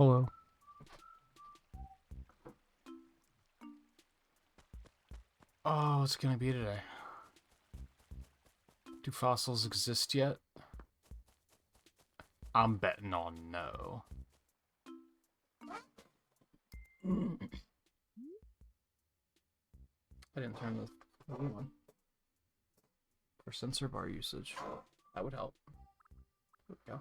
Hello. Oh, what's it gonna be today? Do fossils exist yet? I'm betting on no. I didn't turn the volume on. For sensor bar usage. That would help. There we go.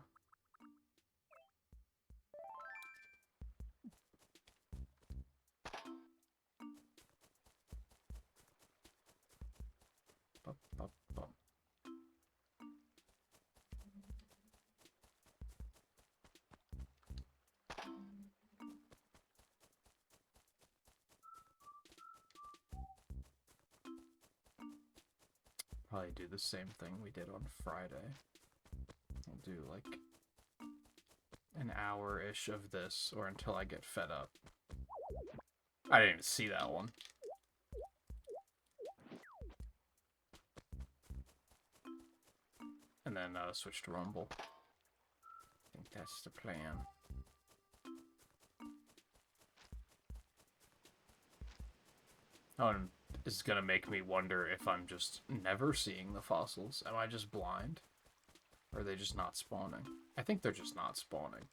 Bup, bup, bup. Probably do the same thing we did on Friday. I'll do like an hour-ish of this, or until I get fed up. I didn't even see that one. And then switch to Rumble. I think that's the plan. Oh, and this is gonna make me wonder if I'm just never seeing the fossils. Am I just blind? Or are they just not spawning? I think they're just not spawning.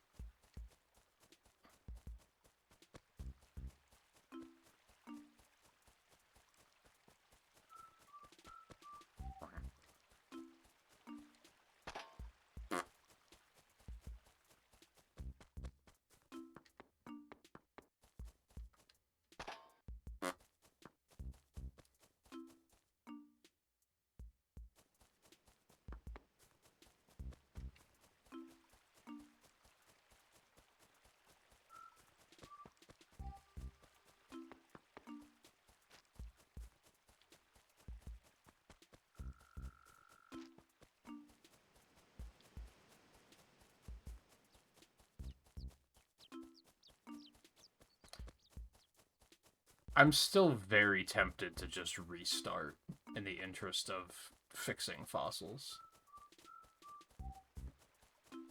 I'm still very tempted to just restart in the interest of fixing fossils.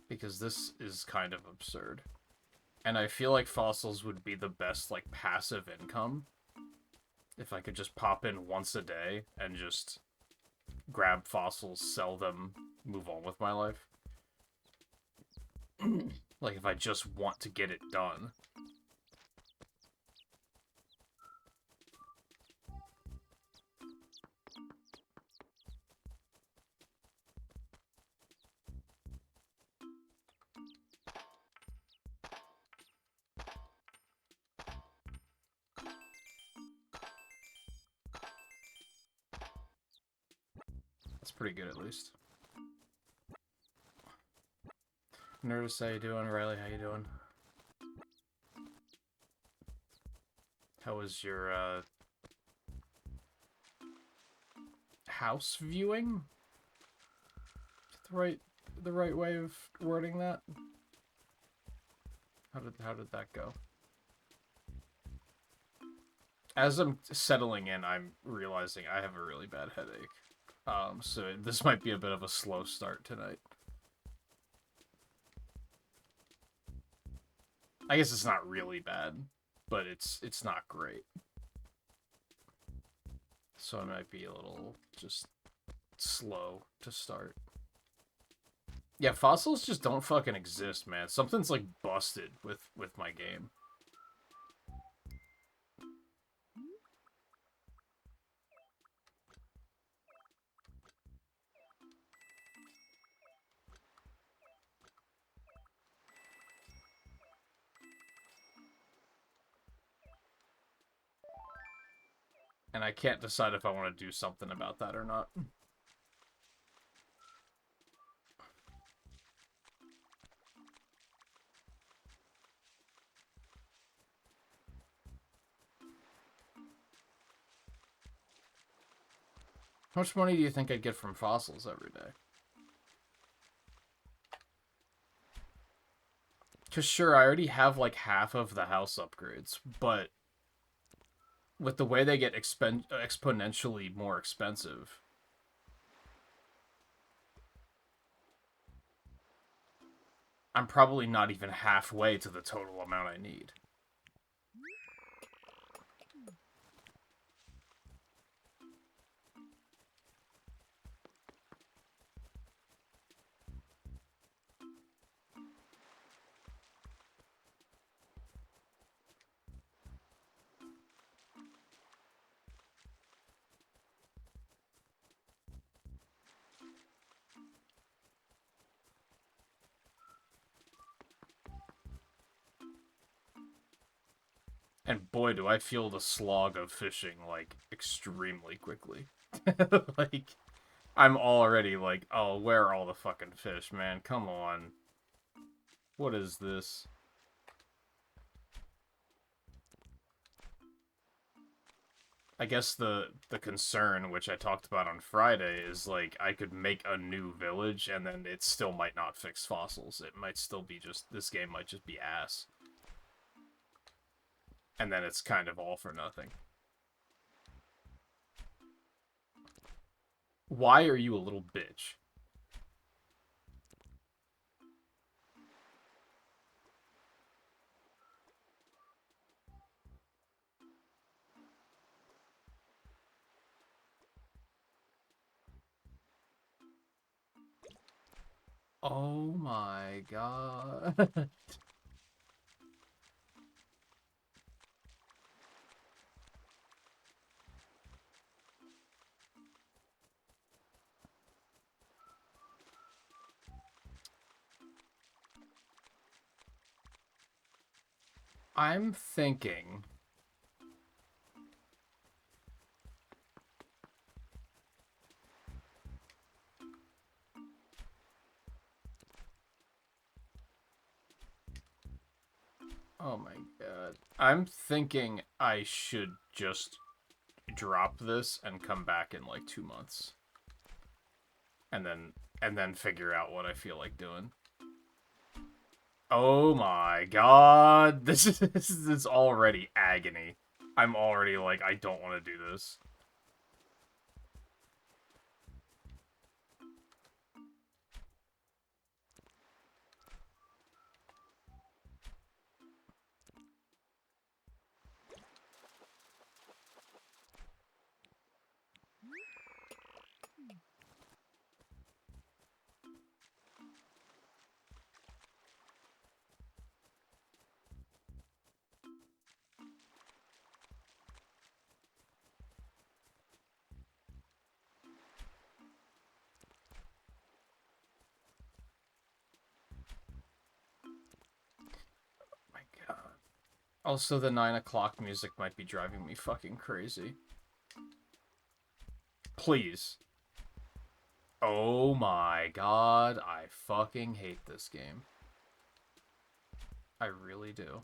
Because this is kind of absurd. And I feel like fossils would be the best, like, passive income. If I could just pop in once a day and just grab fossils, sell them, move on with my life. Like, if I just want to get it done. That's pretty good, at least. Nerdist, how you doing? Riley, how you doing? How was your, house viewing? The right way of wording that? How did that go? As I'm settling in, I'm realizing I have a really bad headache. So this might be a bit of a slow start tonight. I guess it's not really bad, but it's not great. So I might be a little just slow to start. Yeah, fossils just don't fucking exist, man. Something's like busted with my game. And I can't decide if I want to do something about that or not. How much money do you think I'd get from fossils every day? Because sure, I already have like half of the house upgrades, but with the way they get exponentially more expensive, I'm probably not even halfway to the total amount I need. And boy, do I feel the slog of fishing, like, extremely quickly. Like, I'm already like, oh, where are all the fucking fish, man? Come on. What is this? I guess the concern, which I talked about on Friday, is like I could make a new village and then it still might not fix fossils. It might still be just this game might just be ass. And then it's kind of all for nothing. Why are you a little bitch? Oh my god. I'm thinking. Oh my god. I'm thinking I should just drop this and come back in like 2 months. And then figure out what I feel like doing. Oh my god. This is already agony. I'm already like, I don't want to do this. My god. Also, the 9 o'clock music might be driving me fucking crazy. Please. Oh my god, I fucking hate this game. I really do.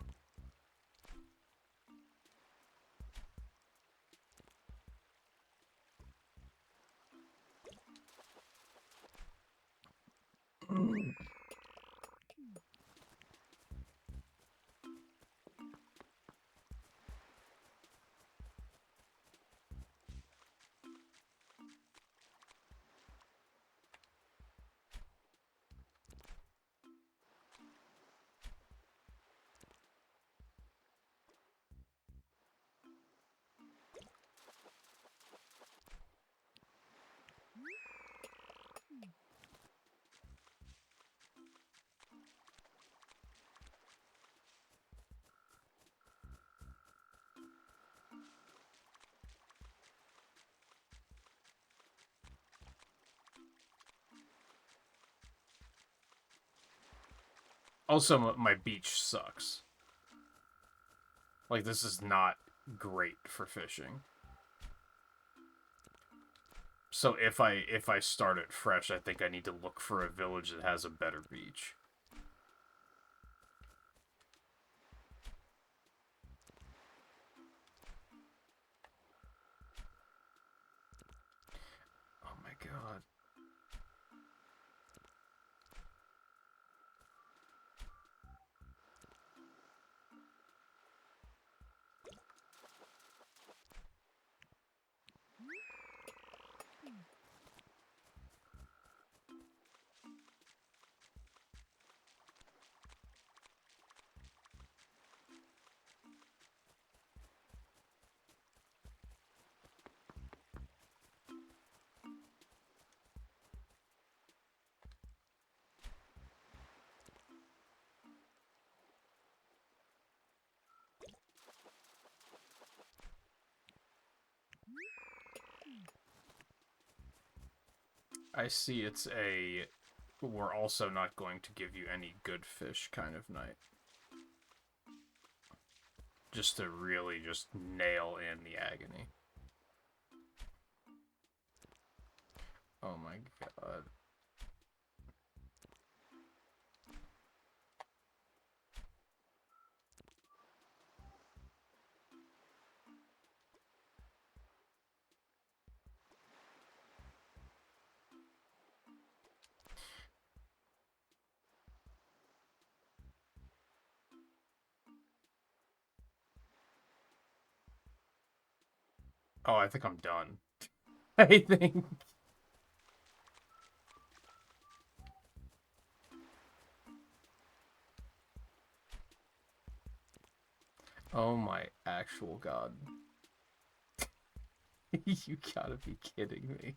Also, my beach sucks. Like, this is not great for fishing. So if I start it fresh, I think I need to look for a village that has a better beach. Oh my god. I see it's a we're also not going to give you any good fish kind of night. Just to really just nail in the agony. Oh my god. Oh, I think I'm done. I think. Oh my actual god. You gotta be kidding me.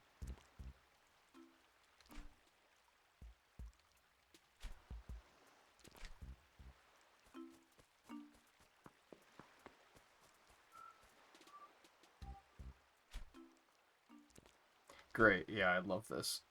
Great, yeah, I love this.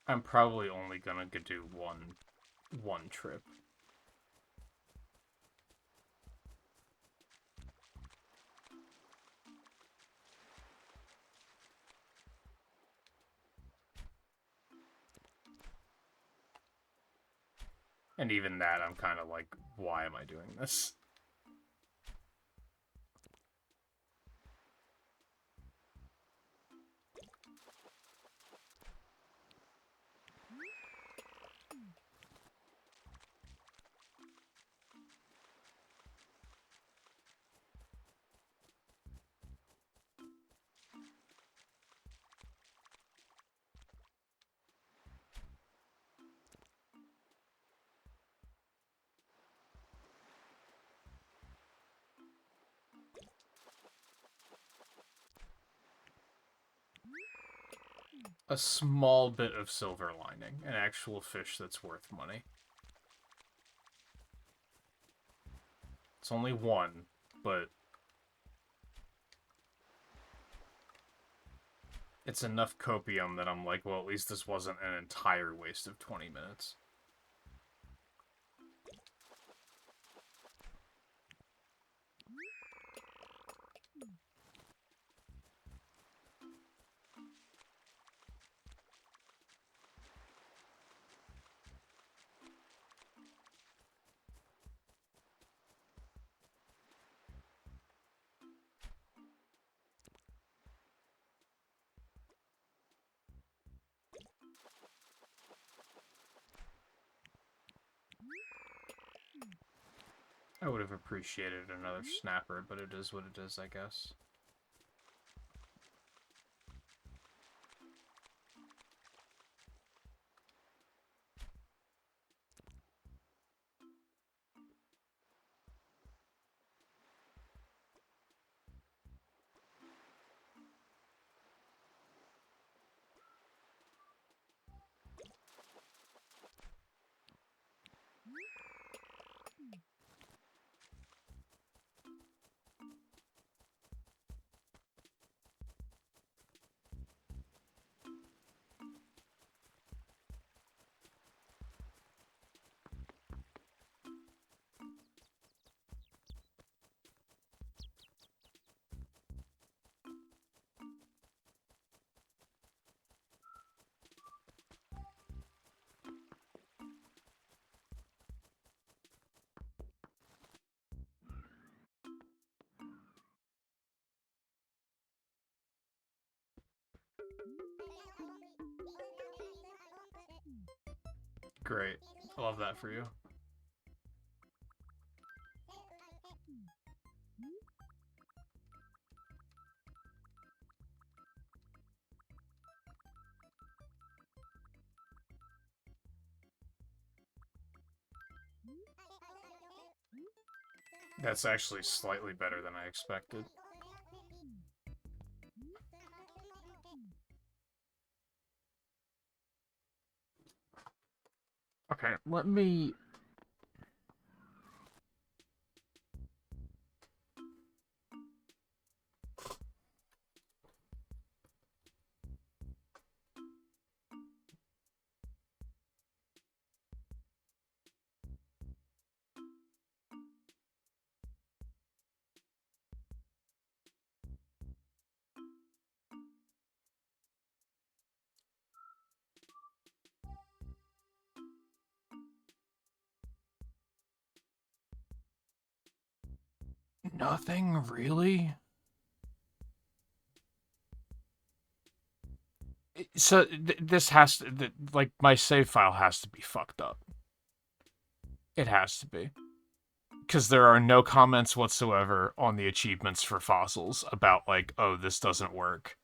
I'm probably only gonna do one trip. And even that, I'm kind of like, why am I doing this? A small bit of silver lining. An actual fish that's worth money. It's only one, but it's enough copium that I'm like, well, at least this wasn't an entire waste of 20 minutes. I would have appreciated another snapper, but it is what it is, I guess. Great. I love that for you. That's actually slightly better than I expected. Okay, let me... Nothing, really? So, this has to... like, my save file has to be fucked up. It has to be. Because there are no comments whatsoever on the achievements for fossils about, like, oh, this doesn't work.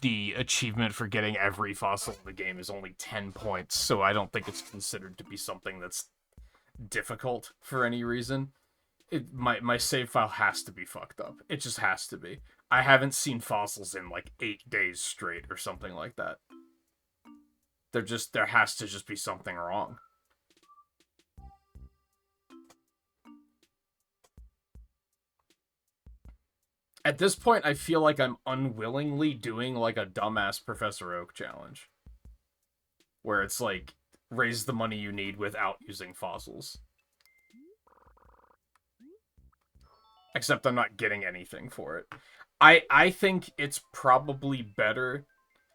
The achievement for getting every fossil in the game is only 10 points, so I don't think it's considered to be something that's difficult for any reason. My save file has to be fucked up. It just has to be. I haven't seen fossils in like 8 days straight or something like that. There has to just be something wrong. At this point, I feel like I'm unwillingly doing like a dumbass Professor Oak challenge. Where it's like, raise the money you need without using fossils. Except I'm not getting anything for it. I think it's probably better.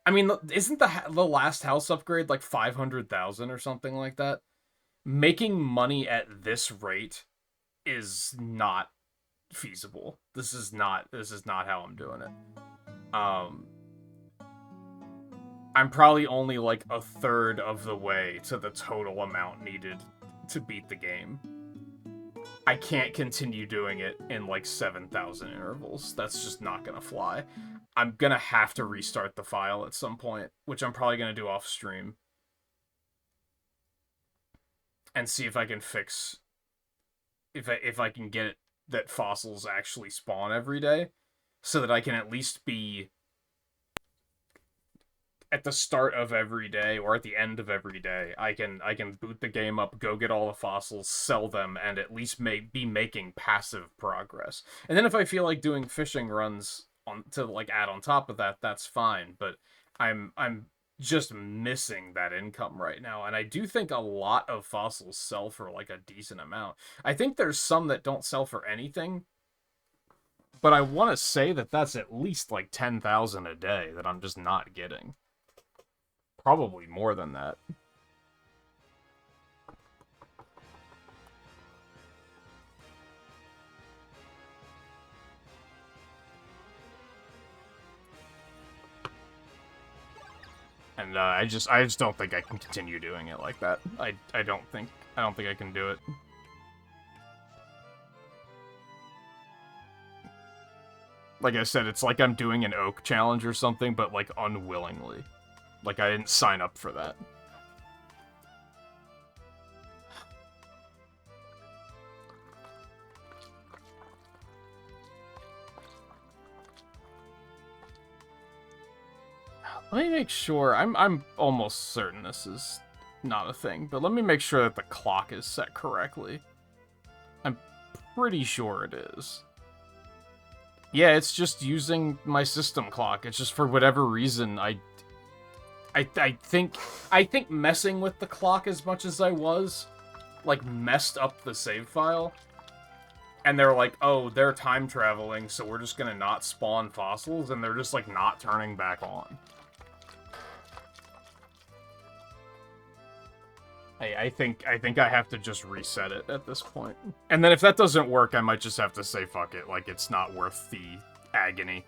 I mean, isn't the last house upgrade like 500,000 or something like that? Making money at this rate is not feasible. This is not how I'm doing it. I'm probably only like a third of the way to the total amount needed to beat the game. I can't continue doing it in like 7,000 intervals. That's just not gonna fly. I'm gonna have to restart the file at some point, which I'm probably gonna do off stream. And see if I can fix... If I can get it that fossils actually spawn every day, so that I can at least be at the start of every day or at the end of every day. I can boot the game up, go get all the fossils, sell them, and at least be making passive progress. And then if I feel like doing fishing runs to like add on top of that, that's fine. But I'm just missing that income right now, and I do think a lot of fossils sell for like a decent amount. I think there's some that don't sell for anything, but I want to say that that's at least like 10,000 a day that I'm just not getting. Probably more than that. And I just don't think I can continue doing it like that. I don't think I can do it. Like I said, it's like I'm doing an oak challenge or something, but like unwillingly. Like I didn't sign up for that. Let me make sure. I'm almost certain this is not a thing, but let me make sure that the clock is set correctly. I'm pretty sure it is. Yeah, it's just using my system clock. It's just for whatever reason I think messing with the clock as much as I was, like, messed up the save file. And they're like, oh, they're time traveling, so we're just gonna not spawn fossils, and they're just like not turning back on. I think I have to just reset it at this point. And then if that doesn't work, I might just have to say fuck it, like it's not worth the agony.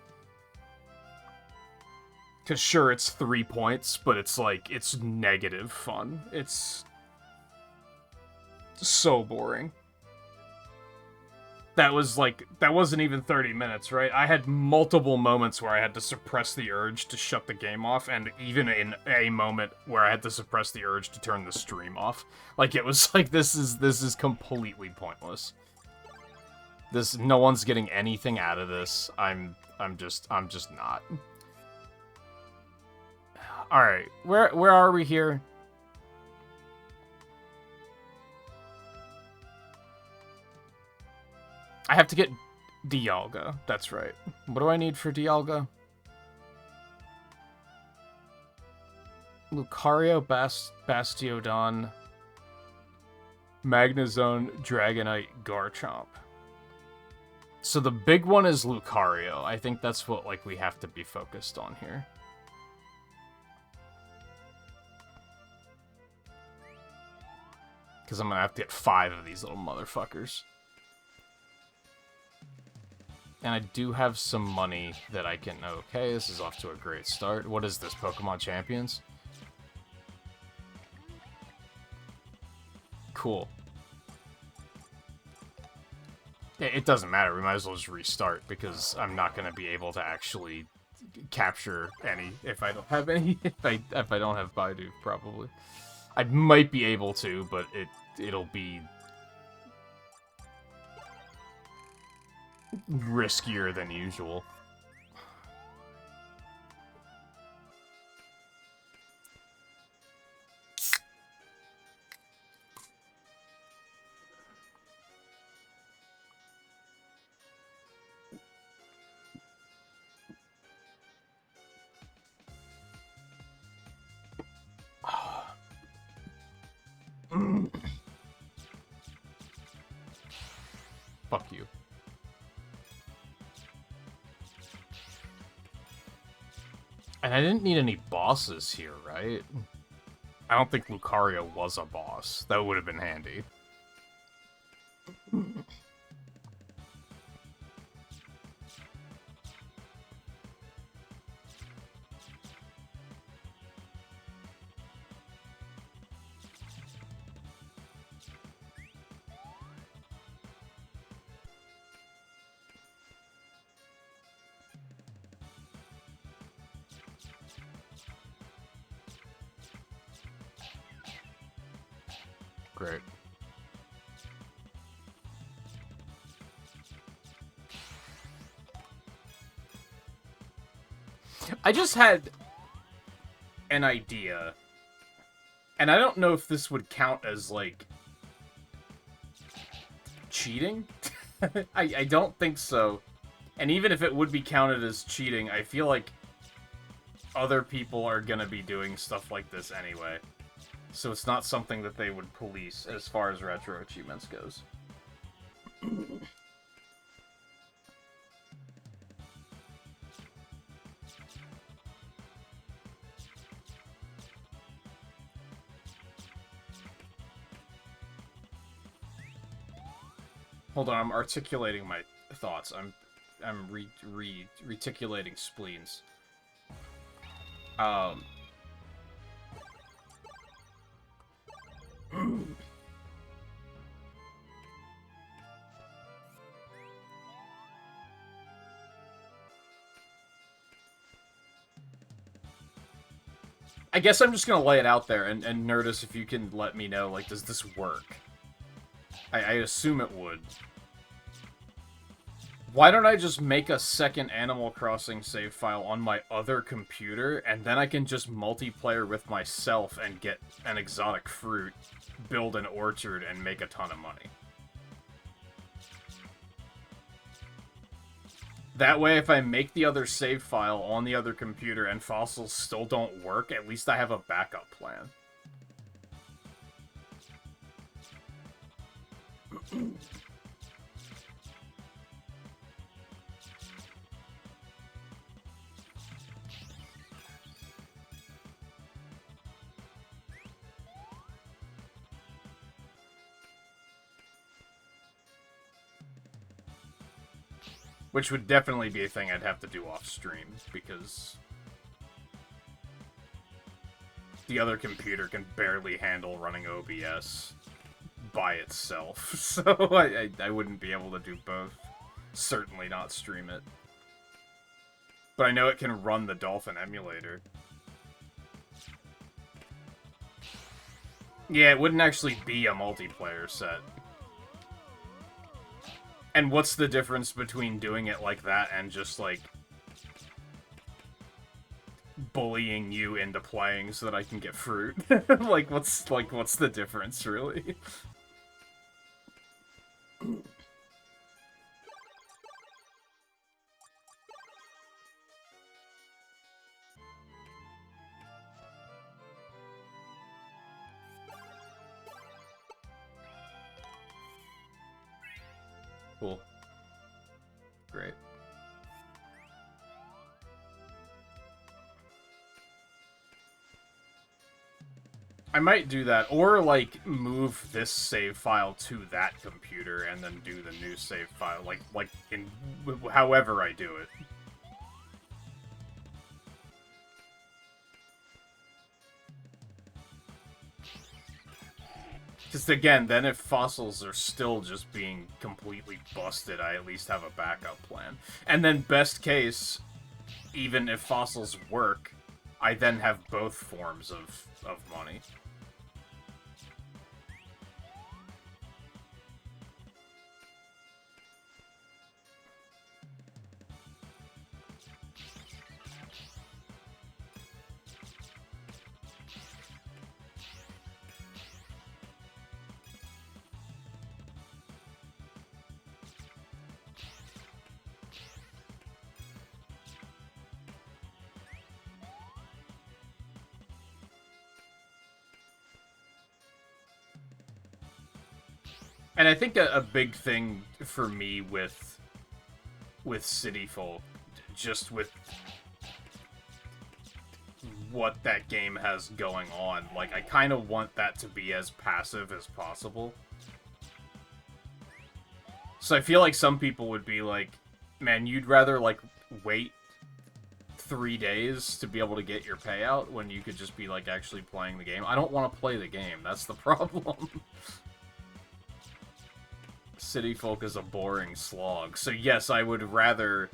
Because sure, it's 3 points, but it's like, it's negative fun. It's so boring. That wasn't even 30 minutes, right? I had multiple moments where I had to suppress the urge to shut the game off, and even in a moment where I had to suppress the urge to turn the stream off. Like, it was like, this is completely pointless. No one's getting anything out of this. I'm just not. Alright, where are we here? I have to get Dialga. That's right. What do I need for Dialga? Lucario, Bastiodon, Magnezone, Dragonite, Garchomp. So the big one is Lucario. I think that's what, like, we have to be focused on here. Because I'm gonna have to get 5 of these little motherfuckers. And I do have some money that I can... Okay, this is off to a great start. What is this, Pokemon Champions? Cool. It doesn't matter, we might as well just restart, because I'm not going to be able to actually capture any if I don't have any. if I don't have Baidu, probably. I might be able to, but it'll be riskier than usual. Fuck you. And I didn't need any bosses here, right? I don't think Lucario was a boss. That would have been handy. Great. I just had an idea, and I don't know if this would count as, like, cheating. I don't think so. And even if it would be counted as cheating, I feel like other people are gonna be doing stuff like this anyway. So it's not something that they would police as far as retro achievements goes. Hold on, I'm articulating my thoughts. I'm reticulating spleens. I guess I'm just gonna lay it out there, and Nerdus, if you can let me know, like, does this work? I assume it would. Why don't I just make a second Animal Crossing save file on my other computer, and then I can just multiplayer with myself and get an exotic fruit, build an orchard, and make a ton of money. That way, if I make the other save file on the other computer and fossils still don't work, at least I have a backup plan. Which would definitely be a thing I'd have to do off stream, because the other computer can barely handle running OBS by itself, so I wouldn't be able to do both. Certainly not stream it. But I know it can run the Dolphin emulator. Yeah, it wouldn't actually be a multiplayer set. And what's the difference between doing it like that and just, like, bullying you into playing so that I can get fruit? Like, what's the difference, really? Cool. Great. I might do that, or, like, move this save file to that computer and then do the new save file, like in however I do it. Just again, then if fossils are still just being completely busted, I at least have a backup plan. And then best case, even if fossils work, I then have both forms of money. And I think a big thing for me with City Folk, just with what that game has going on, like, I kind of want that to be as passive as possible. So I feel like some people would be like, man, you'd rather, like, wait 3 days to be able to get your payout when you could just be, like, actually playing the game. I don't want to play the game, that's the problem. City Folk is a boring slog. So yes, I would rather...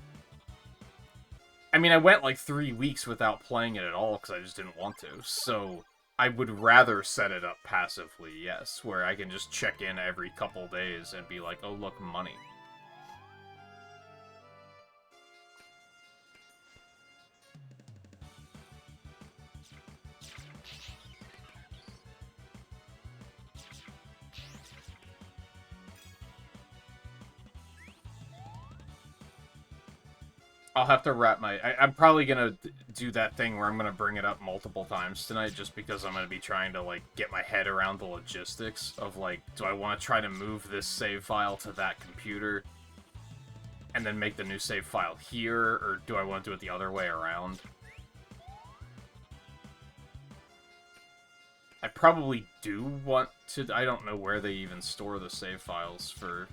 I mean, I went like 3 weeks without playing it at all because I just didn't want to. So I would rather set it up passively, yes, where I can just check in every couple days and be like, oh look, money. I'll have to wrap my... I'm probably gonna do that thing where I'm gonna bring it up multiple times tonight just because I'm gonna be trying to, like, get my head around the logistics of, like, do I want to try to move this save file to that computer and then make the new save file here, or do I want to do it the other way around? I probably do want to... I don't know where they even store the save files for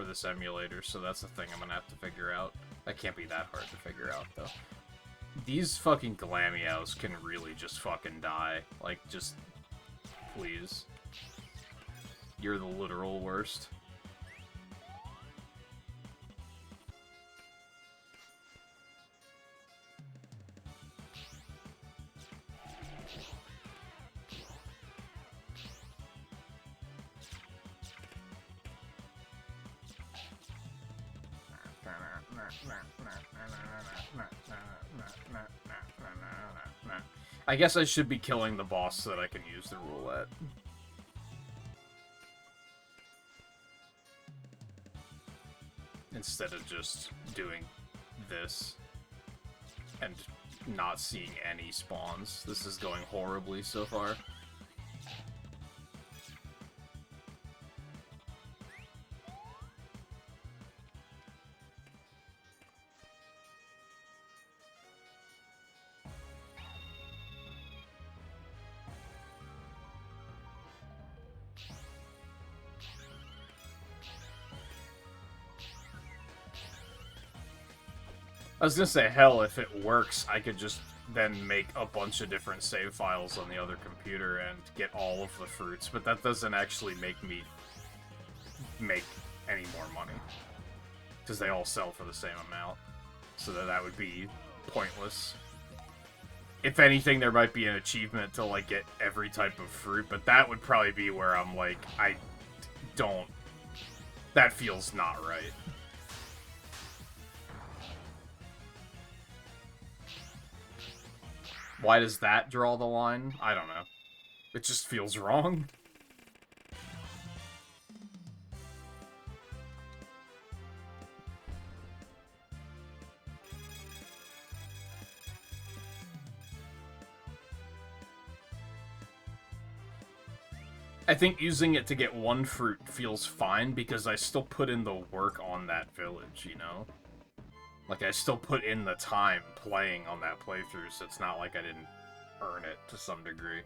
this emulator, so that's the thing I'm gonna have to figure out. That can't be that hard to figure out, though. These fucking Glameows can really just fucking die. Like, just... please. You're the literal worst. I guess I should be killing the boss so that I can use the roulette. Instead of just doing this and not seeing any spawns. This is going horribly so far. I was gonna say, hell, if it works, I could just then make a bunch of different save files on the other computer and get all of the fruits, but that doesn't actually make me make any more money. Because they all sell for the same amount. So that would be pointless. If anything, there might be an achievement to, like, get every type of fruit, but that would probably be where I'm like, I don't... That feels not right. Why does that draw the line? I don't know. It just feels wrong. I think using it to get one fruit feels fine because I still put in the work on that village, you know? Like, I still put in the time playing on that playthrough, so it's not like I didn't earn it to some degree.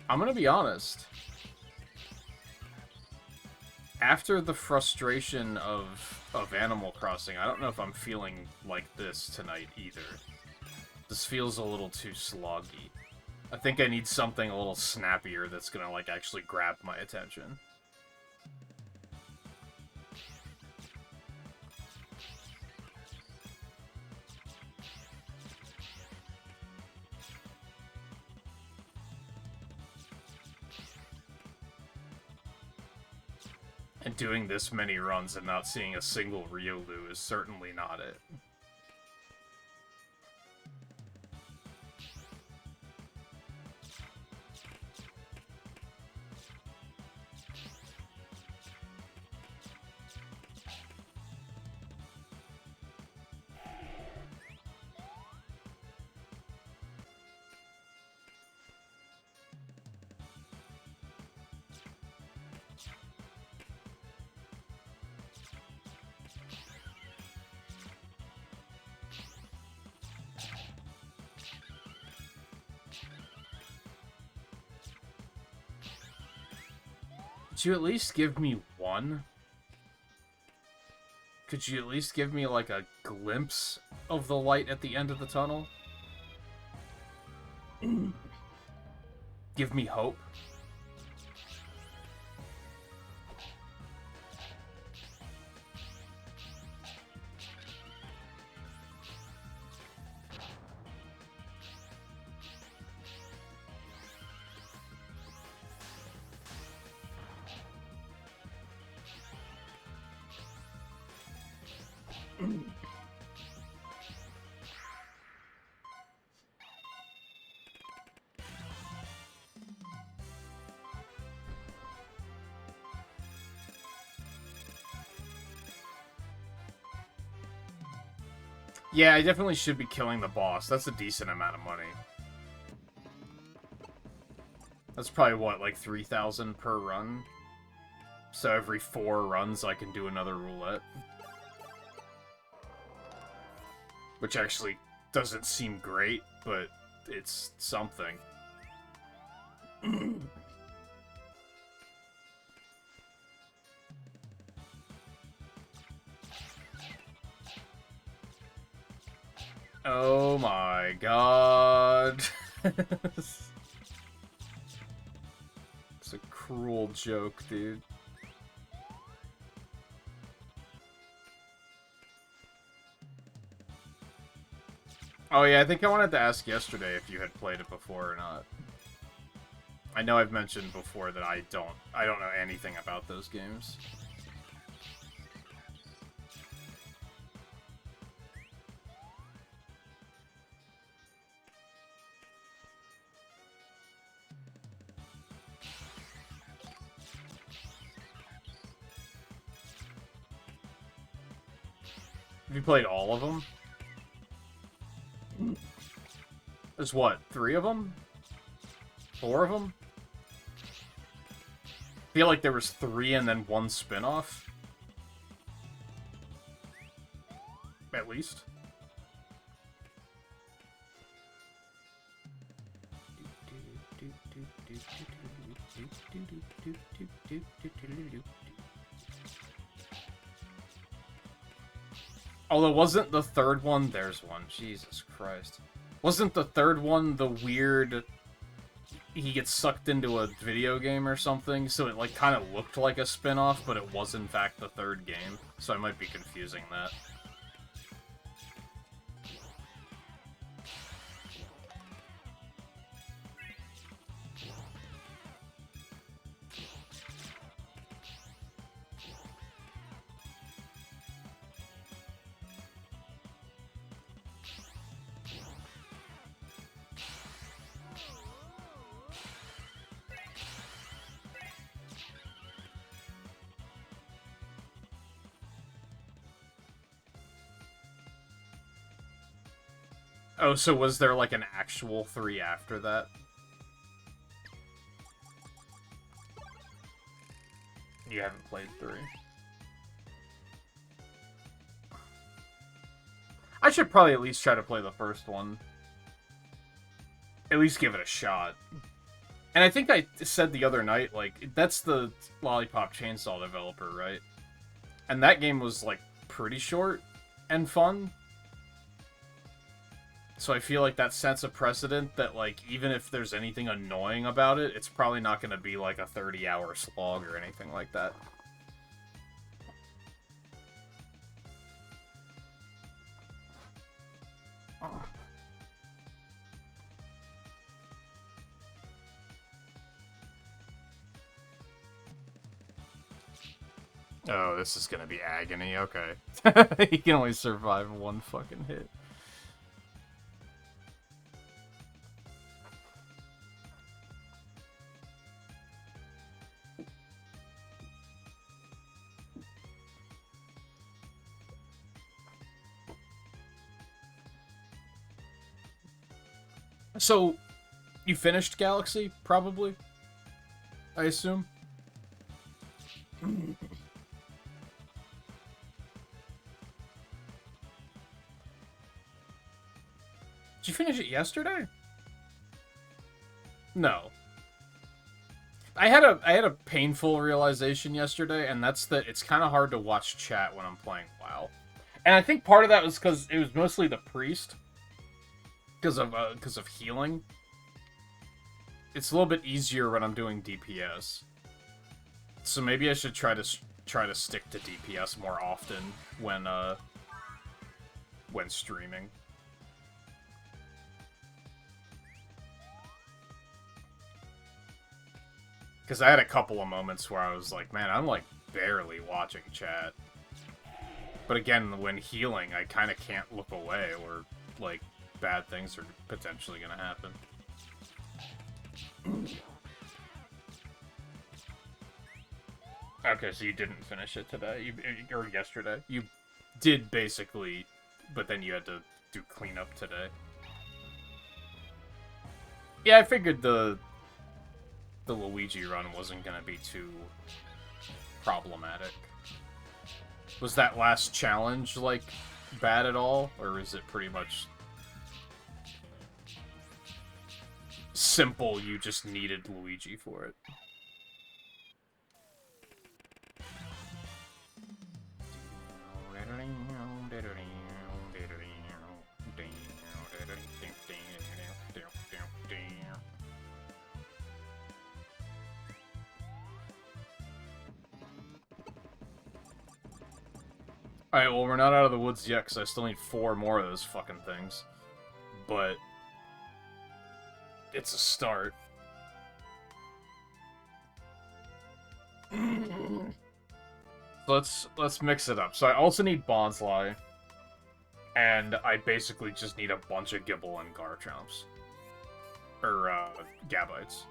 I'm gonna be honest. After the frustration of Animal Crossing, I don't know if I'm feeling like this tonight either. This feels a little too sloggy. I think I need something a little snappier that's gonna, like, actually grab my attention. And doing this many runs and not seeing a single Riolu is certainly not it. Could you at least give me one? Could you at least give me, like, a glimpse of the light at the end of the tunnel? Give me hope? Yeah, I definitely should be killing the boss. That's a decent amount of money. That's probably, what, like 3,000 per run? So every 4 runs I can do another roulette. Which actually doesn't seem great, but it's something. Oh my god. It's a cruel joke, dude. Oh yeah, I think I wanted to ask yesterday if you had played it before or not. I know I've mentioned before that I don't know anything about those games. Have you played all of them? There's what, 3 of them? 4 of them? I feel like there was 3 and then 1 spin-off. At least. Although, wasn't the third one... There's one. Jesus Christ. Wasn't the third one the weird... He gets sucked into a video game or something, so it, like, kind of looked like a spin-off, but it was, in fact, the third game. So I might be confusing that. Oh, so was there, like, an actual 3 after that? You haven't played 3. I should probably at least try to play the first one. At least give it a shot. And I think I said the other night, like, that's the Lollipop Chainsaw developer, right? And that game was, like, pretty short and fun. So I feel like that sets a precedent that, like, even if there's anything annoying about it, it's probably not going to be, like, a 30-hour slog or anything like that. Oh, this is going to be agony. Okay. He can only survive 1 fucking hit. So, you finished Galaxy, probably? I assume? Did you finish it yesterday? No. I had a painful realization yesterday, and that's that it's kind of hard to watch chat when I'm playing WoW. And I think part of that was because it was mostly the priest. Because of healing. It's a little bit easier when I'm doing DPS. So maybe I should try to stick to DPS more often when streaming. Because I had a couple of moments where I was like, man, I'm like barely watching chat. But again, when healing, I kind of can't look away, or like bad things are potentially going to happen. Okay, so you didn't finish it today, or yesterday. You did basically, but then you had to do cleanup today. Yeah, I figured the Luigi run wasn't going to be too problematic. Was that last challenge, like, bad at all? Or is it pretty much simple, you just needed Luigi for it? Alright, well, we're not out of the woods yet, because I still need 4 more of those fucking things. But it's a start. Let's mix it up. So I also need Bonsly, and I basically just need a bunch of Gibble and Garchomps. Or, Gabites.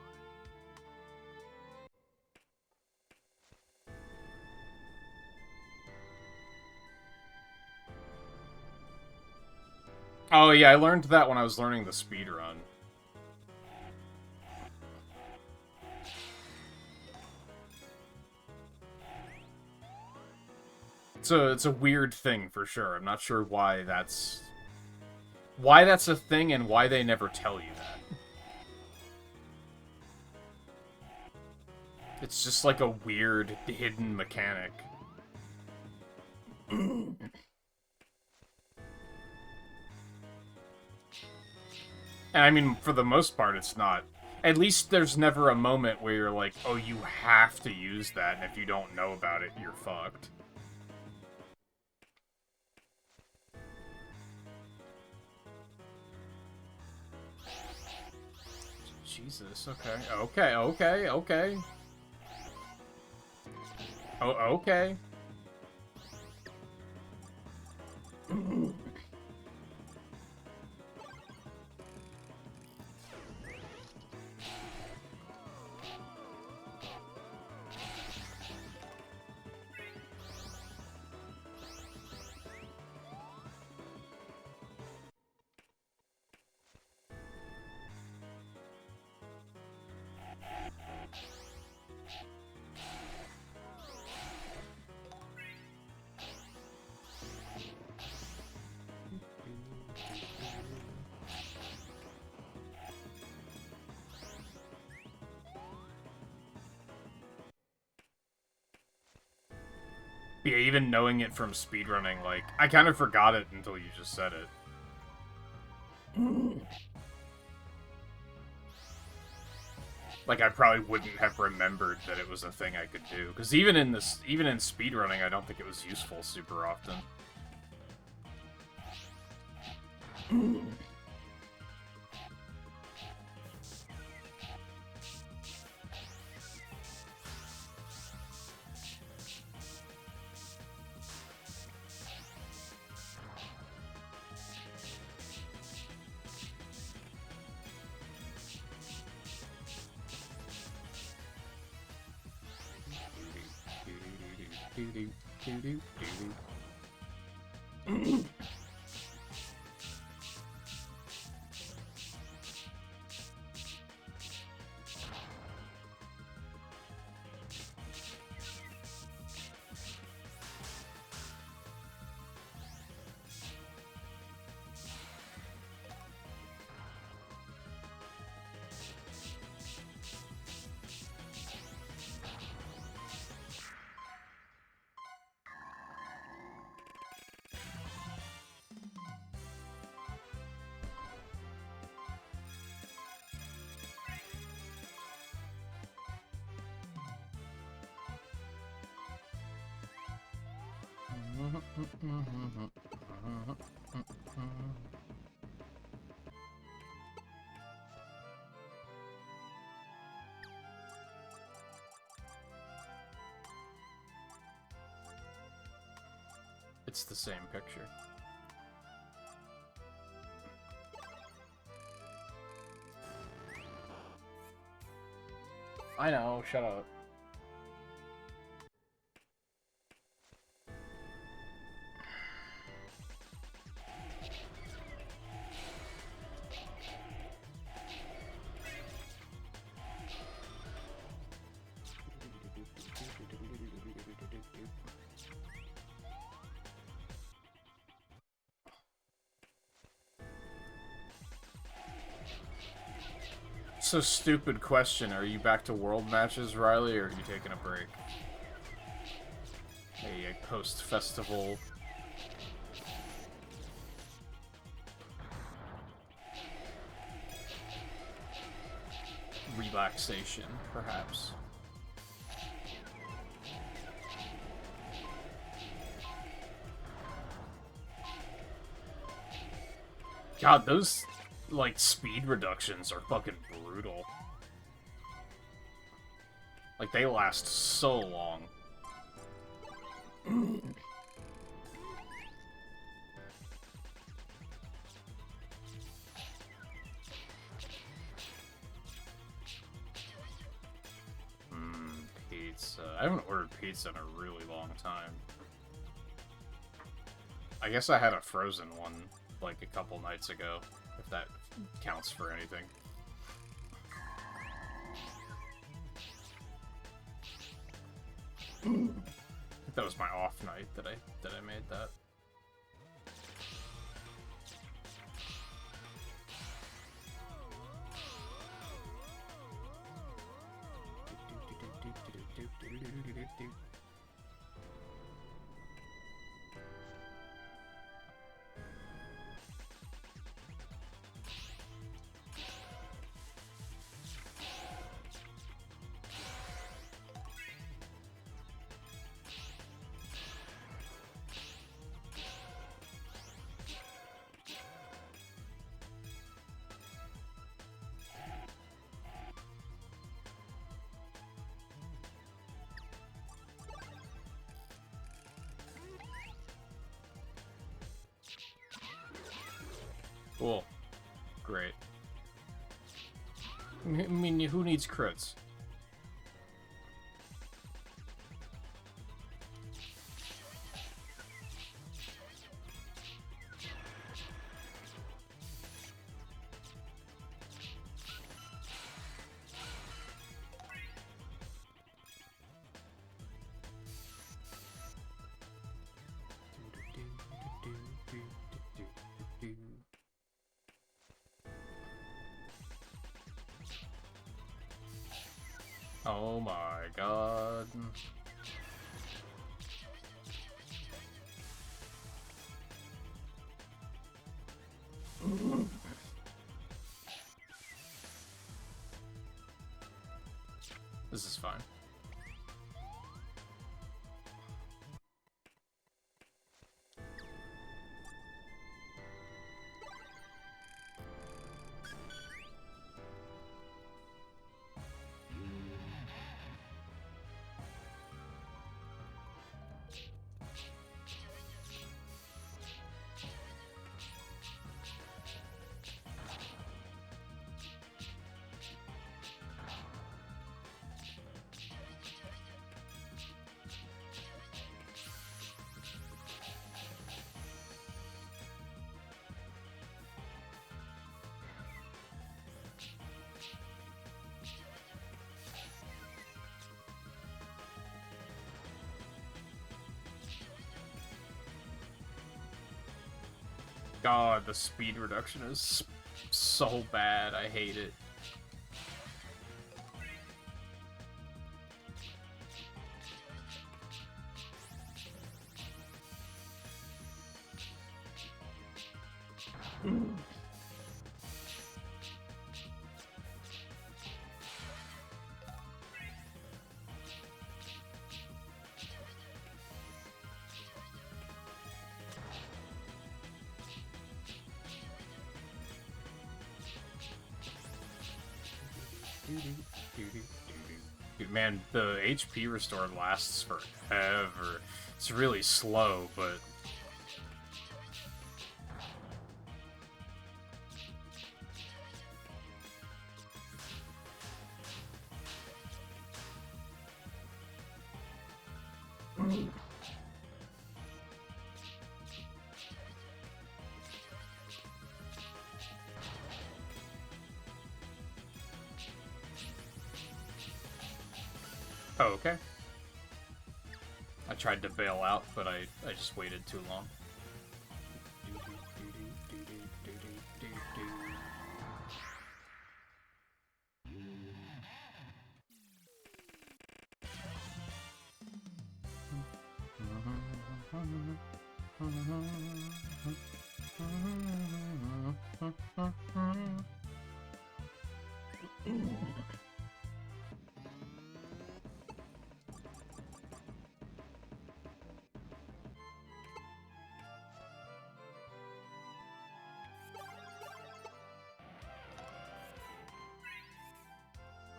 Oh yeah, I learned that when I was learning the speedrun. It's a weird thing for sure. I'm not sure why that's a thing and why they never tell you that. It's just like a weird hidden mechanic. And I mean, for the most part, it's not. At least there's never a moment where you're like, oh, you have to use that, and if you don't know about it, you're fucked. Jesus, okay. Oh, okay. Yeah, even knowing it from speedrunning, like, I kind of forgot it until you just said it. Like, I probably wouldn't have remembered that it was a thing I could do. Because even in speedrunning, I don't think it was useful super often. It's the same picture. I know, shut up. So stupid question. Are you back to world matches, Riley, or are you taking a break? A post-festival relaxation, perhaps. God, those, like, speed reductions are fucking brutal. Like, they last so long. Pizza. I haven't ordered pizza in a really long time. I guess I had a frozen one, like, a couple nights ago, if that counts for anything. think that was my off night that I made that. Cool. Great. I mean, who needs crits? Oh my god. This is fine. God, the speed reduction is so bad. I hate it. Dude, man, the HP restore lasts forever. It's really slow, but... Oh, okay. I tried to bail out, but I just waited too long.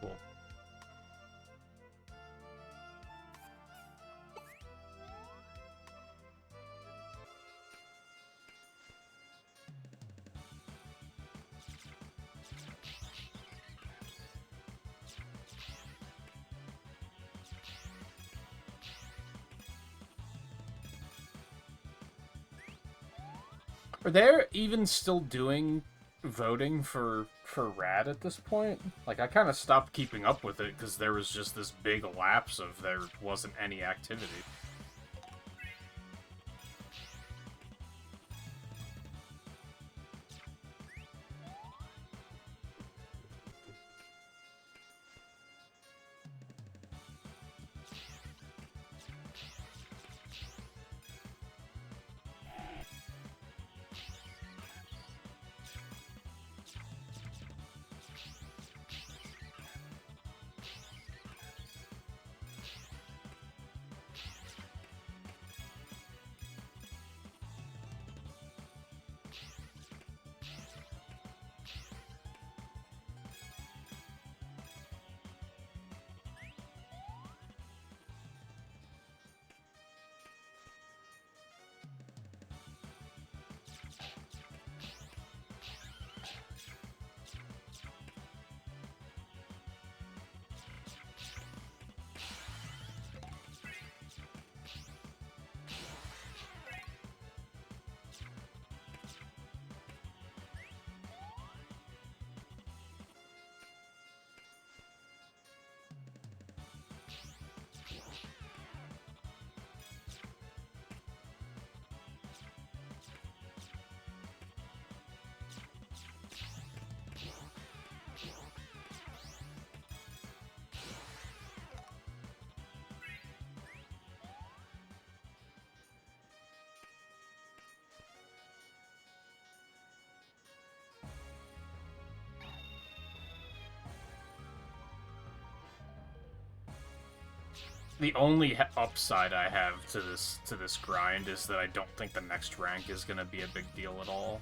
Cool. Are they even still doing voting for Rad at this point? Like, I kind of stopped keeping up with it because there was just this big lapse of there wasn't any activity. The only upside I have to this grind is that I don't think the next rank is gonna be a big deal at all.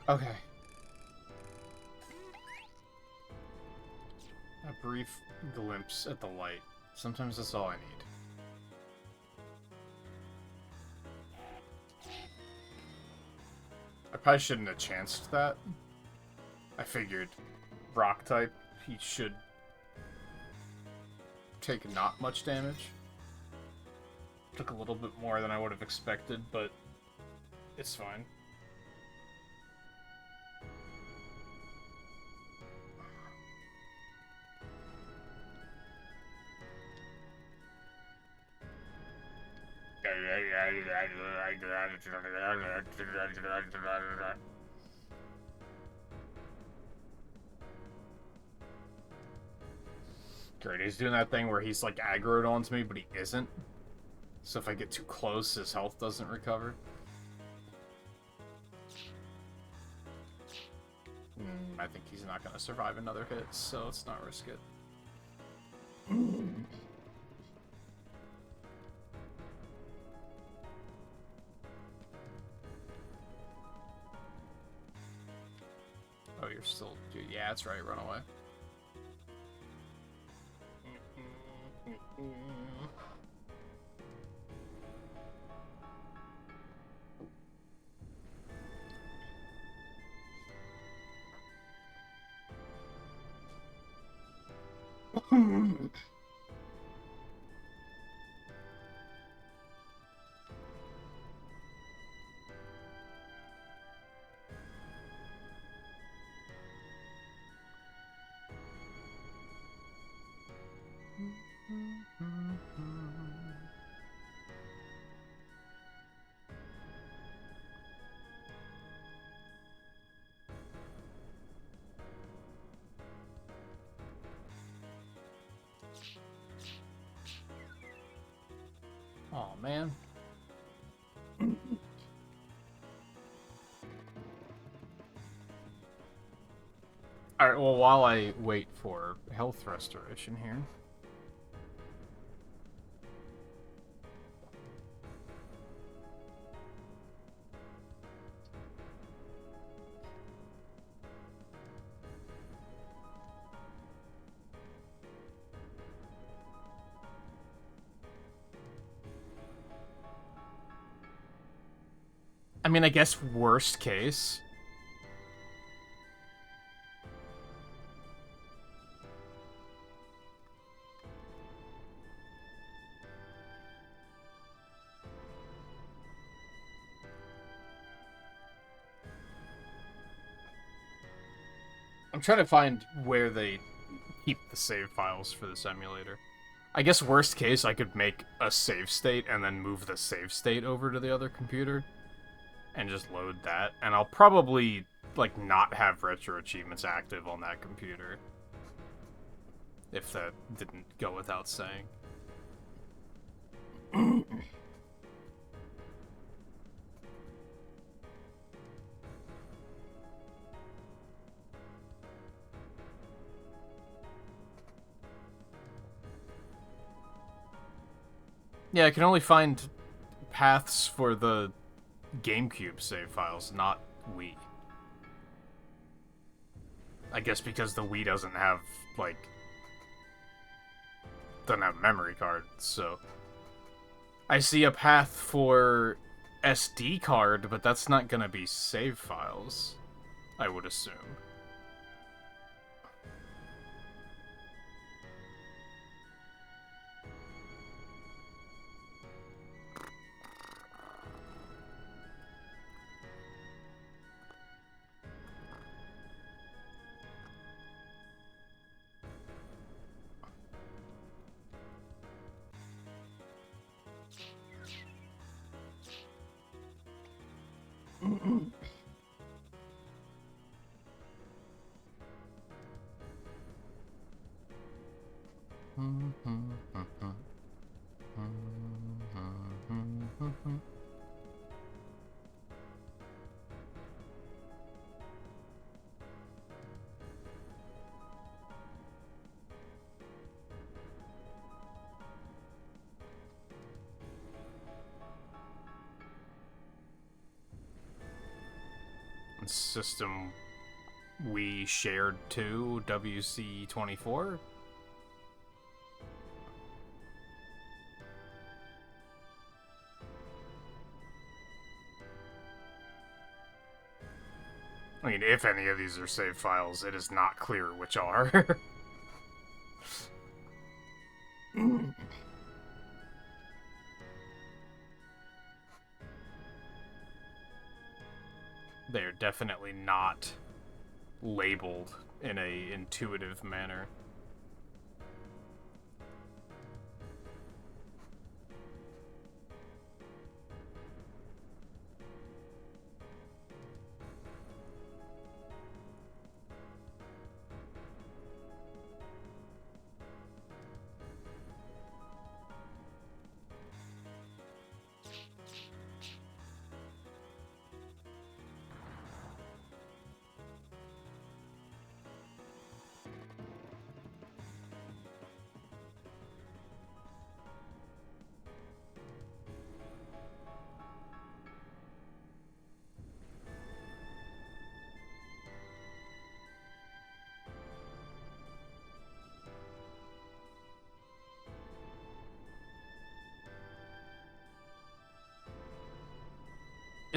Okay. A brief glimpse at the light. Sometimes that's all I need. I probably shouldn't have chanced that. I figured rock type, he should take not much damage. Took a little bit more than I would have expected, but it's fine. Great, he's doing that thing where he's like aggroed onto me, but he isn't. So if I get too close, his health doesn't recover. I think he's not going to survive another hit, so let's not risk it. Oh, you're still... Dude, yeah, that's right, run away. Oh man. Alright, well, while I wait for health restoration here. I mean, I guess worst case. I'm trying to find where they keep the save files for this emulator. I guess worst case, I could make a save state and then move the save state over to the other computer and just load that. And I'll probably, like, not have RetroAchievements active on that computer, if that didn't go without saying. Yeah, I can only find paths for the GameCube save files, not Wii. I guess because the Wii doesn't have, like, doesn't have memory cards, so... I see a path for SD card, but that's not gonna be save files, I would assume. System we shared to WC24. I mean, if any of these are save files, it is not clear which are. They're definitely not labeled in a intuitive manner.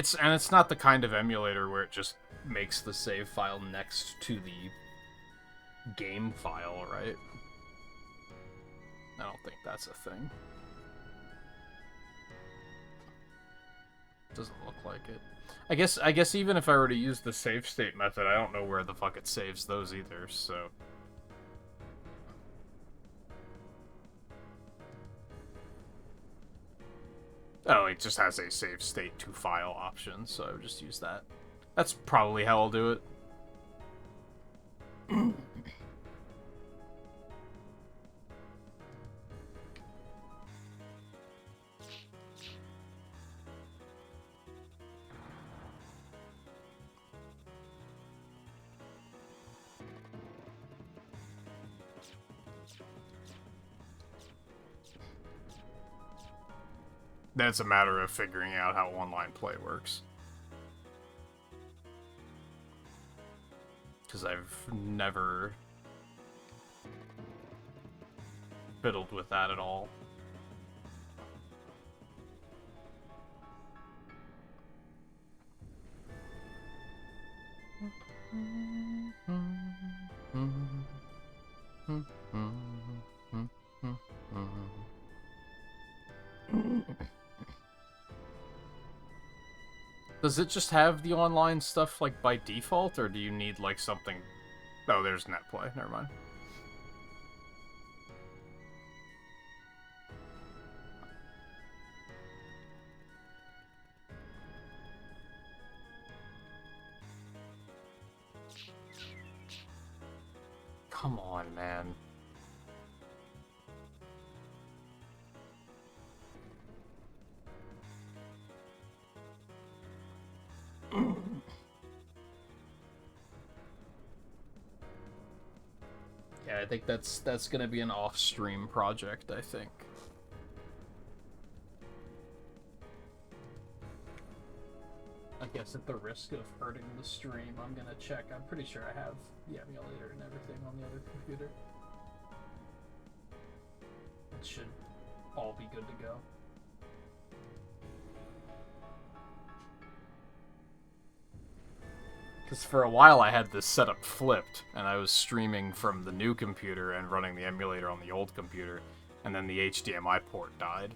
It's not the kind of emulator where it just makes the save file next to the game file, right? I don't think that's a thing. Doesn't look like it. I guess even if I were to use the save state method, I don't know where the fuck it saves those either, so... Oh, it just has a save state to file option, so I would just use that. That's probably how I'll do it. Then it's a matter of figuring out how online play works. Because I've never fiddled with that at all. Does it just have the online stuff, like, by default, or do you need, like, something... Oh, there's NetPlay. Never mind. Come on, man. Yeah, I think that's gonna be an off-stream project, I think. I guess at the risk of hurting the stream, I'm gonna check. I'm pretty sure I have the emulator and everything on the other computer. It should all be good to go. Because for a while I had this setup flipped, and I was streaming from the new computer and running the emulator on the old computer, and then the HDMI port died.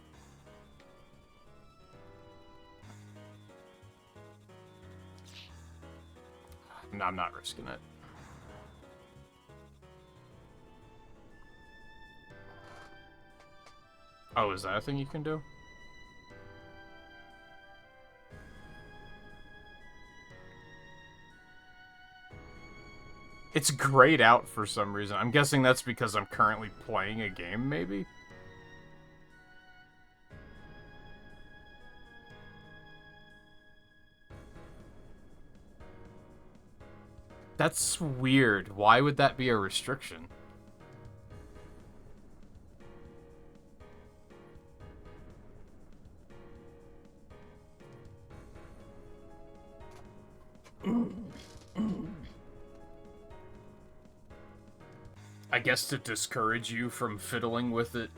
No, I'm not risking it. Oh, is that a thing you can do? It's grayed out for some reason. I'm guessing that's because I'm currently playing a game, maybe? That's weird. Why would that be a restriction? I guess to discourage you from fiddling with it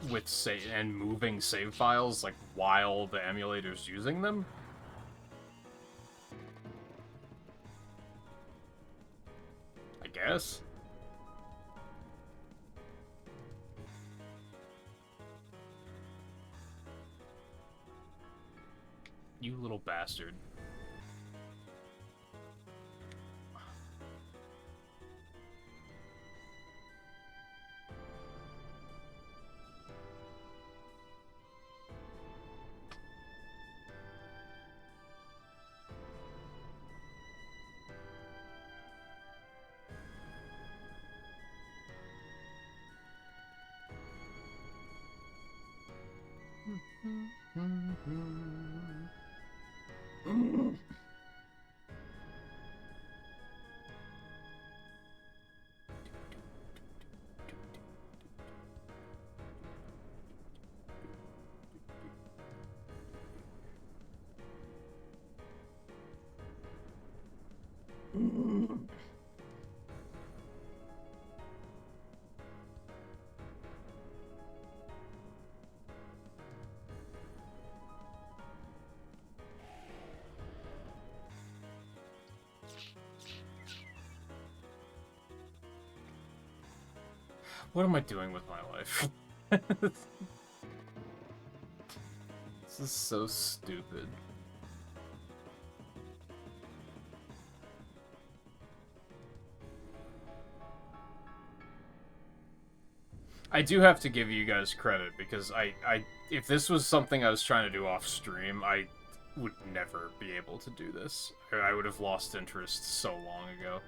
and moving save files like while the emulator's using them? I guess. You little bastard. What am I doing with my life? This is so stupid. I do have to give you guys credit, because if this was something I was trying to do off stream, I would never be able to do this. I would have lost interest so long ago.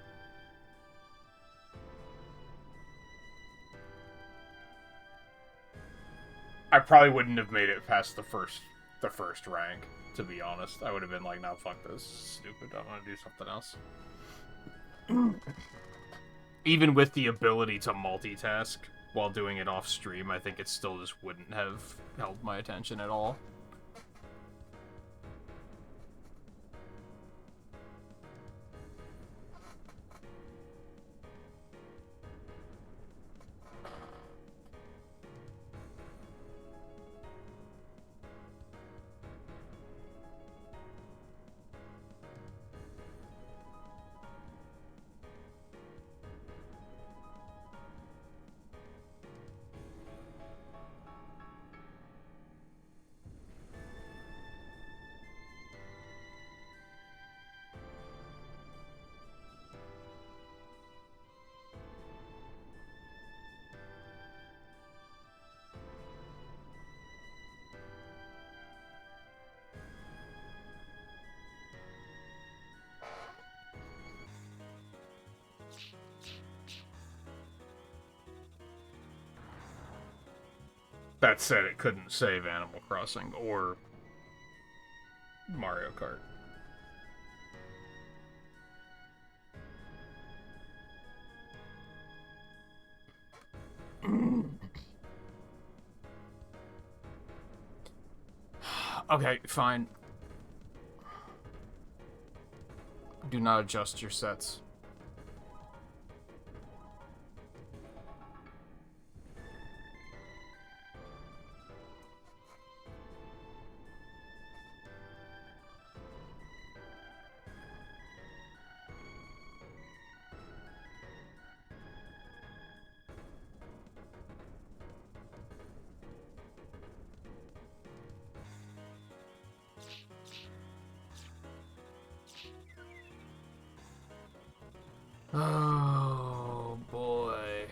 I probably wouldn't have made it past the first rank, to be honest. I would have been like, no, fuck this. Stupid. I want to do something else. Even with the ability to multitask while doing it off stream, I think it still just wouldn't have held my attention at all. That said, it couldn't save Animal Crossing or Mario Kart. Okay, fine. Do not adjust your sets. Oh, boy.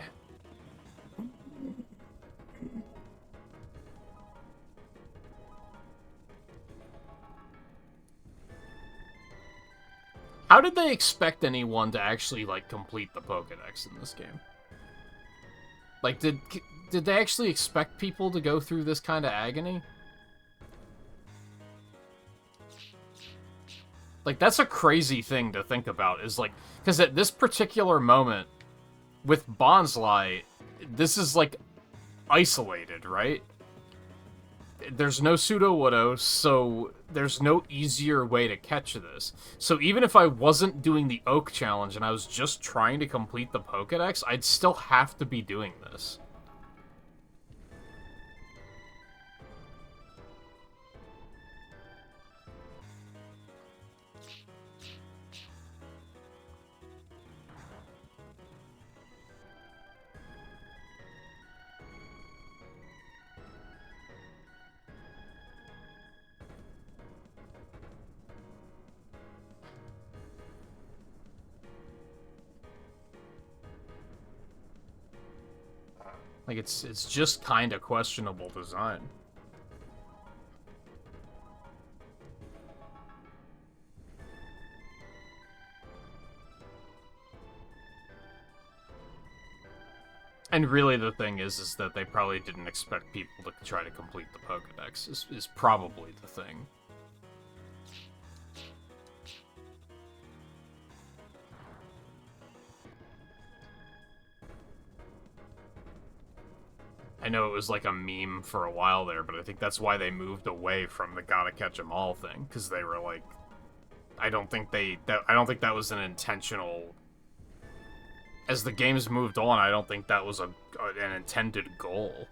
How did they expect anyone to actually, like, complete the Pokédex in this game? Like, did they actually expect people to go through this kind of agony? Like, that's a crazy thing to think about, is, like... Because at this particular moment, with Bonsly, this is, like, isolated, right? There's no Pseudo-Widow, so there's no easier way to catch this. So even if I wasn't doing the Oak Challenge and I was just trying to complete the Pokédex, I'd still have to be doing this. Like, it's just kind of questionable design. And really the thing is that they probably didn't expect people to try to complete the Pokédex, is probably the thing. I know it was like a meme for a while there, but I think that's why they moved away from the gotta catch 'em all thing, because they were like, I don't think that was an intentional. As the games moved on, I don't think that was an intended goal.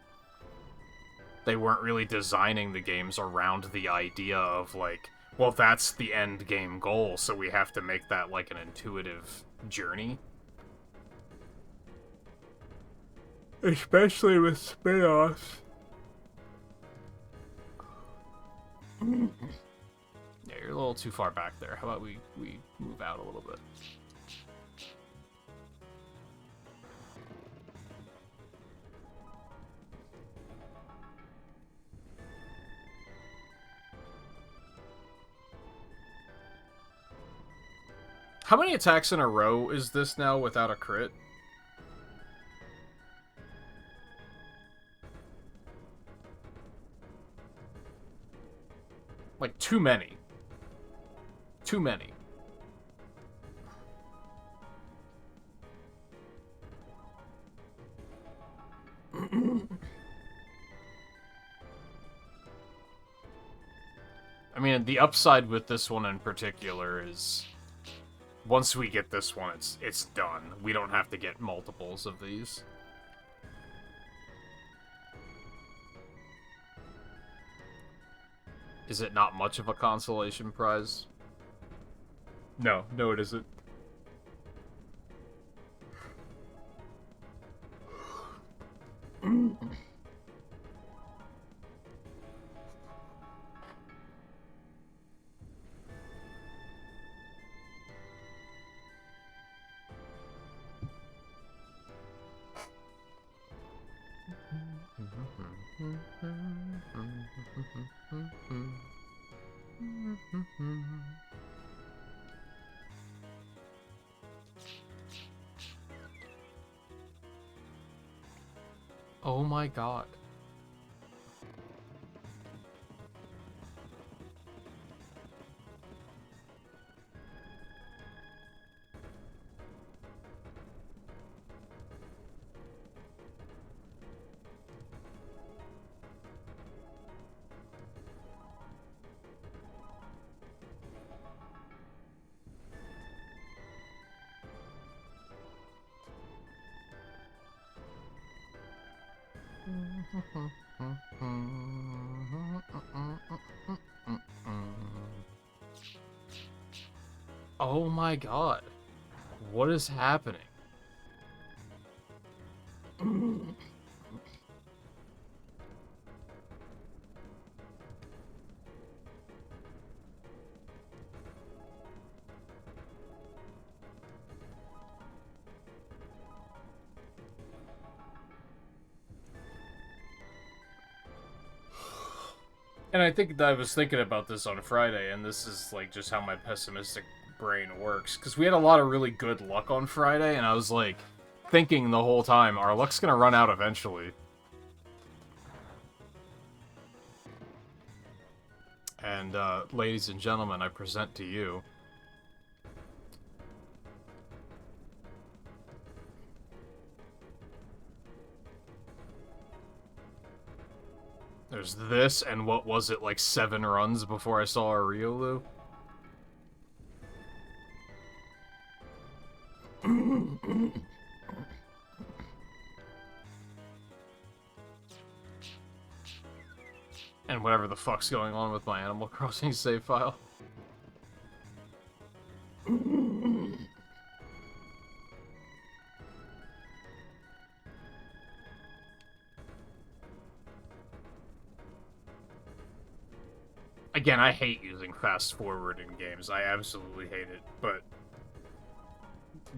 They weren't really designing the games around the idea of like, well, that's the end game goal, so we have to make that like an intuitive journey. Especially with spin-offs. Yeah, you're a little too far back there. How about we move out a little bit? How many attacks in a row is this now without a crit? Like, too many. Too many. I mean, the upside with this one in particular is... Once we get this one, it's done. We don't have to get multiples of these. Is it not much of a consolation prize? No, it isn't. Oh my god. Oh my god. What is happening? And I think that I was thinking about this on Friday, and this is like just how my pessimistic brain works. Because we had a lot of really good luck on Friday, and I was like thinking the whole time, our luck's gonna run out eventually. And ladies and gentlemen, I present to you there's this, and what was it, like 7 runs before I saw a Riolu? And whatever the fuck's going on with my Animal Crossing save file. Again, I hate using fast forward in games. I absolutely hate it, but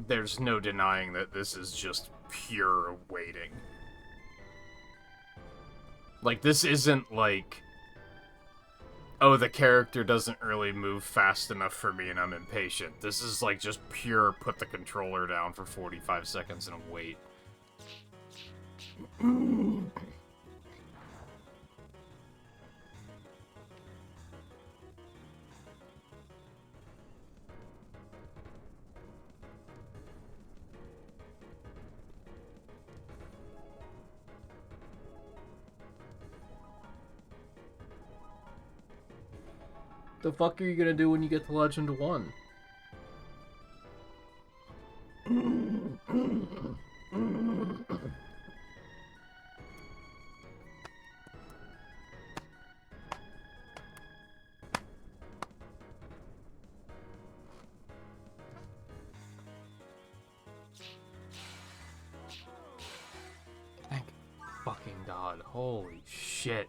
there's no denying that this is just pure waiting. Like, this isn't like, oh, the character doesn't really move fast enough for me and I'm impatient. This is like just pure put the controller down for 45 seconds and wait. The fuck are you gonna do when you get to Legend 1? Thank fucking God. Holy shit.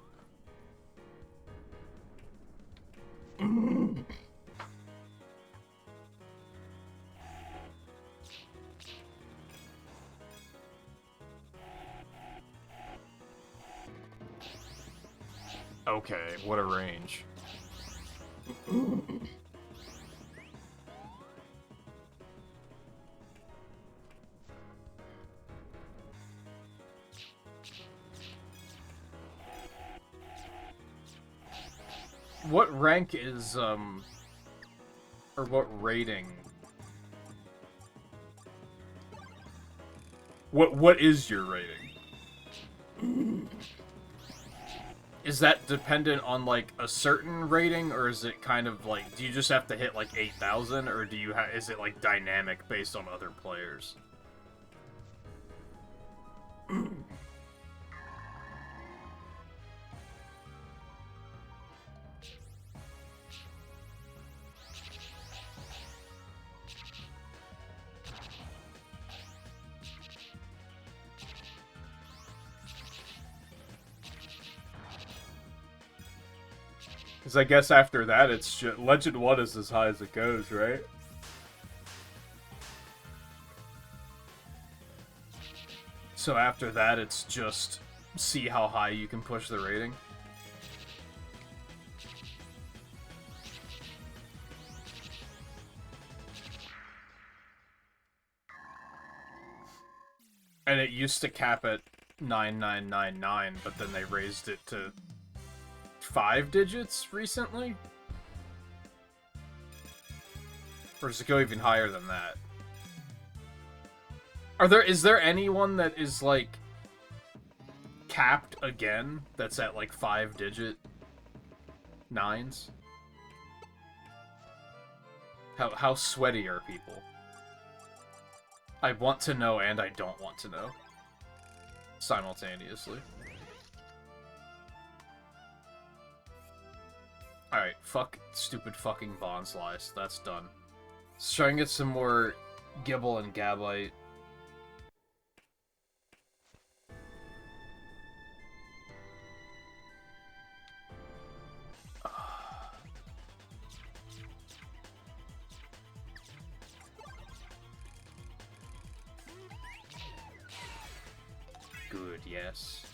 Okay, what a range. What rank is, or what rating? What is your rating? Is that dependent on, like, a certain rating, or is it kind of, like, do you just have to hit, like, 8,000, or do you is it, like, dynamic based on other players? Because I guess after that, it's just, Legend 1 is as high as it goes, right? So after that, it's just see how high you can push the rating. And it used to cap at 9999, but then they raised it to 5 digits recently? Or does it go even higher than that? Is there anyone that is, like, capped again that's at, like, 5-digit nines? How sweaty are people? I want to know and I don't want to know. Simultaneously. Alright, fuck stupid fucking Bond Slice. That's done. Let's try and get some more Gibble and Gabite. Good, yes.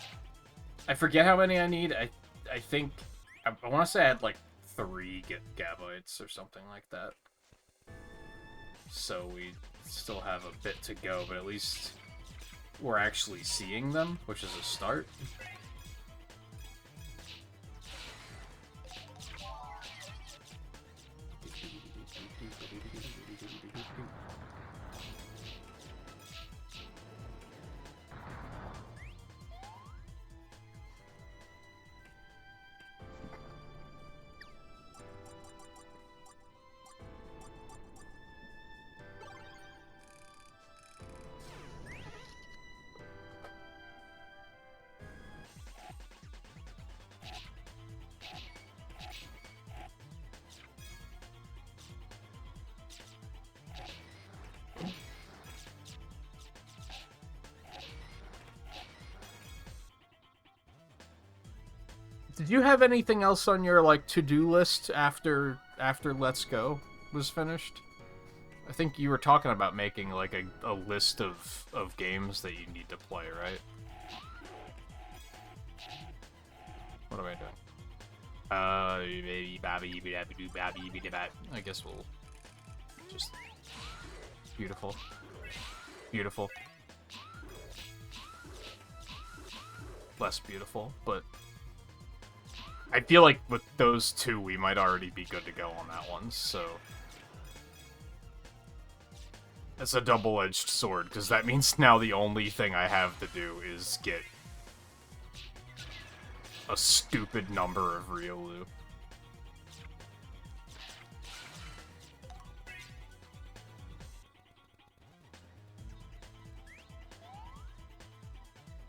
I forget how many I need. I think... I want to say I had, like, 3 Gabites or something like that. So we still have a bit to go, but at least we're actually seeing them, which is a start. Did you have anything else on your, like, to-do list after Let's Go was finished? I think you were talking about making, like, a list of games that you need to play, right? What am I doing? I guess we'll just... Beautiful. Beautiful. Less beautiful, but... I feel like with those two, we might already be good to go on that one, so... It's a double-edged sword, because that means now the only thing I have to do is get a stupid number of Riolu.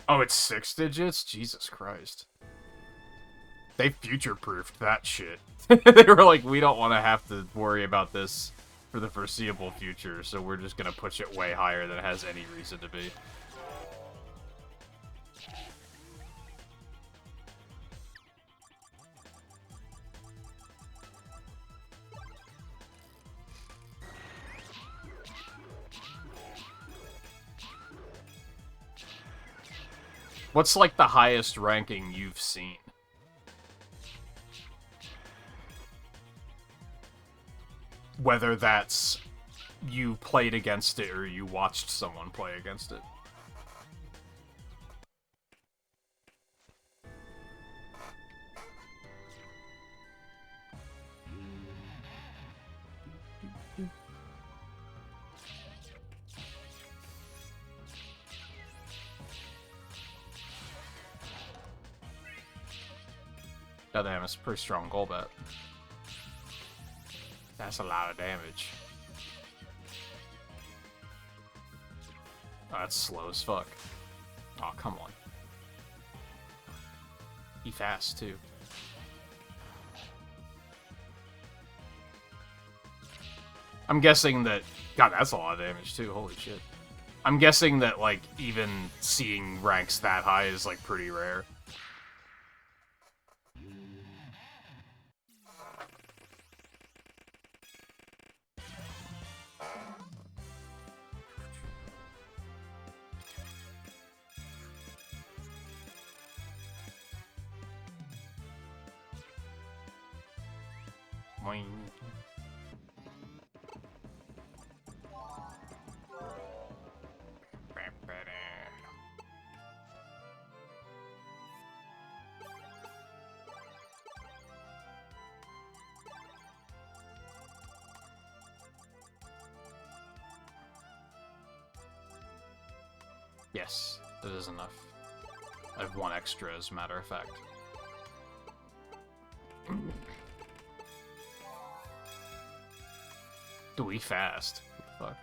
Oh, it's 6 digits? Jesus Christ. They future-proofed that shit. They were like, we don't want to have to worry about this for the foreseeable future, so we're just gonna push it way higher than it has any reason to be. What's, like, the highest ranking you've seen? Whether that's you played against it or you watched someone play against it. God damn, it's a pretty strong Golbat. That's a lot of damage. Oh, that's slow as fuck. Oh, come on. He fast, too. I'm guessing that... God, that's a lot of damage, too. Holy shit. I'm guessing that, like, even seeing ranks that high is, like, pretty rare. Boing. Yes, that is enough. I have 1 extra, as a matter of fact. Do we fast? Fuck.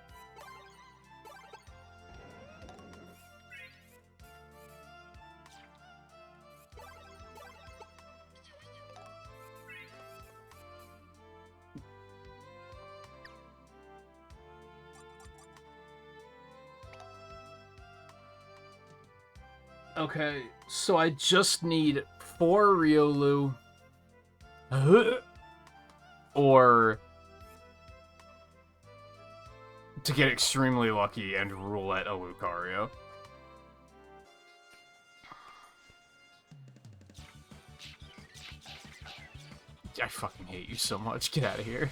Okay, so I just need 4 Riolu. Or to get extremely lucky and roulette a Lucario. I fucking hate you so much. Get out of here.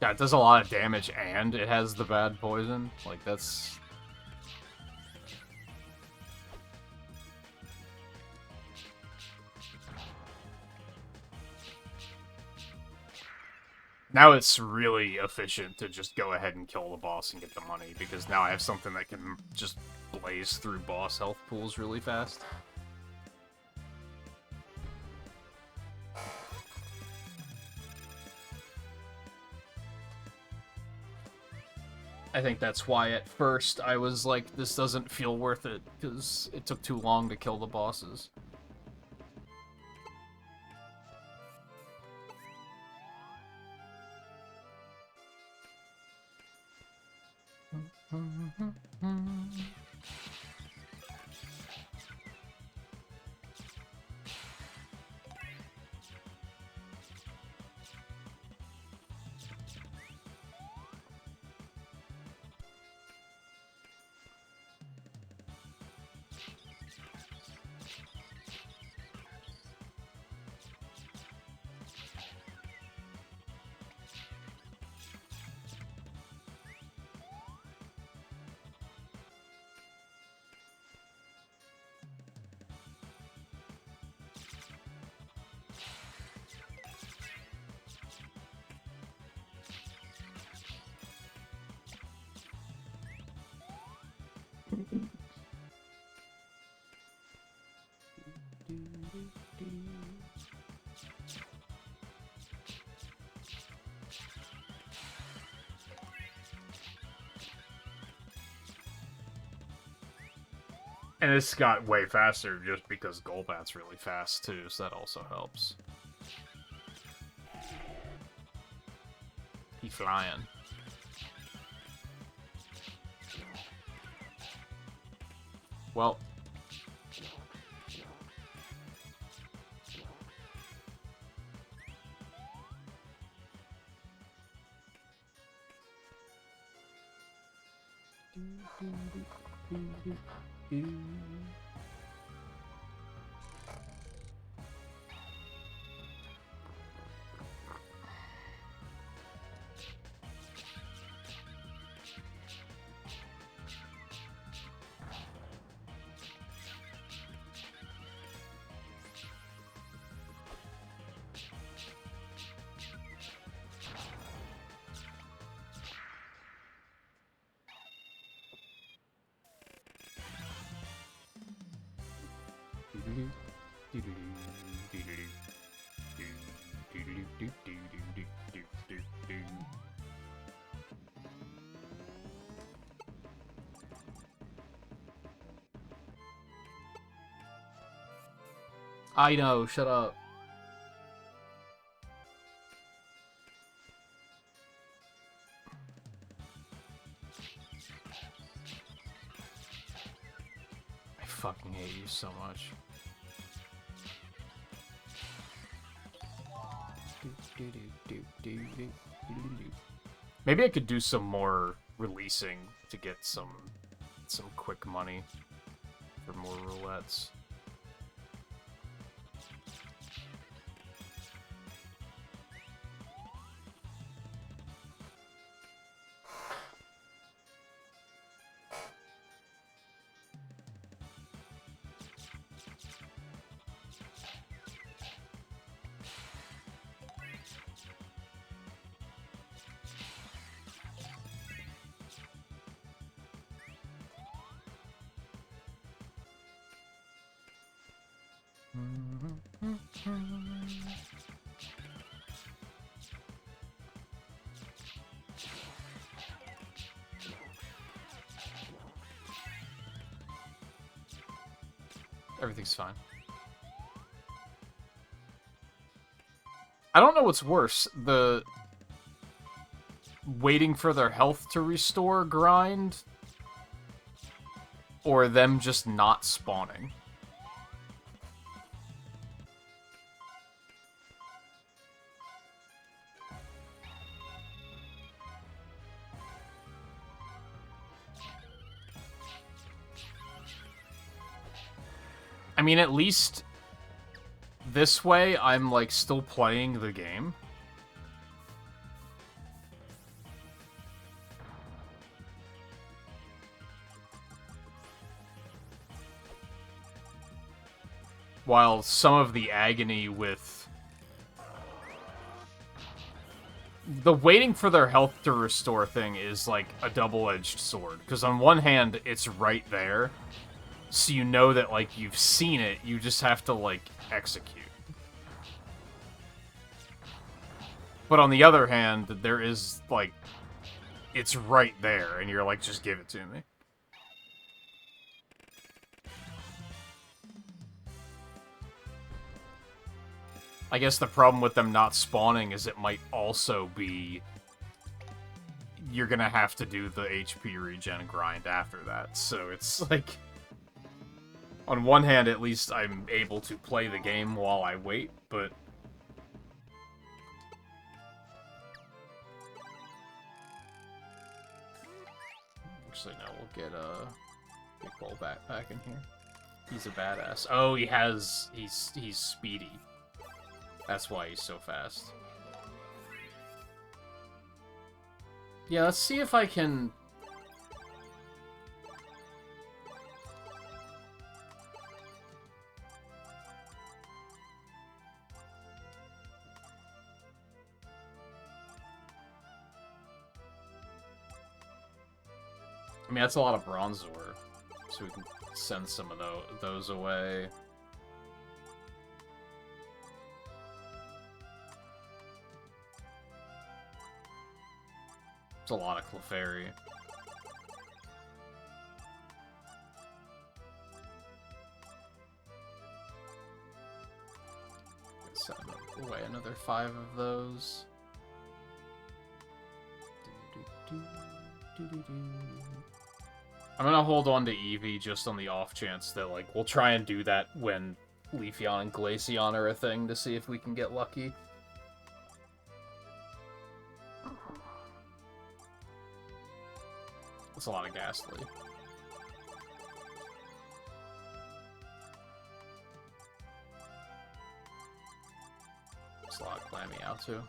Yeah, it does a lot of damage and it has the bad poison. Like, that's... Now it's really efficient to just go ahead and kill the boss and get the money, because now I have something that can just blaze through boss health pools really fast. I think that's why at first I was like, this doesn't feel worth it, because it took too long to kill the bosses. And this got way faster just because Golbat's really fast too, so that also helps. He flying. Well. I know, shut up. I fucking hate you so much. Maybe I could do some more releasing to get some quick money for more roulettes. Everything's fine. I don't know what's worse, the waiting for their health to restore grind, or them just not spawning. I mean, at least this way, I'm, like, still playing the game. While some of the agony with the waiting for their health to restore thing is, like, a double-edged sword. Because on one hand, it's right there. So you know that, like, you've seen it, you just have to, like, execute. But on the other hand, there is, like, it's right there, and you're like, just give it to me. I guess the problem with them not spawning is it might also be you're gonna have to do the HP regen grind after that, so it's like... On one hand, at least I'm able to play the game while I wait, but... Actually, no, we'll get Big Bull back in here. He's a badass. Oh, he's speedy. That's why he's so fast. Yeah, let's see if I can... I mean, that's a lot of bronze ore, so we can send some of those away. It's a lot of Clefairy. Send away another 5 of those. I'm gonna hold on to Eevee just on the off chance that, like, we'll try and do that when Leafeon and Glaceon are a thing to see if we can get lucky. That's a lot of Ghastly. That's a lot of Clammy out too.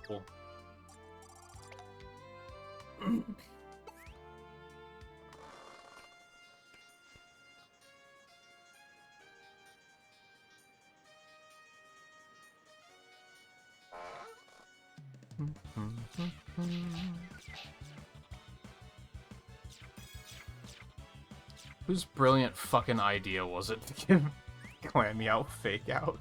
Cool. Whose brilliant fucking idea was it to give Clammy out fake out?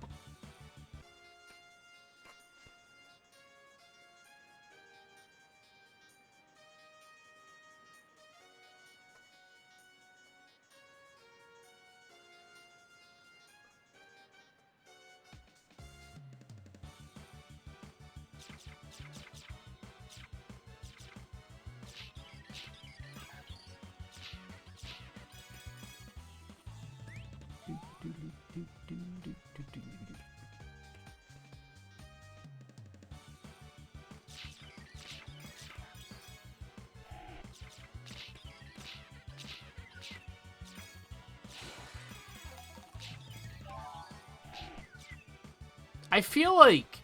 I feel like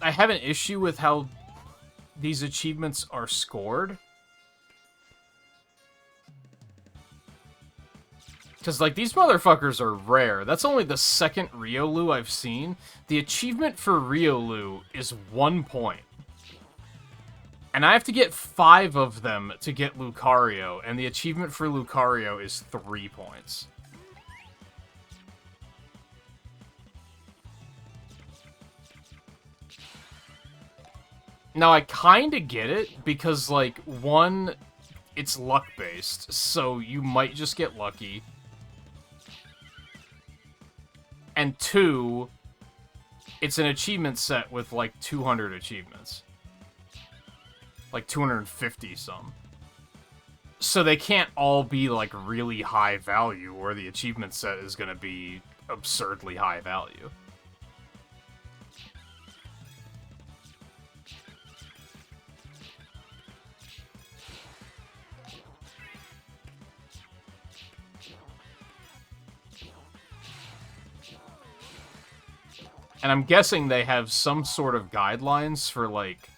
I have an issue with how these achievements are scored. Because, like, these motherfuckers are rare. That's only the second Riolu I've seen. The achievement for Riolu is 1 point. And I have to get 5 of them to get Lucario, and the achievement for Lucario is 3 points. Now, I kinda get it, because, like, 1, it's luck-based, so you might just get lucky. And 2, it's an achievement set with, like, 200 achievements. Like 250 some. So they can't all be like really high value, or the achievement set is going to be absurdly high value. And I'm guessing they have some sort of guidelines for like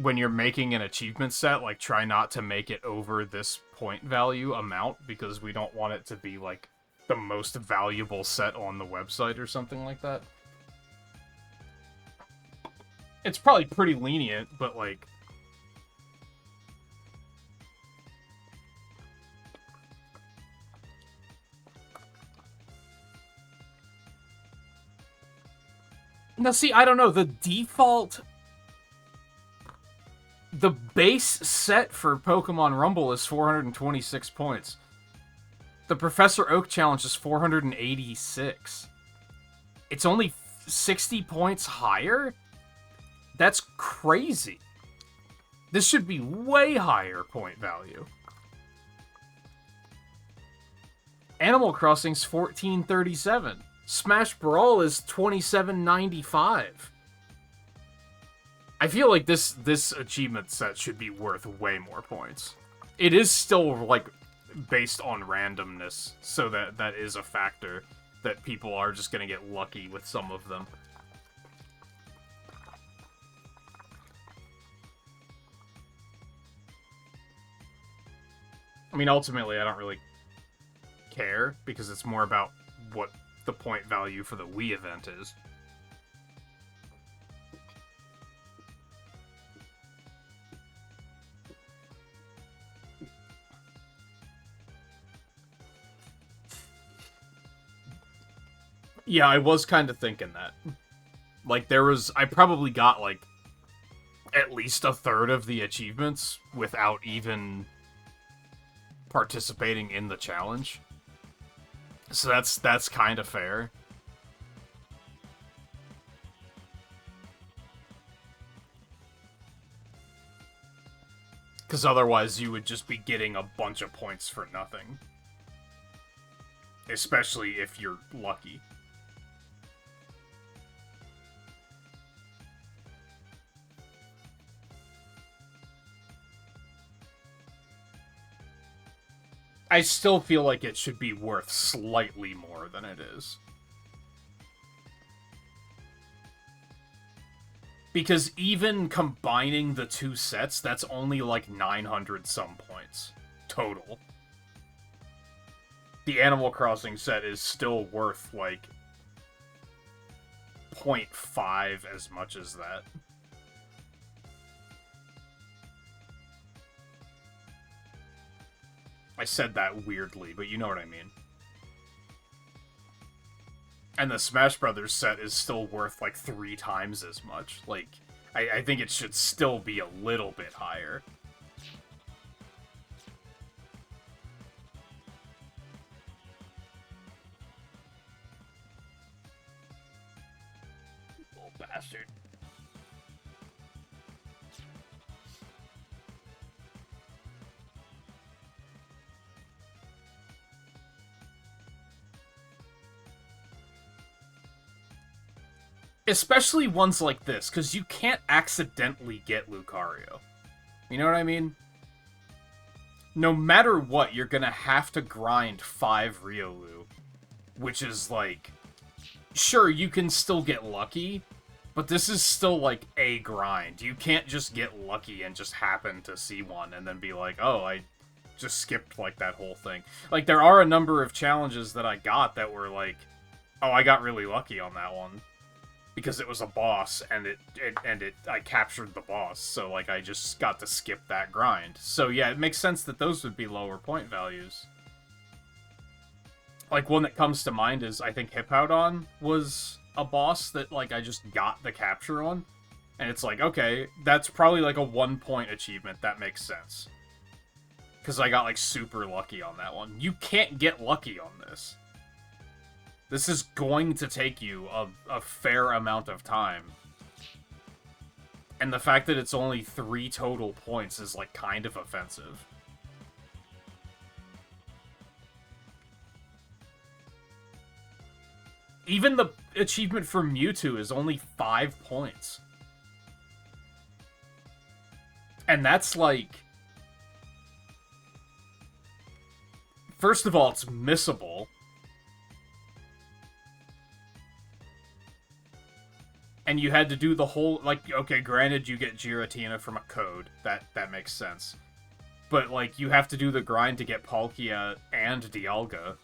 when you're making an achievement set, like, try not to make it over this point value amount, because we don't want it to be, like, the most valuable set on the website or something like that. It's probably pretty lenient, but, like... Now, see, I don't know, the default... The base set for Pokemon Rumble is 426 points. The Professor Oak Challenge is 486. It's only 60 points higher? That's crazy. This should be way higher point value. Animal Crossing's 1437. Smash Brawl is 2795. I feel like this achievement set should be worth way more points. It is still, like, based on randomness, so that is a factor, that people are just gonna get lucky with some of them. I mean, ultimately, I don't really care, because it's more about what the point value for the Wii event is. Yeah, I was kind of thinking that. Like, I probably got, like, at least a third of the achievements without even participating in the challenge. So that's kind of fair. Because otherwise you would just be getting a bunch of points for nothing. Especially if you're lucky. I still feel like it should be worth slightly more than it is. Because even combining the two sets, that's only like 900 some points total. The Animal Crossing set is still worth like 0.5 as much as that. I said that weirdly, but you know what I mean. And the Smash Brothers set is still worth like 3 times as much. Like, I think it should still be a little bit higher. Little bastard. Especially ones like this, because you can't accidentally get Lucario. You know what I mean? No matter what, you're gonna have to grind 5 Riolu. Which is like... Sure, you can still get lucky, but this is still like a grind. You can't just get lucky and just happen to see one and then be like, oh, I just skipped like that whole thing. Like, there are a number of challenges that I got that were like, oh, I got really lucky on that one. Because it was a boss, and I captured the boss, so, like, I just got to skip that grind. So, yeah, it makes sense that those would be lower point values. Like, one that comes to mind is, I think Hippowdon was a boss that, like, I just got the capture on. And it's like, okay, that's probably, like, a 1-point achievement. That makes sense. Because I got, like, super lucky on that one. You can't get lucky on this. This is going to take you a fair amount of time. And the fact that it's only 3 total points is, like, kind of offensive. Even the achievement for Mewtwo is only 5 points. And that's, like... First of all, it's missable. And you had to do the whole, like, okay, granted you get Giratina from a code. That makes sense. But, like, you have to do the grind to get Palkia and Dialga.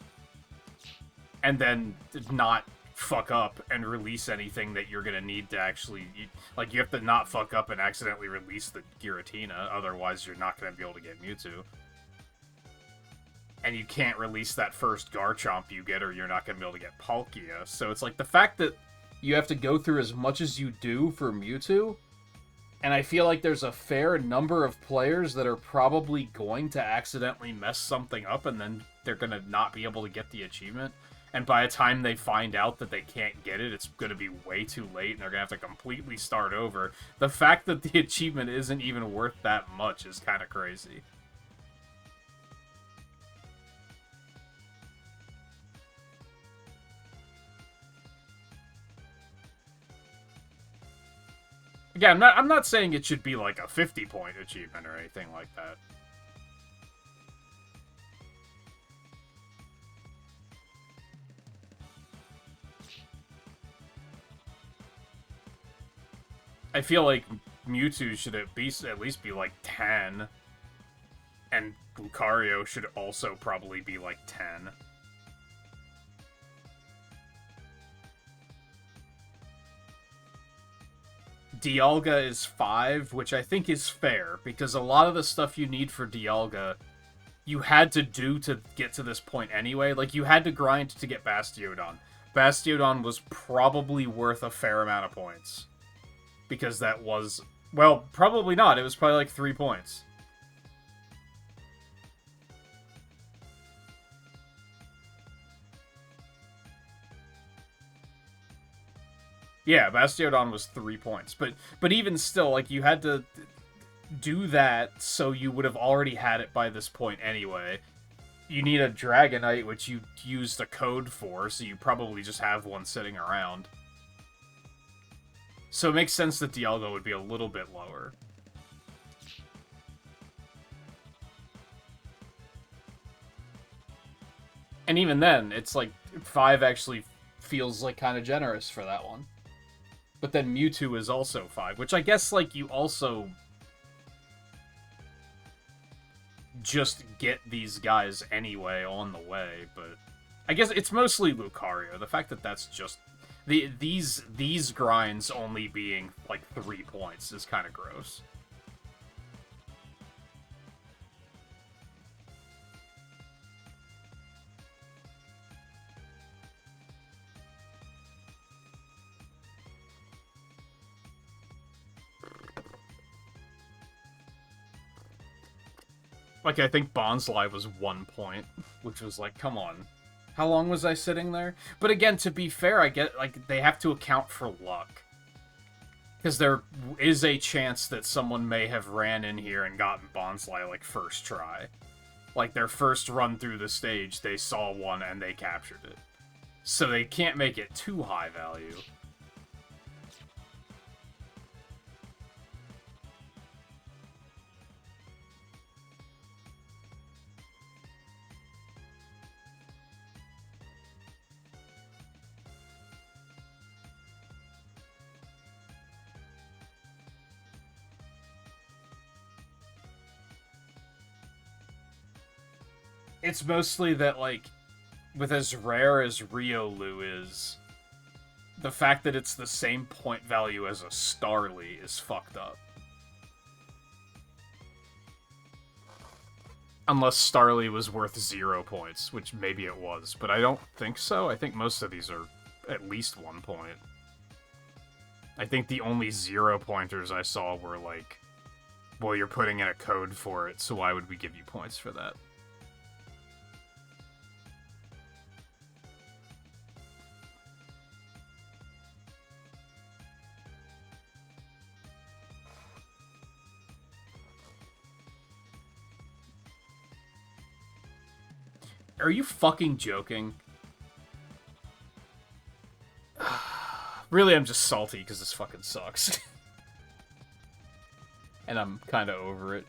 And then not fuck up and release anything that you're gonna need to actually... Like, you have to not fuck up and accidentally release the Giratina, otherwise you're not gonna be able to get Mewtwo. And you can't release that first Garchomp you get, or you're not gonna be able to get Palkia. So it's like, the fact that you have to go through as much as you do for Mewtwo, and I feel like there's a fair number of players that are probably going to accidentally mess something up, and then they're going to not be able to get the achievement, and by the time they find out that they can't get it, it's going to be way too late, and they're going to have to completely start over. The fact that the achievement isn't even worth that much is kind of crazy. Again, I'm not saying it should be like a 50-point achievement or anything like that. I feel like Mewtwo should at least be like 10. And Lucario should also probably be like 10. Dialga is 5, which I think is fair, because a lot of the stuff you need for Dialga, you had to do to get to this point anyway. Like, you had to grind to get Bastiodon. Bastiodon was probably worth a fair amount of points. Because that was... Well, probably not. It was probably like 3 points. Yeah, Bastiodon was 3 points. But even still, like, you had to do that so you would have already had it by this point anyway. You need a Dragonite, which you used a code for, so you probably just have one sitting around. So it makes sense that Dialga would be a little bit lower. And even then, it's like 5 actually feels like kind of generous for that one. But then Mewtwo is also 5, which I guess like you also just get these guys anyway on the way, but I guess it's mostly Lucario. The fact that that's just these grinds only being like 3 points is kind of gross. Like, I think Bonsly was 1 point, which was like, come on. How long was I sitting there? But again, to be fair, I get, like, they have to account for luck. Because there is a chance that someone may have ran in here and gotten Bonsly, like, first try. Like, their first run through the stage, they saw one and they captured it. So they can't make it too high value. It's mostly that, like, with as rare as Riolu is, the fact that it's the same point value as a Starly is fucked up. Unless Starly was worth 0 points, which maybe it was, but I don't think so. I think most of these are at least 1 point. I think the only 0 pointers I saw were like, well, you're putting in a code for it, so why would we give you points for that? Are you fucking joking? Really, I'm just salty because this fucking sucks. And I'm kind of over it.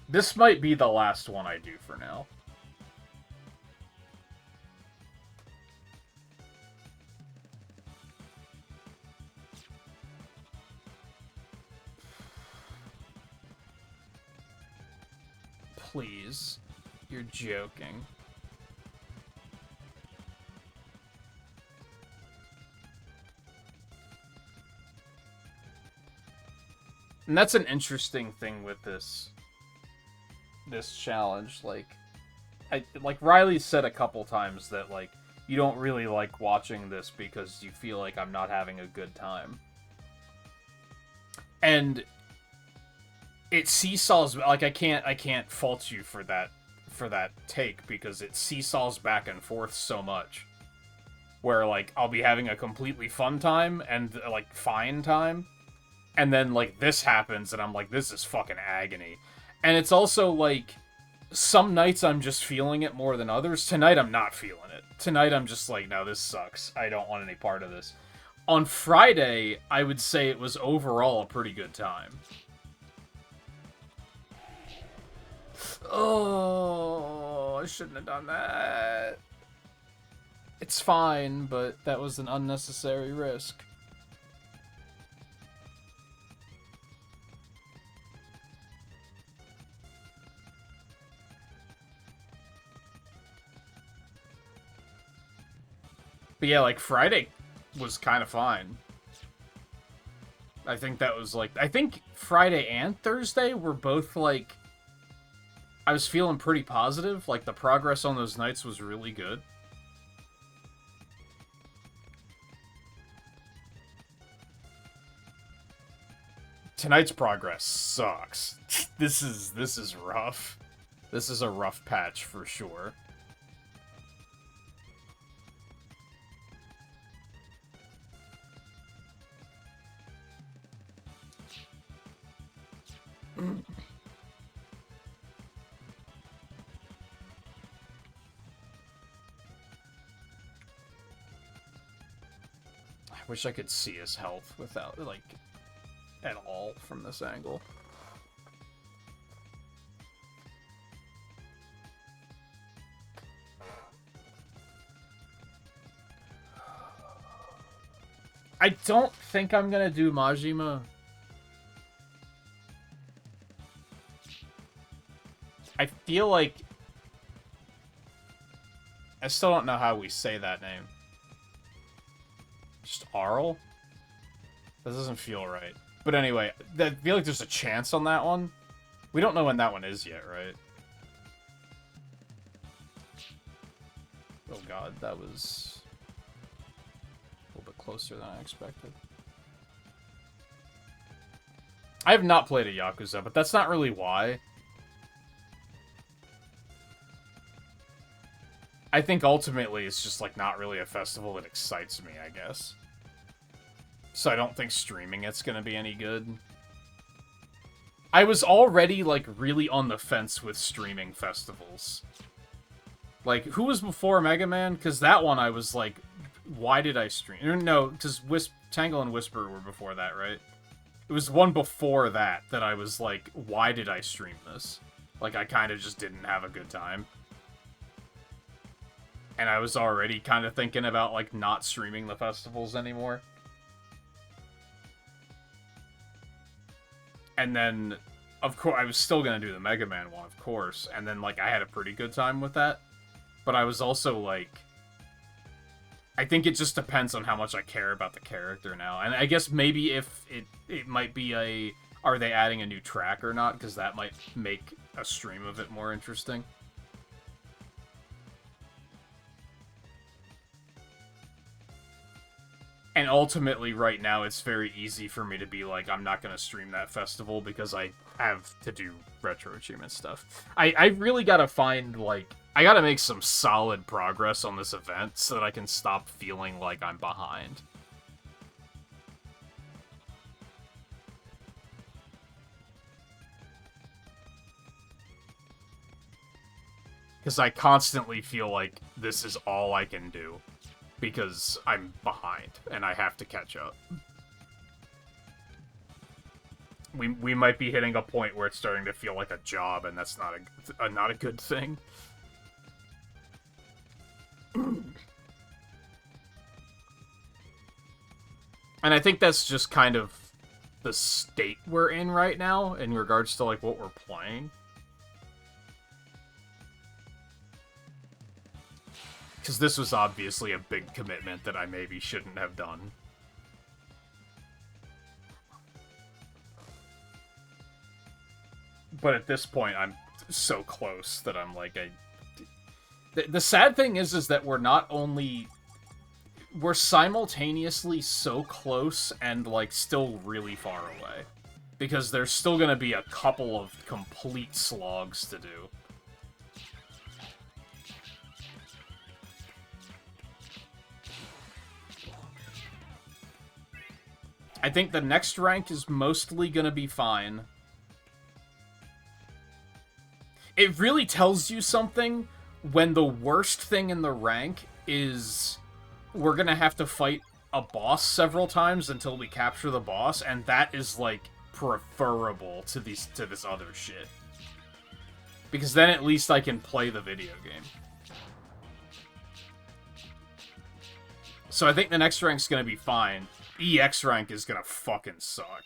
This might be the last one I do for now. Please. You're joking. And that's an interesting thing with this challenge. Like Riley said a couple times that, like, you don't really like watching this because you feel like I'm not having a good time. And it seesaws, like, I can't fault you for that take, because it seesaws back and forth so much. Where, like, I'll be having a completely fun time and, like, fine time, and then, like, this happens and I'm like, this is fucking agony. And it's also like, some nights I'm just feeling it more than others. Tonight I'm not feeling it. Tonight I'm just like, no, this sucks. I don't want any part of this. On Friday, I would say it was overall a pretty good time. Oh, I shouldn't have done that. It's fine, but that was an unnecessary risk. But yeah, like, Friday was kind of fine. I think that was, like... I think Friday and Thursday were both, like... I was feeling pretty positive. Like, the progress on those nights was really good. Tonight's progress sucks. This is rough. This is a rough patch for sure. Wish I could see his health without, like, at all from this angle. I don't think I'm gonna do Majima. I feel like... I still don't know how we say that name. Just Arl? That doesn't feel right. But anyway, I feel like there's a chance on that one. We don't know when that one is yet, right? Oh god, that was... a little bit closer than I expected. I have not played a Yakuza, but that's not really why. I think ultimately it's just, like, not really a festival that excites me, I guess. So I don't think streaming it's gonna be any good. I was already, like, really on the fence with streaming festivals. Like, who was before Mega Man? Because that one I was like, why did I stream? No, because Tangle and Whisper were before that, right? It was one before that that I was like, why did I stream this? Like, I kind of just didn't have a good time. And I was already kind of thinking about, like, not streaming the festivals anymore. And then, of course, I was still going to do the Mega Man one, of course. And then, like, I had a pretty good time with that. But I was also, like... I think it just depends on how much I care about the character now. And I guess maybe if it might be a... Are they adding a new track or not? Because that might make a stream of it more interesting. And ultimately, right now, it's very easy for me to be like, I'm not going to stream that festival because I have to do Retro Achievement stuff. I really got to find, like... I got to make some solid progress on this event so that I can stop feeling like I'm behind. Because I constantly feel like this is all I can do. Because I'm behind, and I have to catch up. We might be hitting a point where it's starting to feel like a job, and that's not a good thing. And I think that's just kind of the state we're in right now, in regards to, like, what we're playing. Because this was obviously a big commitment that I maybe shouldn't have done. But at this point, I'm so close that I'm like, The sad thing is that we're not only... We're simultaneously so close and, like, still really far away. Because there's still gonna be a couple of complete slogs to do. I think the next rank is mostly gonna be fine. It really tells you something when the worst thing in the rank is we're gonna have to fight a boss several times until we capture the boss, and that is, like, preferable to this other shit. Because then at least I can play the video game. So I think the next rank's gonna be fine. EX rank is gonna fucking suck.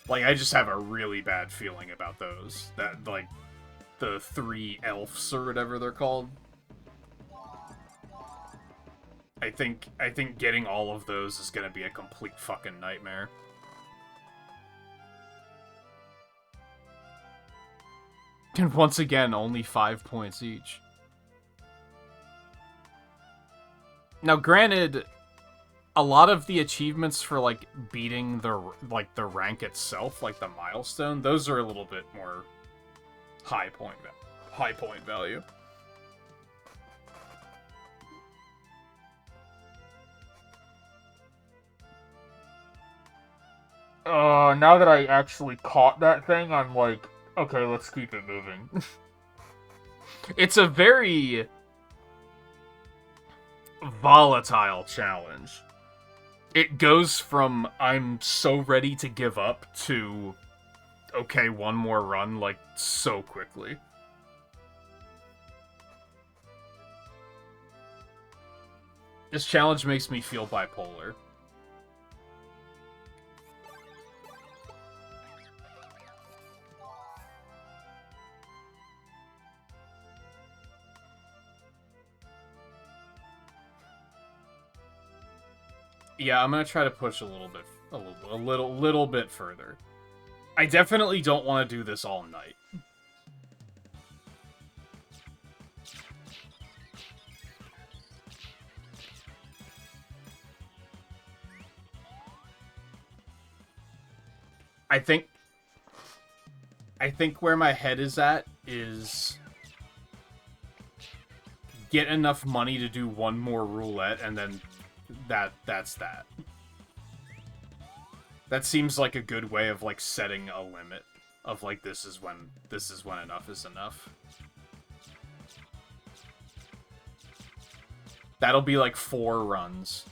Like, I just have a really bad feeling about those. That, like, the 3 elves or whatever they're called. I think getting all of those is gonna be a complete fucking nightmare. And once again, only 5 points each. Now, granted, a lot of the achievements for, like, beating the rank itself, like the milestone, those are a little bit more high point value. Now that I actually caught that thing, I'm like, Okay, let's keep it moving. It's a very volatile challenge. It goes from I'm so ready to give up to okay, one more run, like, so quickly. This challenge makes me feel bipolar. Yeah, I'm gonna try to push a little bit further. I definitely don't want to do this all night. I think where my head is at is get enough money to do one more roulette, and then that's that. That seems like a good way of, like, setting a limit of, like, this is when enough is enough. That'll be like 4 runs.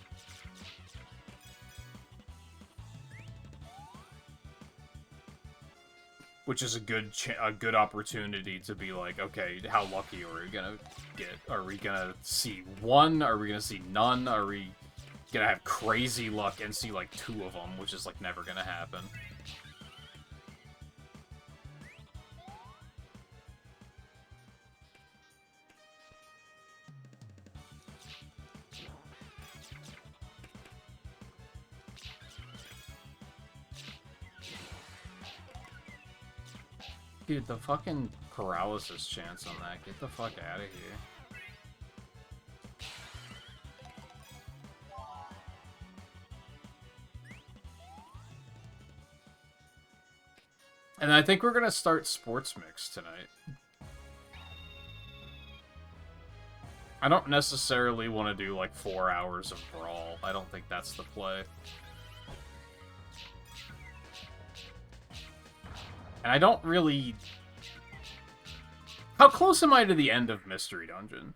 Which is a good opportunity to be like, okay, how lucky are we gonna get? Are we gonna see 1? Are we gonna see none? Are we gonna have crazy luck and see like 2 of them, which is like never gonna happen? Dude, the fucking paralysis chance on that. Get the fuck out of here. And I think we're gonna start Sports Mix tonight. I don't necessarily want to do like 4 hours of Brawl. I don't think that's the play. And I don't really... How close am I to the end of Mystery Dungeon?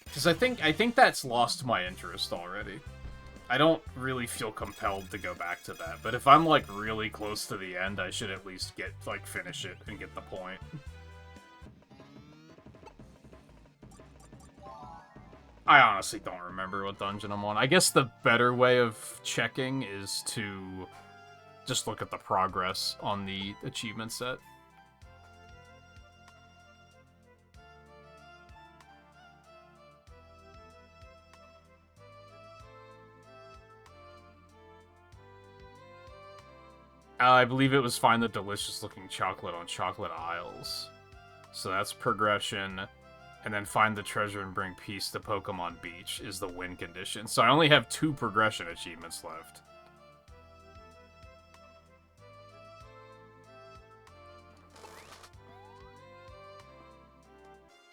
Because I think that's lost my interest already. I don't really feel compelled to go back to that. But if I'm, like, really close to the end, I should at least get, like, finish it and get the point. I honestly don't remember what dungeon I'm on. I guess the better way of checking is to just look at the progress on the achievement set. I believe it was find the delicious looking chocolate on chocolate aisles. So that's progression. And then find the treasure and bring peace to Pokemon Beach is the win condition. So I only have 2 progression achievements left.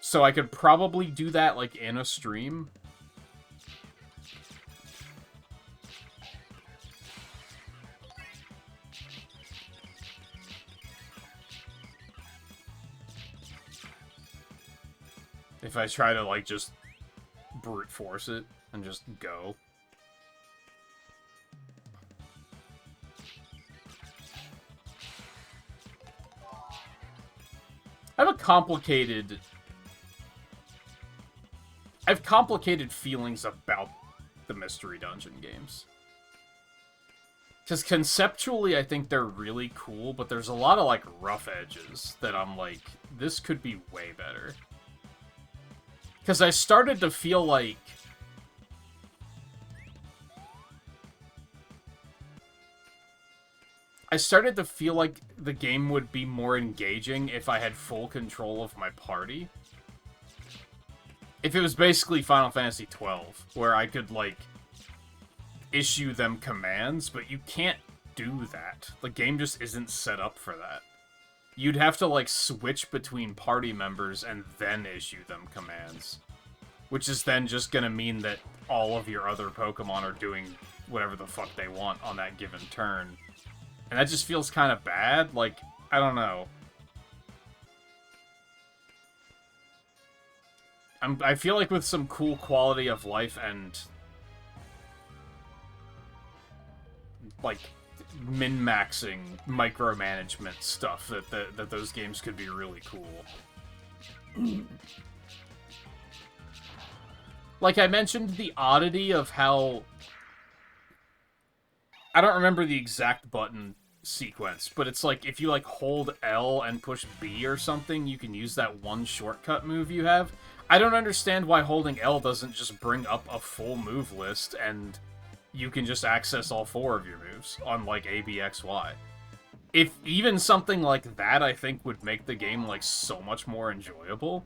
So I could probably do that, like, in a stream. If I try to, like, just brute force it and just go. I have complicated feelings about the Mystery Dungeon games. Because conceptually, I think they're really cool, but there's a lot of, like, rough edges that I'm like, this could be way better. Because I started to feel like... the game would be more engaging if I had full control of my party. If it was basically Final Fantasy XII, where I could, like, issue them commands, but you can't do that. The game just isn't set up for that. You'd have to, like, switch between party members and then issue them commands. Which is then just gonna mean that all of your other Pokemon are doing whatever the fuck they want on that given turn. And that just feels kind of bad. Like, I don't know. I feel like with some cool quality of life and like min-maxing micromanagement stuff, that those games could be really cool. Like I mentioned, the oddity of how I don't remember the exact button sequence, but it's like if you like hold L and push B or something, you can use that one shortcut move you have. I don't understand why holding L doesn't just bring up a full move list and you can just access all 4 of your moves on like A, B, X, Y. If even something like that, I think, would make the game like so much more enjoyable.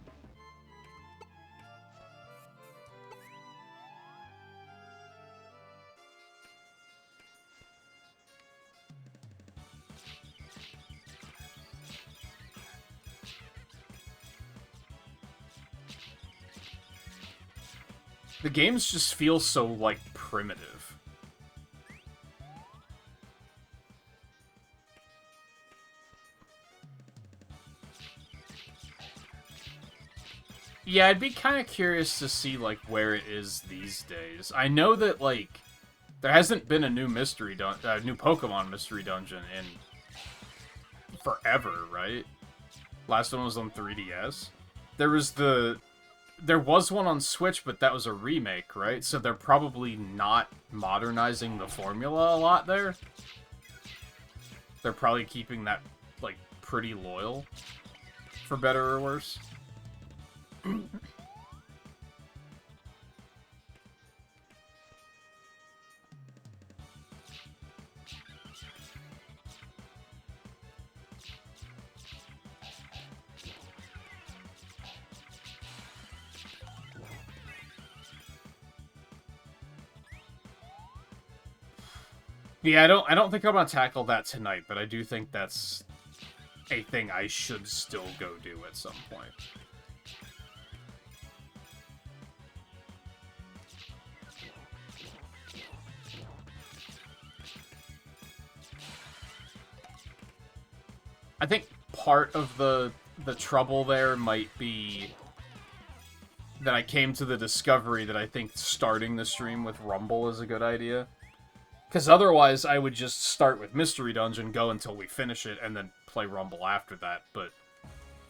The games just feel so, like, primitive. Yeah, I'd be kind of curious to see, like, where it is these days. I know that, like, there hasn't been a new new Pokemon mystery dungeon in forever, right? Last one was on 3DS. There was one on Switch, but that was a remake, right? So they're probably not modernizing the formula a lot there. They're probably keeping that, like, pretty loyal, for better or worse. Yeah, I don't think I'm gonna tackle that tonight, but I do think that's a thing I should still go do at some point. I think part of the trouble there might be that I came to the discovery that I think starting the stream with Rumble is a good idea. Because otherwise, I would just start with Mystery Dungeon, go until we finish it, and then play Rumble after that. But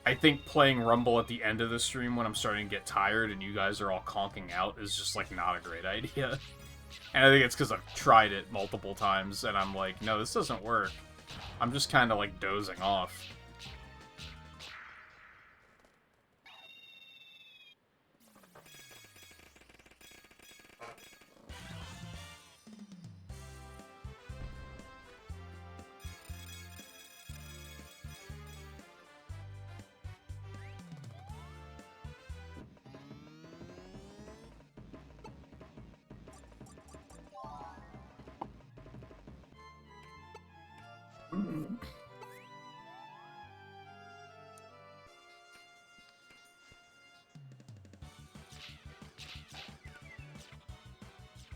I think playing Rumble at the end of the stream when I'm starting to get tired and you guys are all conking out is just, like, not a great idea. And I think it's because I've tried it multiple times, and I'm like, no, this doesn't work. I'm just kind of, like, dozing off.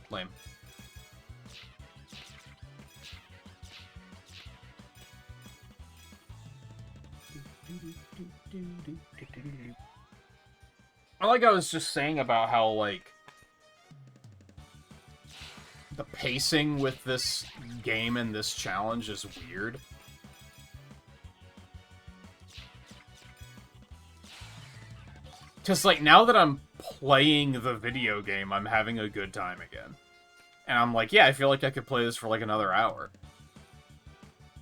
Lame. Like I was just saying about how, like, the pacing with this game and this challenge is weird. Because, like, now that I'm playing the video game, I'm having a good time again. And I'm like, yeah, I feel like I could play this for, like, another hour.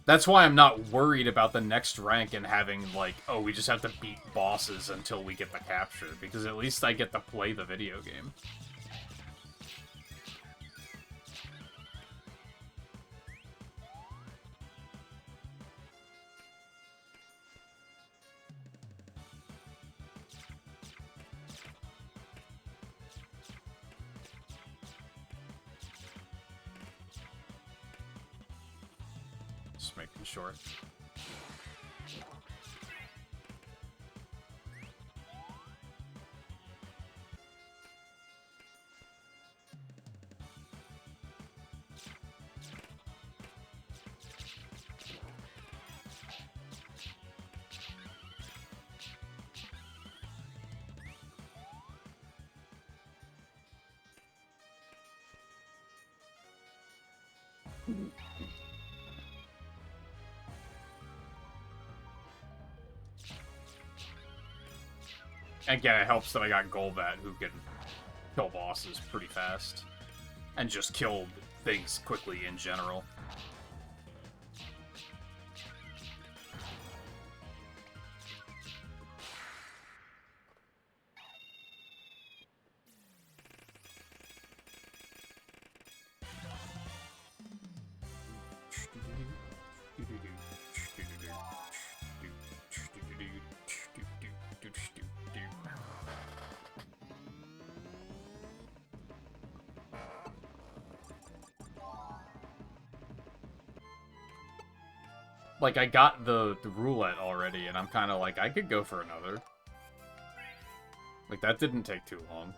That's why I'm not worried about the next rank and having, like, oh, we just have to beat bosses until we get the capture. Because at least I get to play the video game. Just making sure. Again, it helps that I got Golbat, who can kill bosses pretty fast. And just kill things quickly in general. Like, I got the roulette already, and I'm kind of like, I could go for another. Like, that didn't take too long.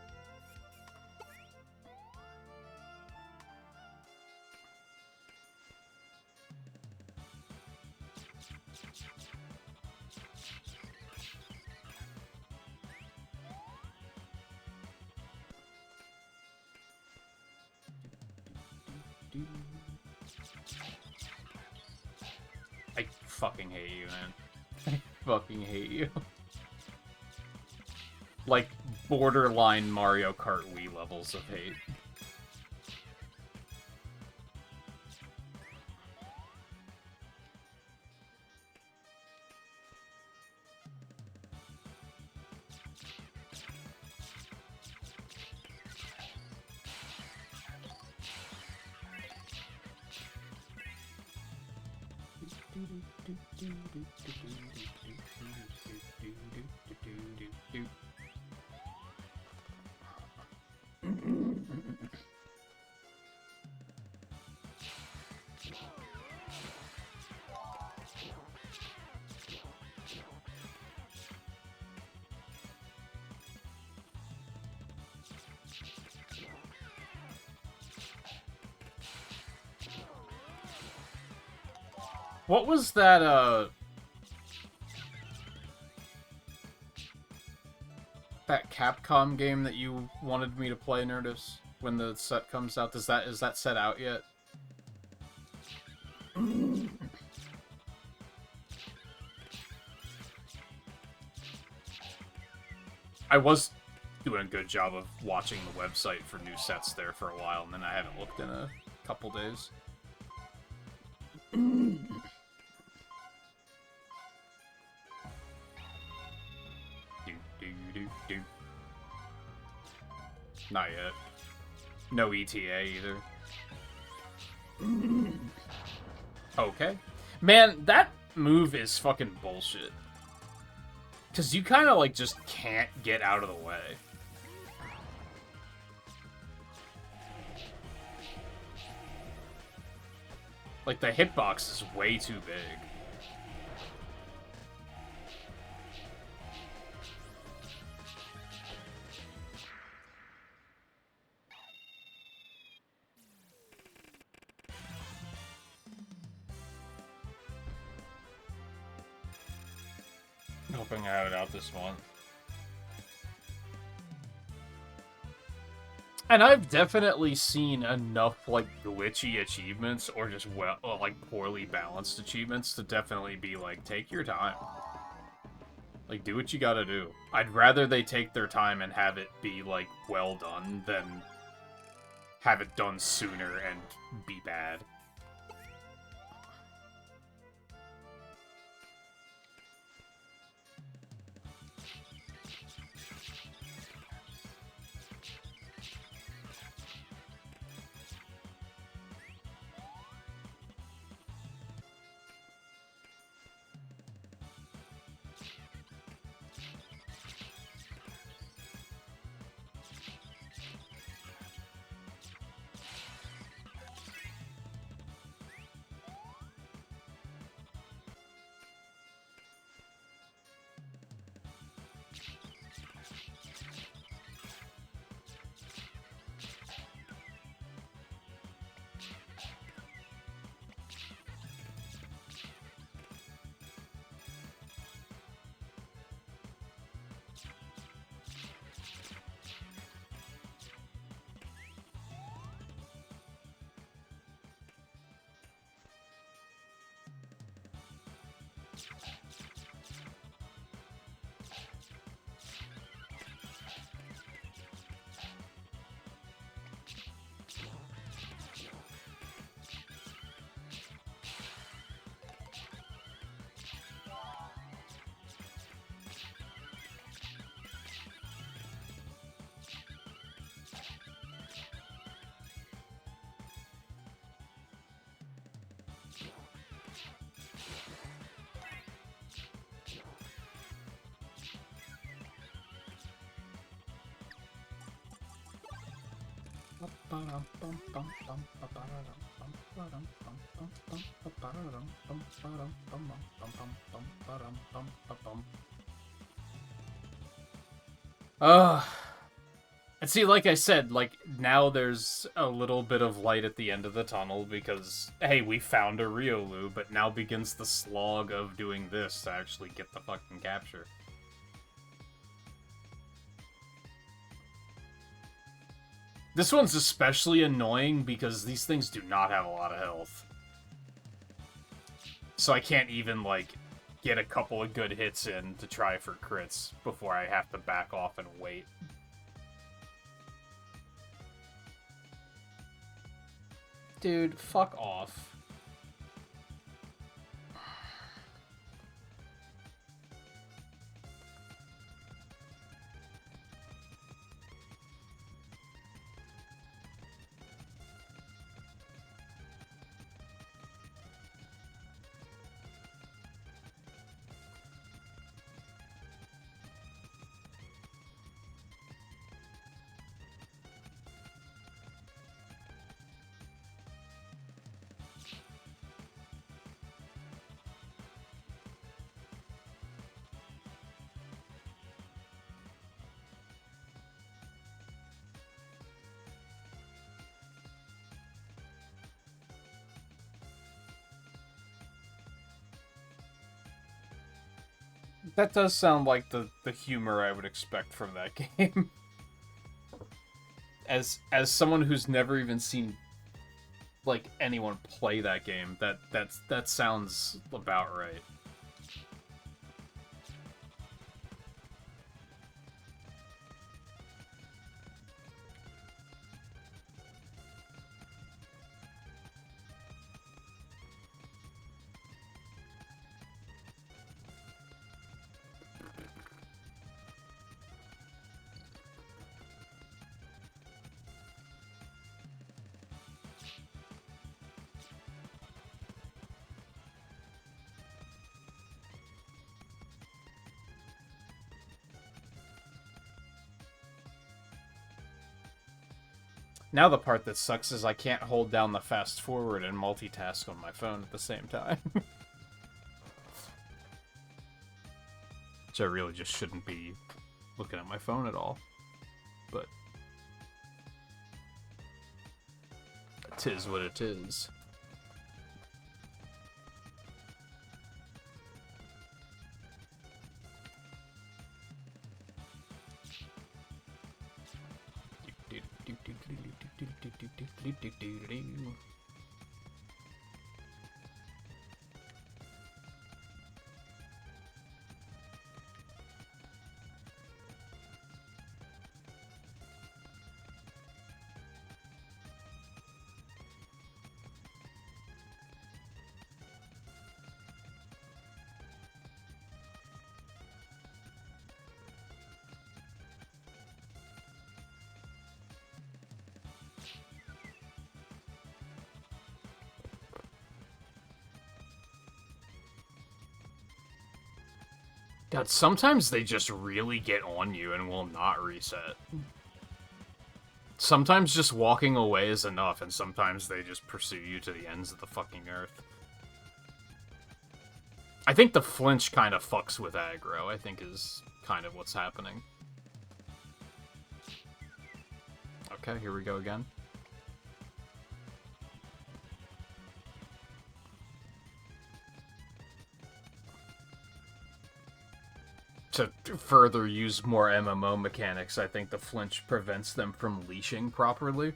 I fucking hate you, man. I fucking hate you. Like, borderline Mario Kart Wii levels of hate. What was that, that Capcom game that you wanted me to play, Nerdus, when the set comes out? Is that set out yet? I was doing a good job of watching the website for new sets there for a while, and then I haven't looked in a couple days. Not yet. No ETA either. Okay. Man, that move is fucking bullshit. Because you kind of, like, just can't get out of the way. Like, the hitbox is way too big. Hoping I have it out this month. And I've definitely seen enough, like, glitchy achievements, or just, well, like, poorly balanced achievements to definitely be like, take your time. Like, do what you gotta do. I'd rather they take their time and have it be, like, well done than have it done sooner and be bad. And see, like I said, like, now there's a little bit of light at the end of the tunnel because, hey, we found a Riolu, but now begins the slog of doing this to actually get the fucking capture. This one's especially annoying because these things do not have a lot of health. So I can't even, like, get a couple of good hits in to try for crits before I have to back off and wait. Dude, fuck off. That does sound like the humor I would expect from that game. As someone who's never even seen, like, anyone play that game, that sounds about right. Now the part that sucks is I can't hold down the fast forward and multitask on my phone at the same time. Which I really just shouldn't be looking at my phone at all. But it is what it is. God, sometimes they just really get on you and will not reset. Sometimes just walking away is enough, and sometimes they just pursue you to the ends of the fucking earth. I think the flinch kind of fucks with aggro, I think is kind of what's happening. Okay, here we go again. To further use more MMO mechanics, I think the flinch prevents them from leashing properly.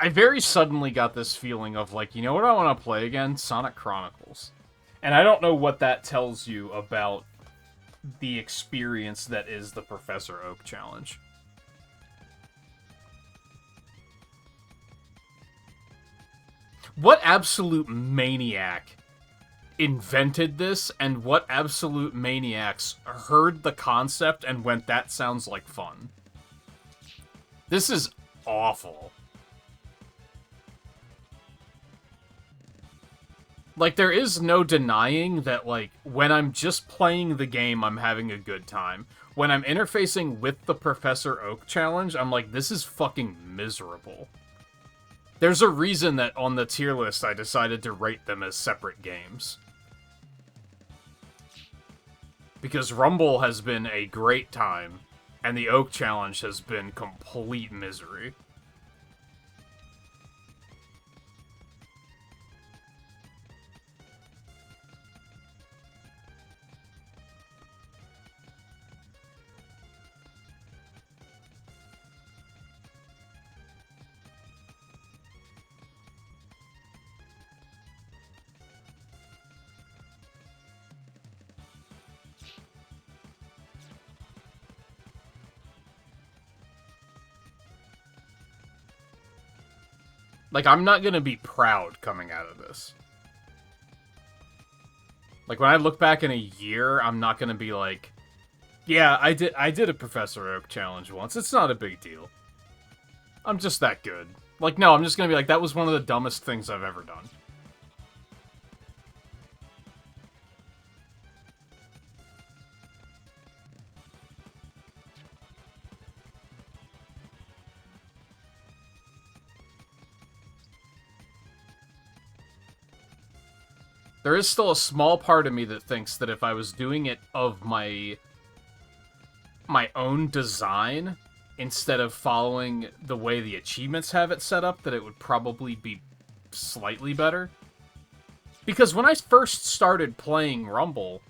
I very suddenly got this feeling of, like, you know what I want to play again? Sonic Chronicles. And I don't know what that tells you about the experience that is the Professor Oak Challenge. What absolute maniac invented this, and what absolute maniacs heard the concept and went, that sounds like fun? This is awful. Like, there is no denying that, like, when I'm just playing the game, I'm having a good time. When I'm interfacing with the Professor Oak Challenge, I'm like, this is fucking miserable. There's a reason that on the tier list I decided to rate them as separate games. Because Rumble has been a great time, and the Oak Challenge has been complete misery. Like, I'm not gonna be proud coming out of this. Like, when I look back in a year, I'm not gonna be like, yeah, I did a Professor Oak challenge once. It's not a big deal. I'm just that good. Like, no, I'm just gonna be like, that was one of the dumbest things I've ever done. There is still a small part of me that thinks that if I was doing it of my own design, instead of following the way the achievements have it set up, that it would probably be slightly better. Because when I first started playing Rumble,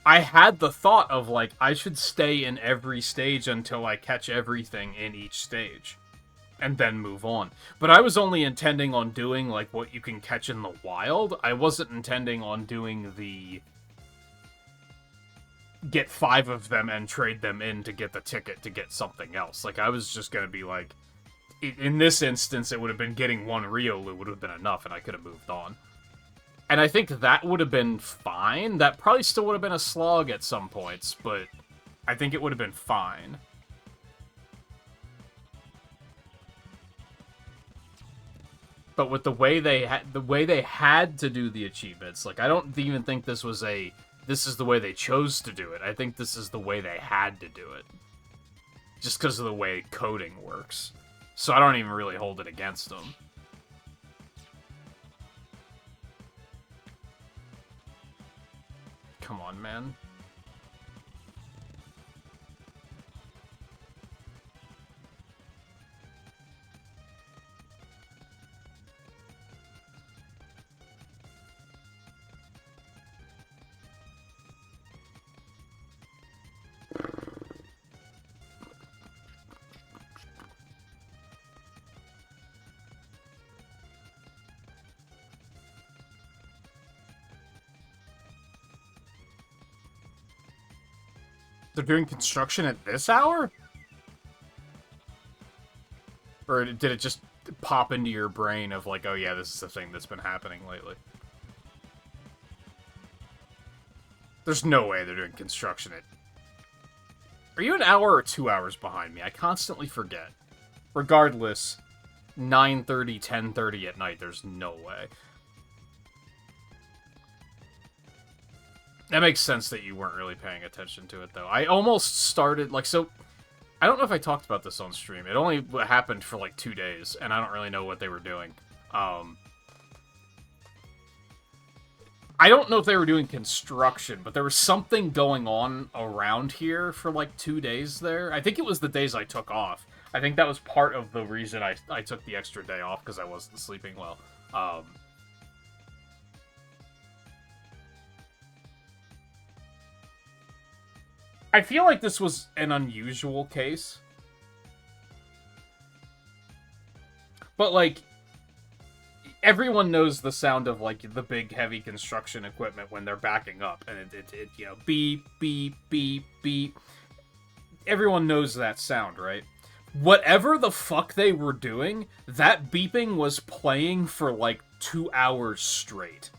I had the thought of, like, I should stay in every stage until I catch everything in each stage. And then move on. But I was only intending on doing, like, what you can catch in the wild. I wasn't intending on doing the get 5 of them and trade them in to get the ticket to get something else. Like, I was just gonna be like, in this instance, it would have been getting 1 Riolu would have been enough, and I could have moved on. And I think that would have been fine. That probably still would have been a slog at some points, but I think it would have been fine. But with the way they had to do the achievements, like, I don't even think this was this is the way they chose to do it. I think this is the way they had to do it. Just because of the way coding works. So I don't even really hold it against them. Come on, man. They're doing construction at this hour? Or did it just pop into your brain of like, oh yeah, this is the thing that's been happening lately? There's no way they're doing construction at... Are you an hour or 2 hours behind me? I constantly forget. Regardless, 9:30, 10:30 at night, there's no way. That makes sense that you weren't really paying attention to it, though. I almost started, like, so... I don't know if I talked about this on stream. It only happened for, like, 2 days, and I don't really know what they were doing. I I don't know if they were doing construction, but there was something going on around here for like 2 days there. I think it was the days I took off. I think that was part of the reason I took the extra day off, because I wasn't sleeping well. I feel like this was an unusual case. But, like, everyone knows the sound of, like, the big, heavy construction equipment when they're backing up. And it you know, beep, beep, beep, beep. Everyone knows that sound, right? Whatever the fuck they were doing, that beeping was playing for, like, 2 hours straight.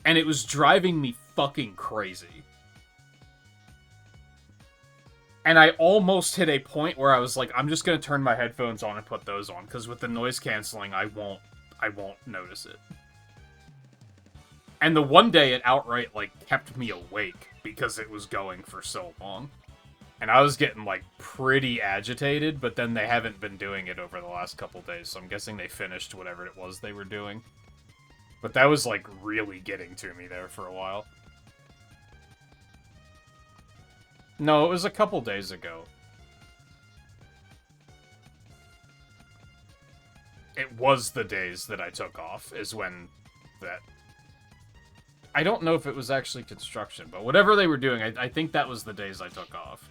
And it was driving me fucking crazy. And I almost hit a point where I was like, I'm just gonna turn my headphones on and put those on, because with the noise canceling, I won't notice it. And the one day it outright, like, kept me awake because it was going for so long. And I was getting, like, pretty agitated, but then they haven't been doing it over the last couple days, so I'm guessing they finished whatever it was they were doing. But that was, like, really getting to me there for a while. No, it was a couple days ago. It was the days that I took off, is when that... I don't know if it was actually construction, but whatever they were doing, I think that was the days I took off.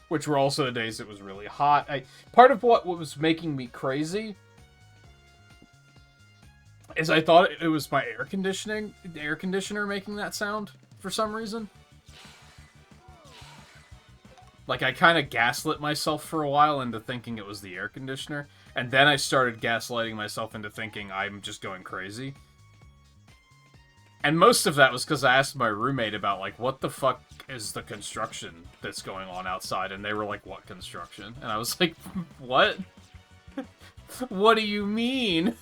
Which were also the days it was really hot. Part of what was making me crazy is I thought it was my air conditioner making that sound for some reason. Like, I kind of gaslit myself for a while into thinking it was the air conditioner, and then I started gaslighting myself into thinking I'm just going crazy. And most of that was because I asked my roommate about, like, what the fuck is the construction that's going on outside? And they were like, what construction? And I was like, what? What do you mean?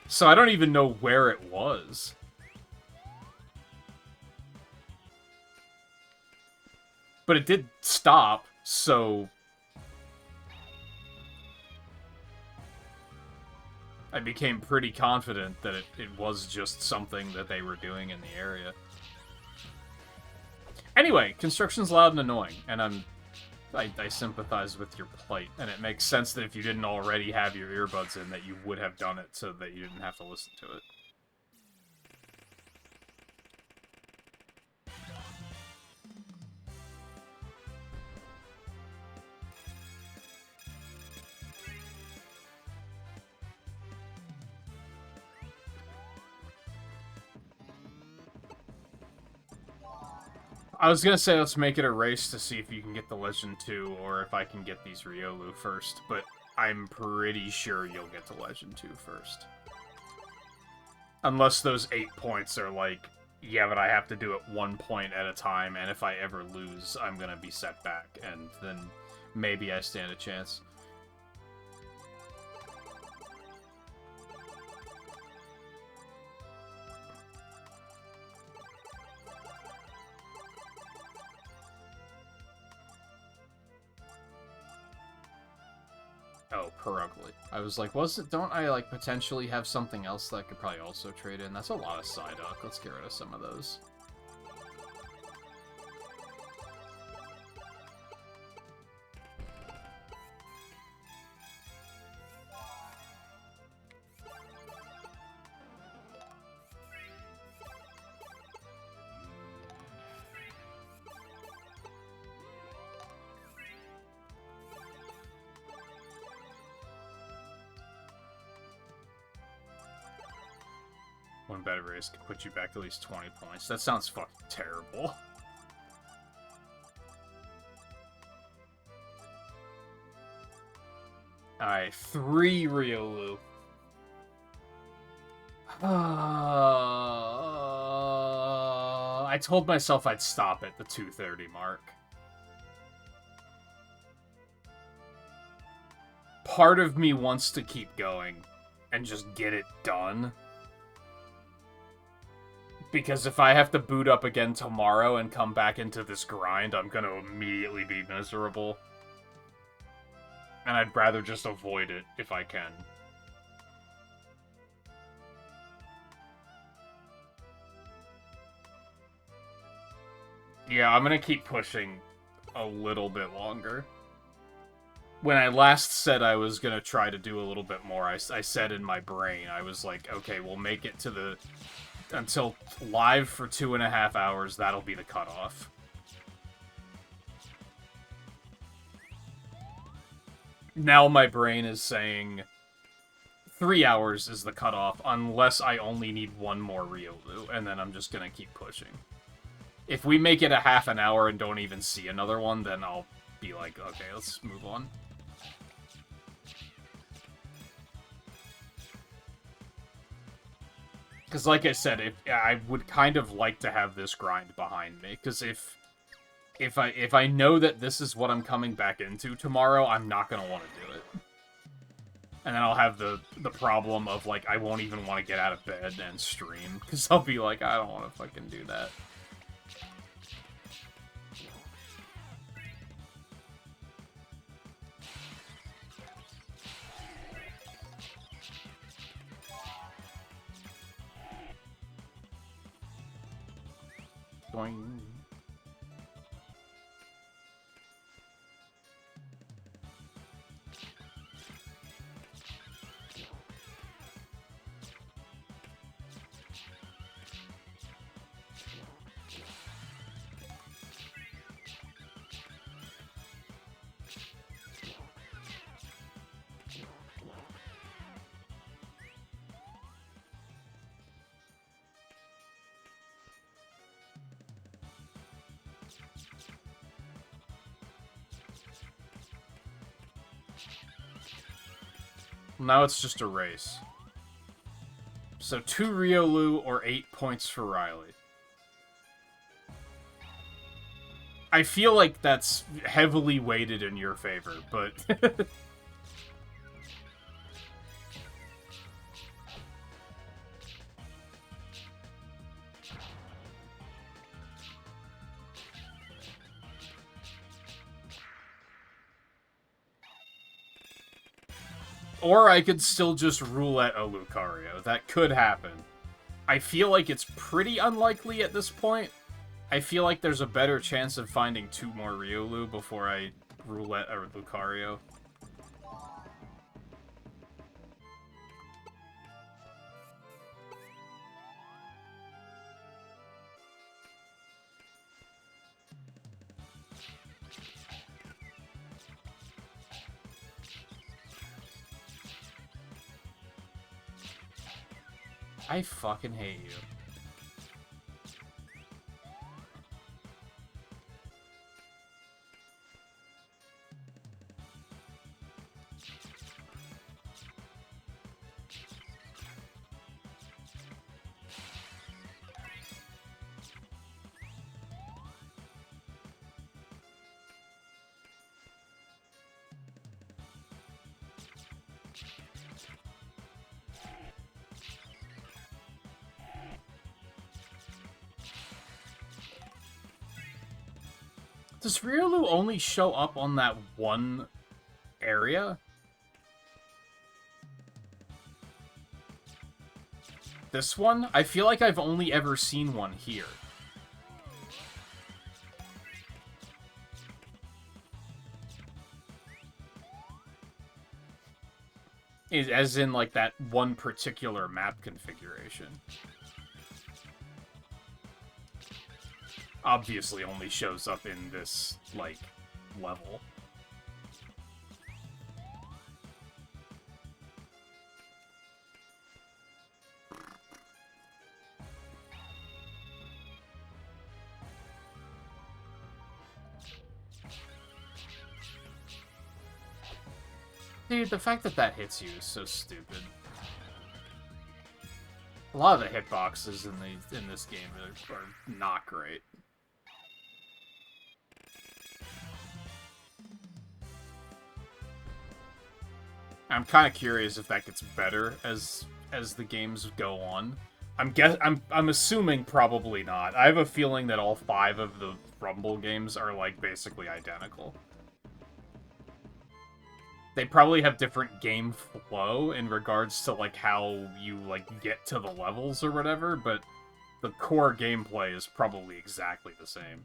So I don't even know where it was. But it did stop, so... I became pretty confident that it was just something that they were doing in the area. Anyway, construction's loud and annoying, and I sympathize with your plight, and it makes sense that if you didn't already have your earbuds in, that you would have done it so that you didn't have to listen to it. I was gonna say let's make it a race to see if you can get the Legend 2, or if I can get these Riolu first, but I'm pretty sure you'll get to Legend 2 first. Unless those 8 points are like, yeah, but I have to do it 1 point at a time, and if I ever lose, I'm gonna be set back, and then maybe I stand a chance. Oh, Perugly. I was like, don't I, like, potentially have something else that I could probably also trade in? That's a lot of Psyduck. Let's get rid of some of those. One better race could put you back at least 20 points. That sounds fucking terrible. Alright, 3 Riolu. I told myself I'd stop at the 230 mark. Part of me wants to keep going and just get it done. Because if I have to boot up again tomorrow and come back into this grind, I'm gonna immediately be miserable. And I'd rather just avoid it if I can. Yeah, I'm gonna keep pushing a little bit longer. When I last said I was gonna try to do a little bit more, I said in my brain, I was like, okay, we'll make it to the... until live for 2.5 hours, that'll be the cutoff. Now my brain is saying 3 hours is the cutoff, unless I only need one more Riolu, and then I'm just gonna keep pushing. If we make it a half an hour and don't even see another one, then I'll be like, okay, let's move on. Because like I said, I would kind of like to have this grind behind me, because if I know that this is what I'm coming back into tomorrow, I'm not gonna want to do it. And then I'll have the problem of, like, I won't even want to get out of bed and stream, because I'll be like, I don't want to fucking do that. Boing. Now it's just a race. So 2 Riolu or 8 points for Riley. I feel like that's heavily weighted in your favor, but... Or I could still just roulette a Lucario. That could happen. I feel like it's pretty unlikely at this point. I feel like there's a better chance of finding 2 more Riolu before I roulette a Lucario. I fucking hate you. Does Riolu only show up on that one area? This one? I feel like I've only ever seen one here. As in, like, that one particular map configuration. Obviously only shows up in this, like, level. Dude, the fact that that hits you is so stupid. A lot of the hitboxes in this game are not great. I'm kind of curious if that gets better as the games go on, I'm assuming probably not. I have a feeling that all 5 of the Rumble games are, like, basically identical. They probably have different game flow in regards to, like, how you, like, get to the levels or whatever, but the core gameplay is probably exactly the same.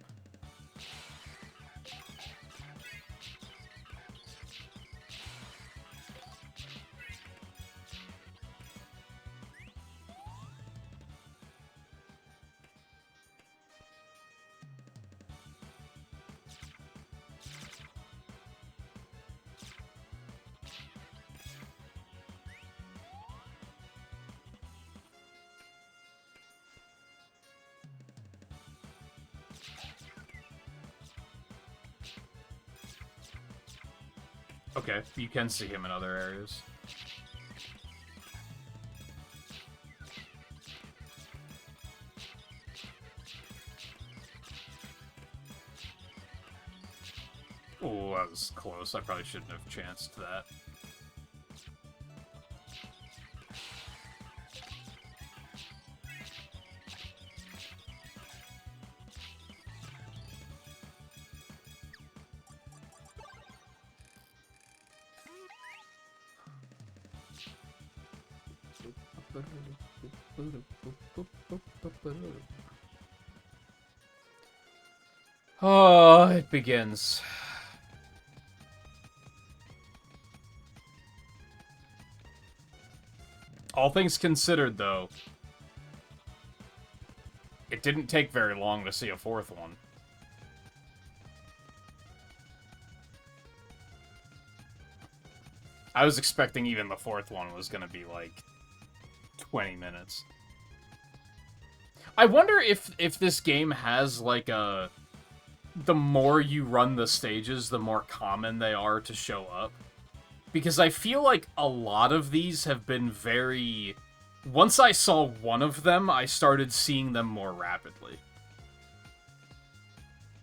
Okay, you can see him in other areas. Oh, that was close. I probably shouldn't have chanced that. Oh, it begins. All things considered, though, it didn't take very long to see a 4th one. I was expecting even the 4th one was gonna be, like, 20 minutes. I wonder if this game has, like, a... The more you run the stages, the more common they are to show up. Because I feel like a lot of these have been very... Once I saw one of them, I started seeing them more rapidly.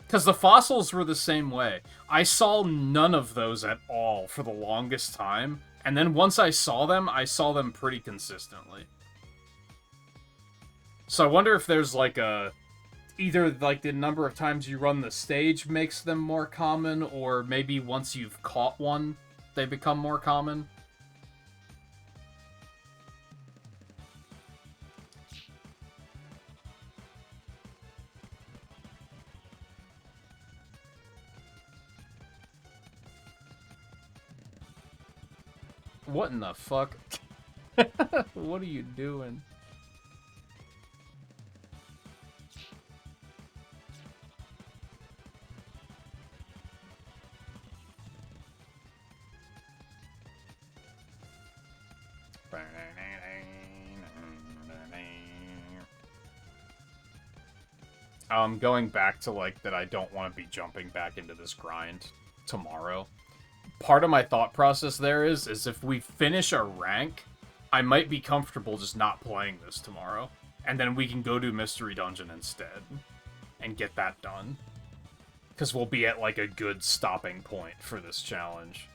Because the fossils were the same way. I saw none of those at all for the longest time, and then once I saw them pretty consistently. So I wonder if there's like a... Either like the number of times you run the stage makes them more common, or maybe once you've caught one, they become more common. What in the fuck? What are you doing? Going back to, like, that I don't want to be jumping back into this grind tomorrow. Part of my thought process there is if we finish a rank, I might be comfortable just not playing this tomorrow. And then we can go do Mystery Dungeon instead. And get that done. Because we'll be at, like, a good stopping point for this challenge.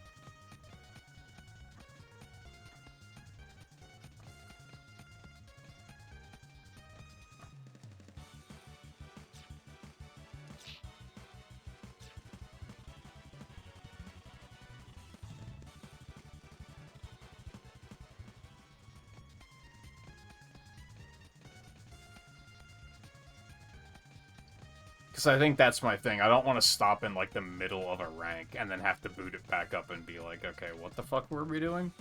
Because I think that's my thing. I don't want to stop in, like, the middle of a rank and then have to boot it back up and be like, okay, what the fuck were we doing?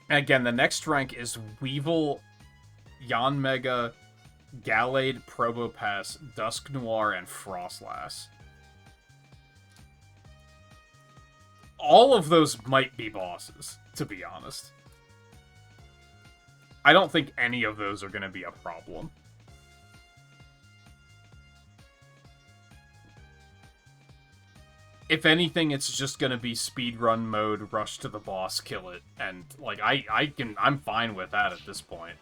And again, the next rank is Weevil, Yanmega, Gallade, Probopass, Dusk Noir, and Frostlass. All of those might be bosses, to be honest. I don't think any of those are going to be a problem. If anything, it's just going to be speedrun mode, rush to the boss, kill it, and, like, I'm fine with that at this point.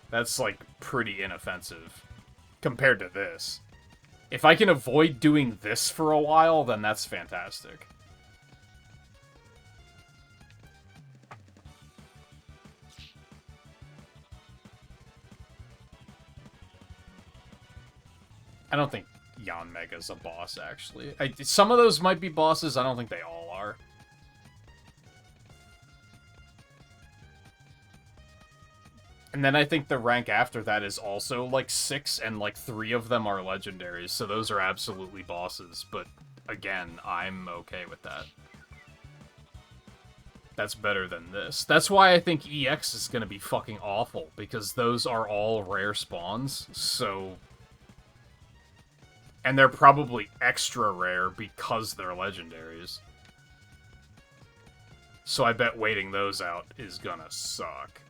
That's, like, pretty inoffensive compared to this. If I can avoid doing this for a while, then that's fantastic. I don't think Yanmega's a boss, actually. Some of those might be bosses, I don't think they all are. And then I think the rank after that is also, like, 6, and, like, 3 of them are legendaries, so those are absolutely bosses. But, again, I'm okay with that. That's better than this. That's why I think EX is gonna be fucking awful, because those are all rare spawns, so... And they're probably extra rare because they're legendaries. So I bet waiting those out is gonna suck.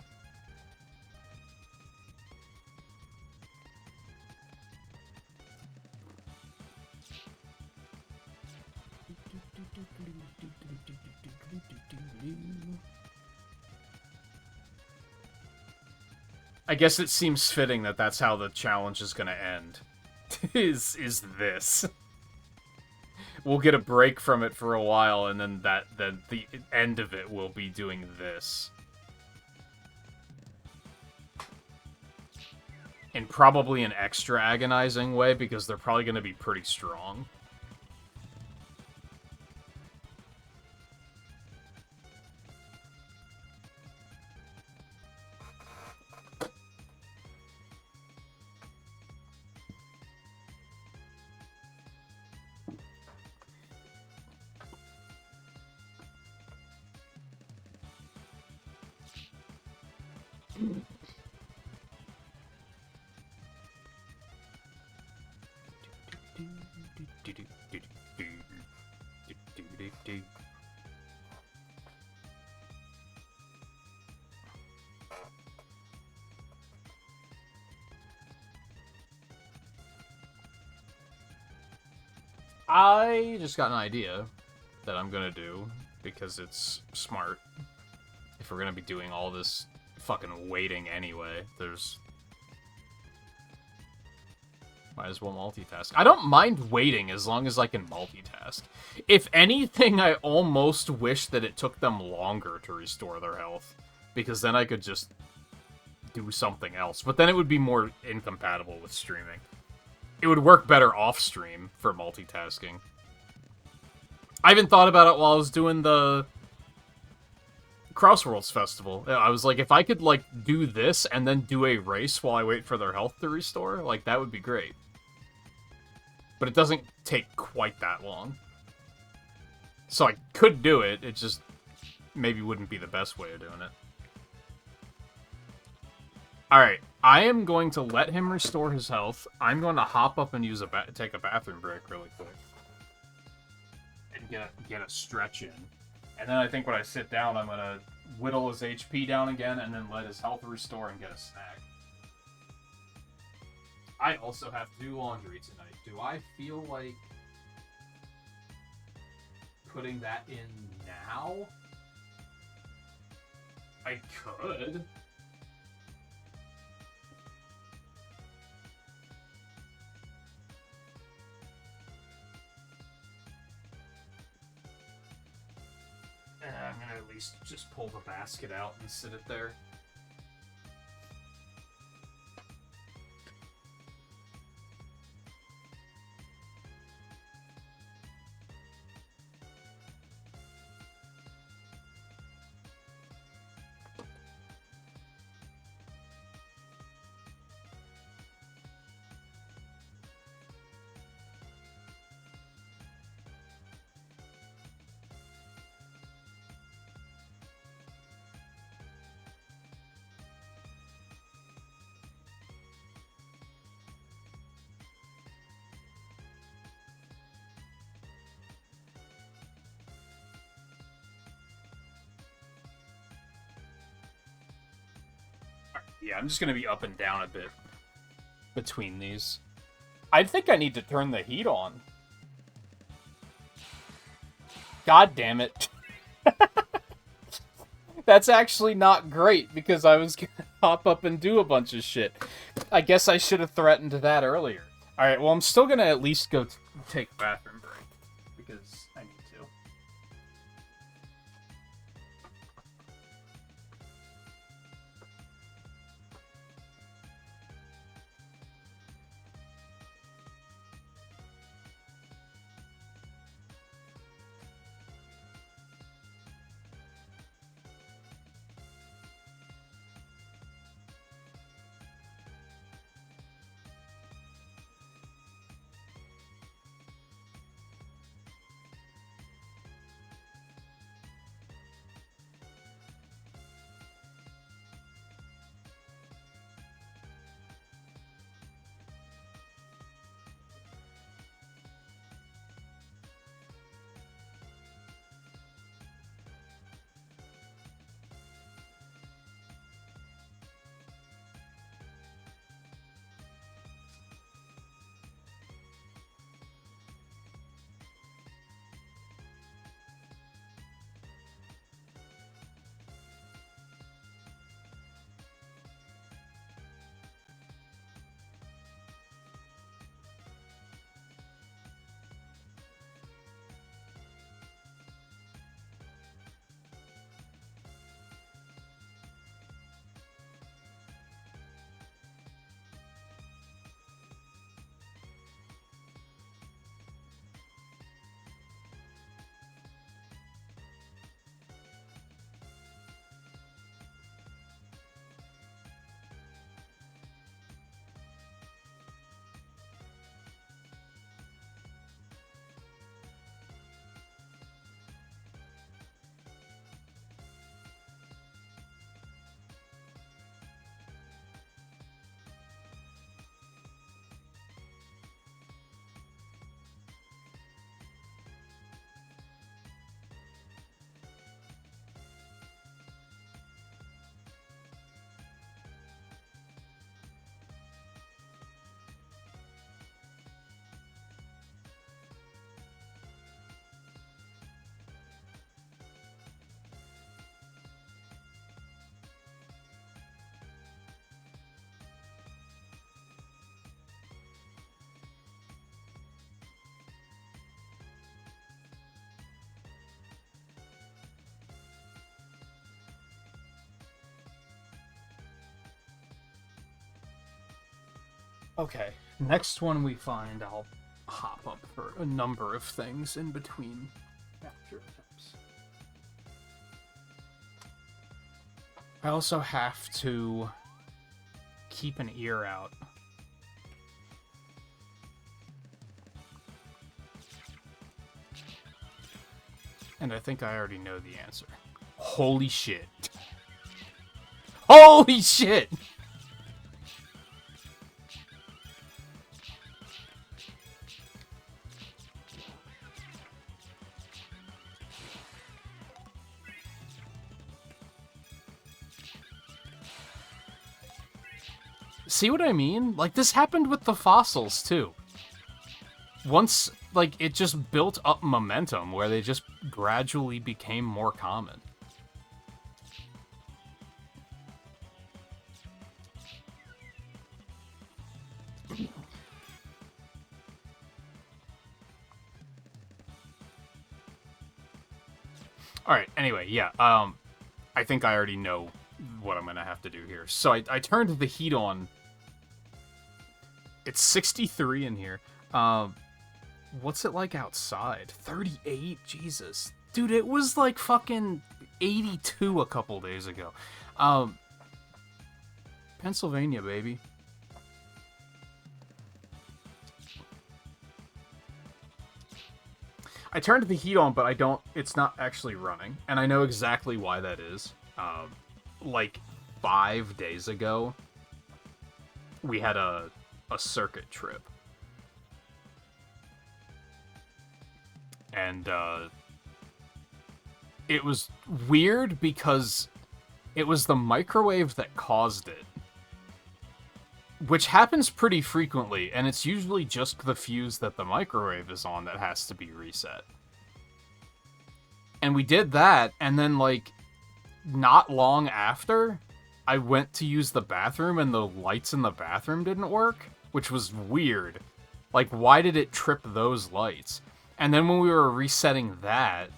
I guess it seems fitting that that's how the challenge is gonna end. is this. We'll get a break from it for a while, and then the end of it will be doing this. In probably an extra agonizing way, because they're probably gonna be pretty strong. I just got an idea that I'm gonna do, because it's smart. If we're gonna be doing all this fucking waiting anyway, might as well multitask. I don't mind waiting as long as I can multitask. If anything, I almost wish that it took them longer to restore their health, because then I could just do something else. But then it would be more incompatible with streaming. It would work better off-stream for multitasking. I even thought about it while I was doing the Crossworlds Festival. I was like, if I could, like, do this and then do a race while I wait for their health to restore, like, that would be great. But it doesn't take quite that long. So I could do it, it just maybe wouldn't be the best way of doing it. Alright, I am going to let him restore his health. I'm going to hop up and take a bathroom break really quick. And get a stretch in. And then I think when I sit down, I'm going to whittle his HP down again and then let his health restore and get a snack. I also have to do laundry tonight. Do I feel like putting that in now? I could. I'm gonna at least just pull the basket out and sit it there. Yeah, I'm just gonna be up and down a bit between these. I think I need to turn the heat on. God damn it. That's actually not great, because I was gonna hop up and do a bunch of shit. I guess I should have threatened that earlier. Alright, well, I'm still gonna at least go take a bathroom break, because I need to. Okay, next one we find, I'll hop up for a number of things in between capture attempts. I also have to keep an ear out. And I think I already know the answer. Holy shit. Holy shit! See what I mean? Like, this happened with the fossils, too. Once, like, it just built up momentum where they just gradually became more common. Alright, anyway, yeah, I think I already know what I'm gonna have to do here. So I turned the heat on. It's 63 in here. What's it like outside? 38? Jesus. Dude, it was like fucking 82 a couple days ago. Pennsylvania, baby. I turned the heat on, but it's not actually running. And I know exactly why that is. Like 5 days ago, we had a circuit trip. And, it was weird because it was the microwave that caused it. Which happens pretty frequently, and it's usually just the fuse that the microwave is on that has to be reset. And we did that, and then, like, not long after, I went to use the bathroom, and the lights in the bathroom didn't work, which was weird. Like, why did it trip those lights? And then when we were resetting that,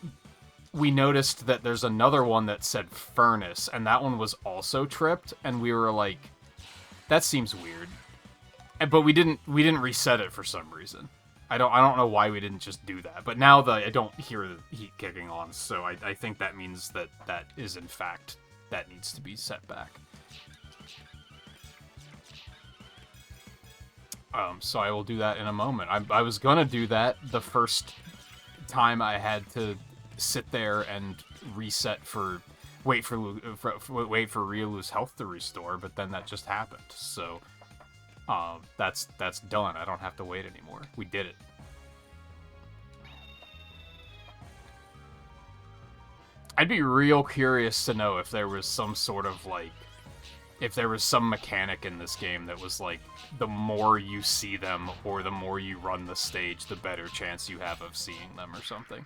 we noticed that there's another one that said furnace, and that one was also tripped, and we were like, that seems weird. But we didn't reset it for some reason. I don't know why we didn't just do that. But now I don't hear the heat kicking on, so I think that means that is in fact that needs to be set back. So I will do that in a moment. I was gonna do that the first time I had to sit there and reset wait for Ryulu's health to restore, but then that just happened. So that's done. I don't have to wait anymore. We did it. I'd be real curious to know if there was some sort of like, if there was some mechanic in this game that was like, the more you see them or the more you run the stage, the better chance you have of seeing them or something.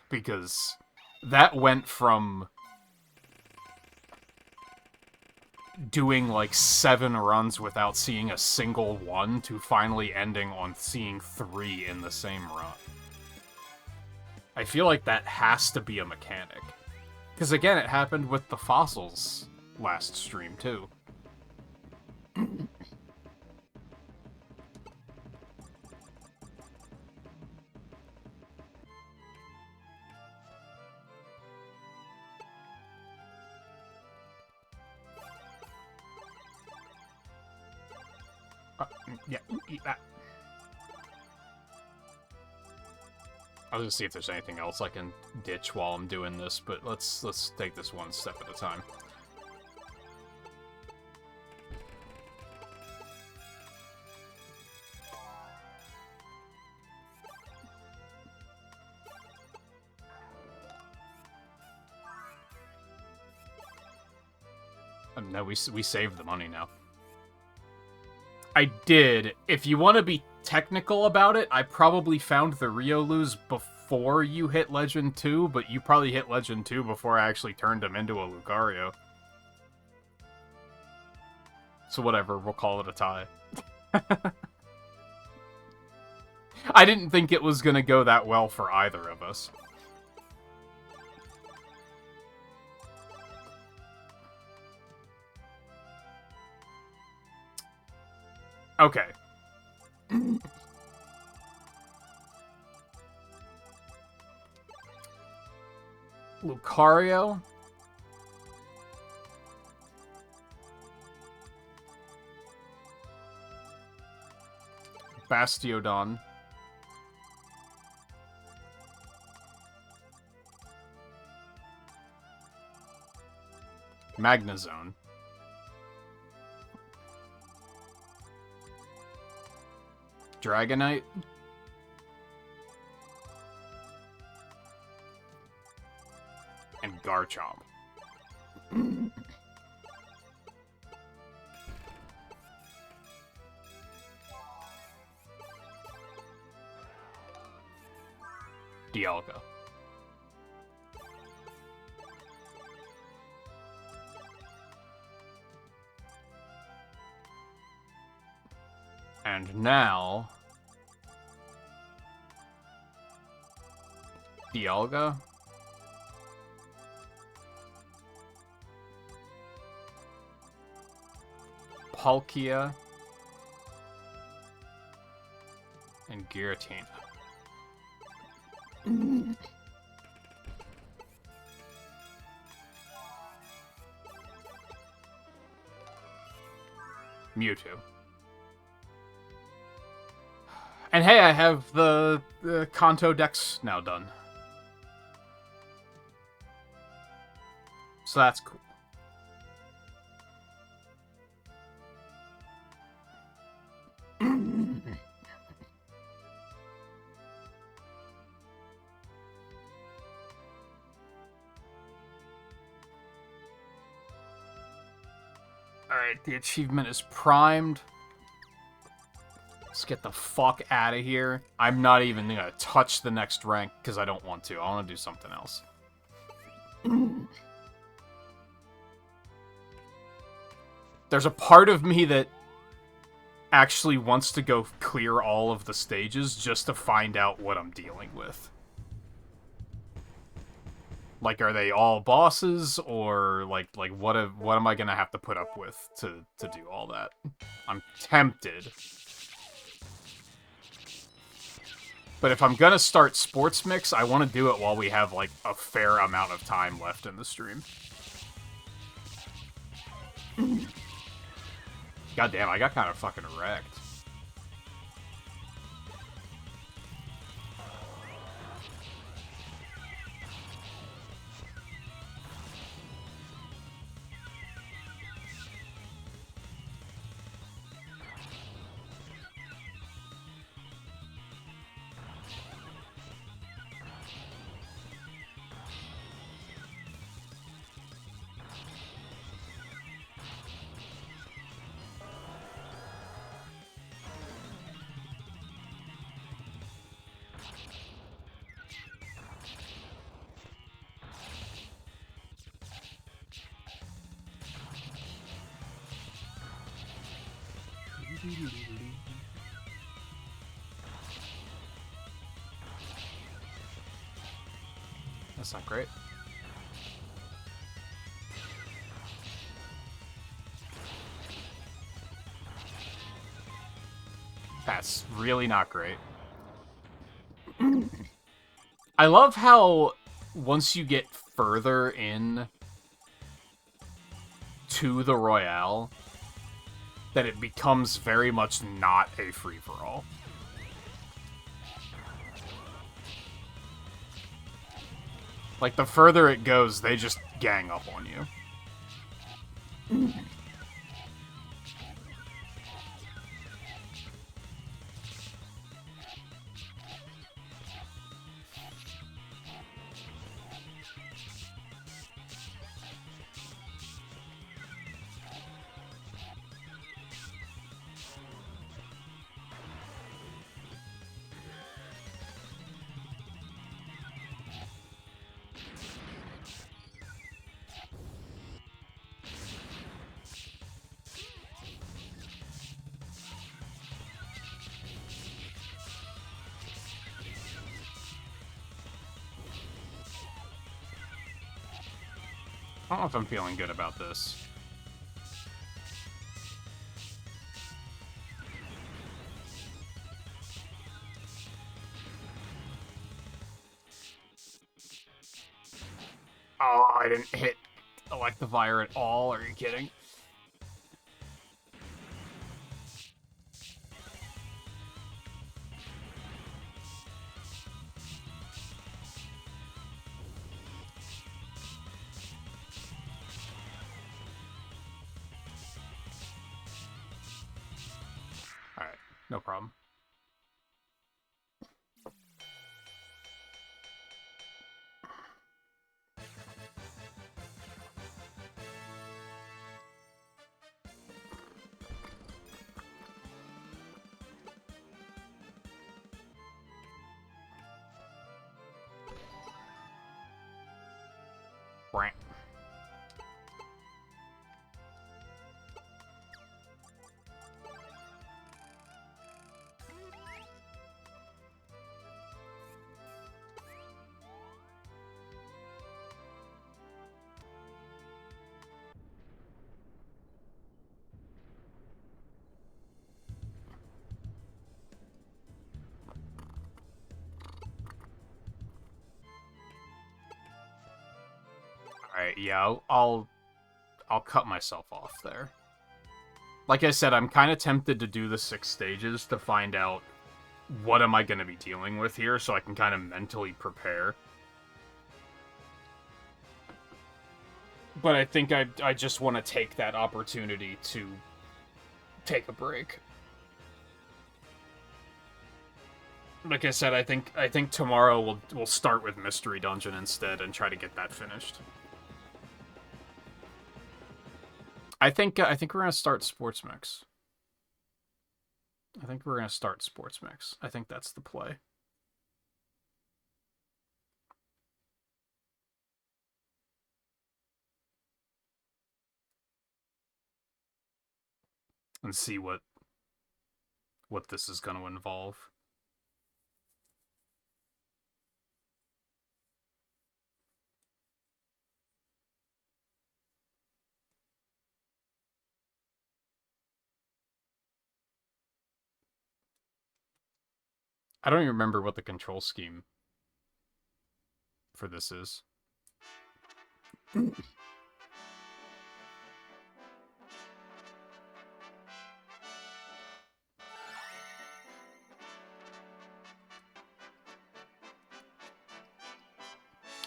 Because that went from doing like 7 runs without seeing a single one to finally ending on seeing 3 in the same run. I feel like that has to be a mechanic. Because again, it happened with the fossils last stream too. Yeah, eat that. I'll just see if there's anything else I can ditch while I'm doing this, but let's take this one step at a time. No, we saved the money now. I did. If you want to be technical about it, I probably found the Riolus before you hit Legend 2, but you probably hit Legend 2 before I actually turned him into a Lucario. So whatever, we'll call it a tie. I didn't think it was going to go that well for either of us. Okay. Lucario. Bastiodon. Magnezone. Dragonite. And Garchomp. Dialga. And now... Dialga? Palkia? And Giratina. Mewtwo. And hey, I have the Kanto Dex now done. So that's cool. Alright, the achievement is primed. Let's get the fuck out of here. I'm not even gonna touch the next rank because I don't want to. I want to do something else. There's a part of me that actually wants to go clear all of the stages just to find out what I'm dealing with. Like, are they all bosses, or like what am I gonna have to put up with to do all that? I'm tempted. But if I'm gonna start Sports Mix, I want to do it while we have, like, a fair amount of time left in the stream. God damn, I got kind of fucking wrecked. That's not great. That's really not great. I love how once you get further in to the Royale, that it becomes very much not a free-for-all. Like, the further it goes, they just gang up on you. I don't know if I'm feeling good about this. Oh, I didn't hit Electivire at all. Are you kidding? Alright, no problem. Brant. Alright, yeah, I'll cut myself off there. Like I said, I'm kind of tempted to do the 6 stages to find out what am I going to be dealing with here, so I can kind of mentally prepare. But I think I just want to take that opportunity to take a break. Like I said, I think tomorrow we'll start with Mystery Dungeon instead and try to get that finished. I think we're gonna start Sports Mix. I think we're gonna start Sports Mix. I think that's the play. And see what what this is going to involve. I don't even remember what the control scheme for this is.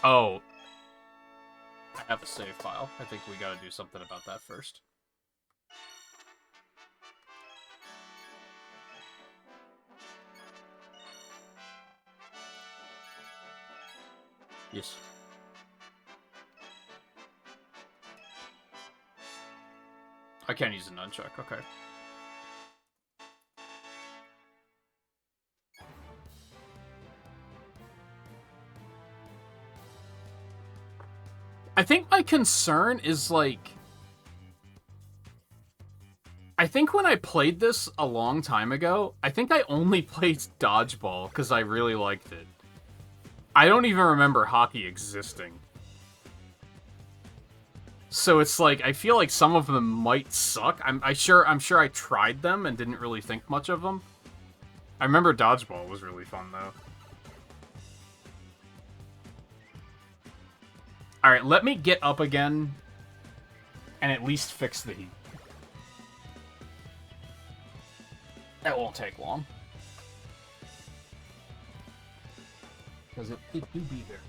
Oh. I have a save file. I think we gotta do something about that first. Yes. I can't use a nunchuck, okay. I think my concern is, like... I think when I played this a long time ago, I think I only played Dodgeball because I really liked it. I don't even remember hockey existing. So it's like, I feel like some of them might suck. I'm sure I tried them and didn't really think much of them. I remember Dodgeball was really fun, though. Alright, let me get up again and at least fix the heat. That won't take long. Because it do be there.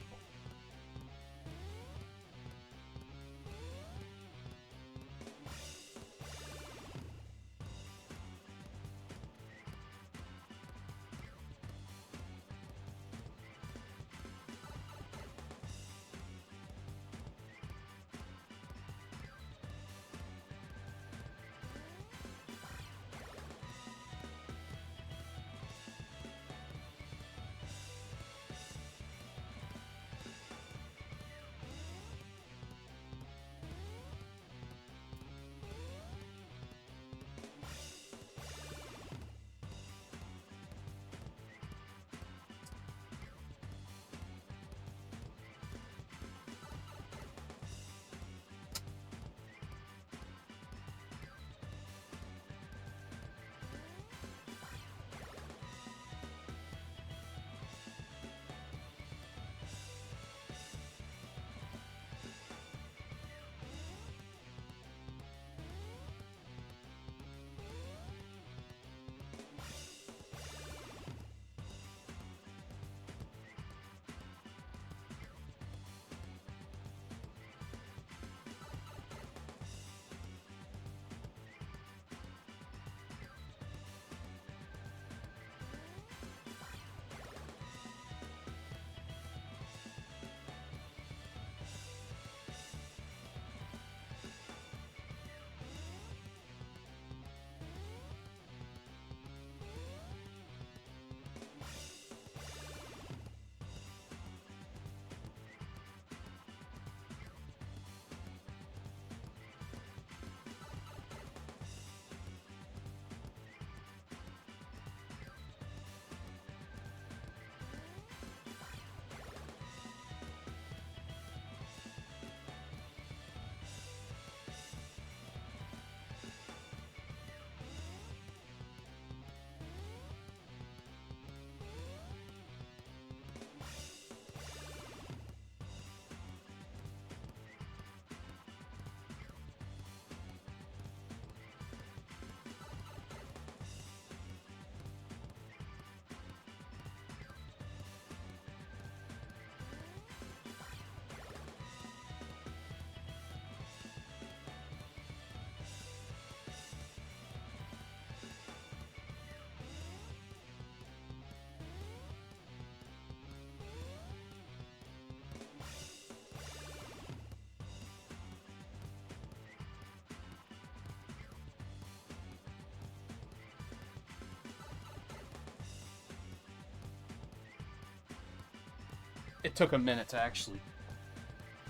It took a minute to actually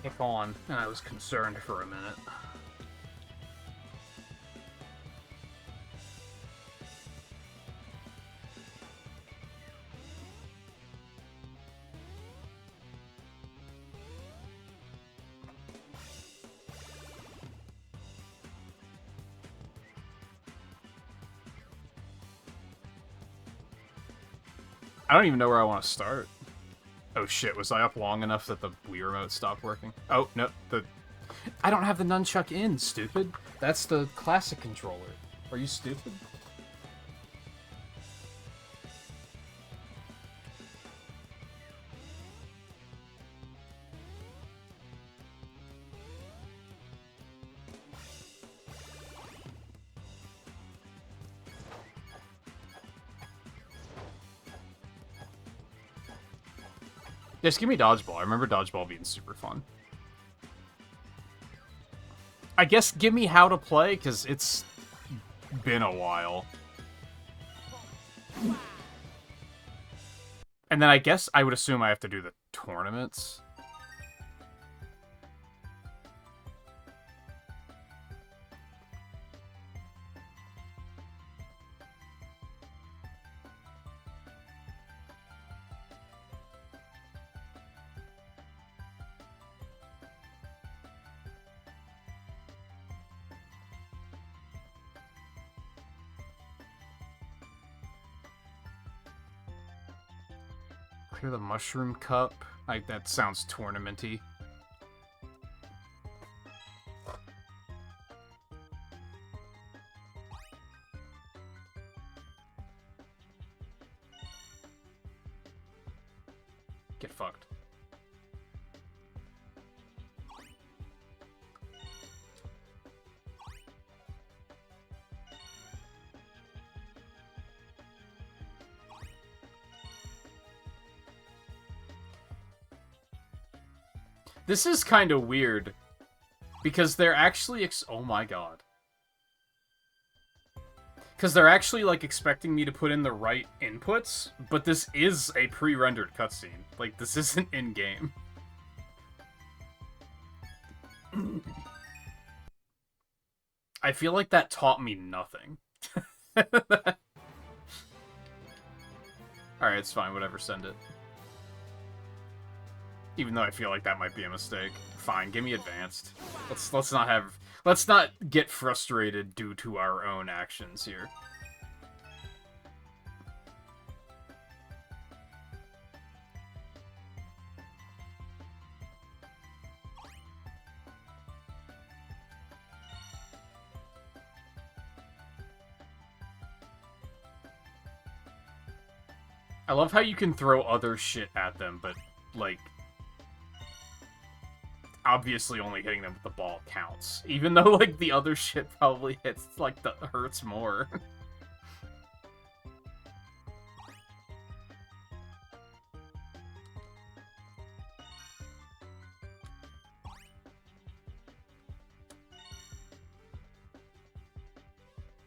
kick on, and I was concerned for a minute. I don't even know where I want to start. Oh shit, was I up long enough that the Wii Remote stopped working? Oh, no, I don't have the nunchuck in, stupid. That's the classic controller. Are you stupid? Just give me dodgeball. I remember dodgeball being super fun. I guess give me how to play, because it's been a while. And then I guess I would assume I have to do the tournaments. Clear the mushroom cup. That sounds tournament-y. Get fucked. This is kind of weird, because they're actually oh my god. Because they're actually, like, expecting me to put in the right inputs, but this is a pre-rendered cutscene. Like, this isn't in-game. I feel like that taught me nothing. Alright, it's fine, whatever, send it. Even though I feel like that might be a mistake. Fine, give me advanced. Let's not get frustrated due to our own actions here. I love how you can throw other shit at them, but, like, obviously only hitting them with the ball counts. Even though, like, the other shit probably hits, like, hurts more.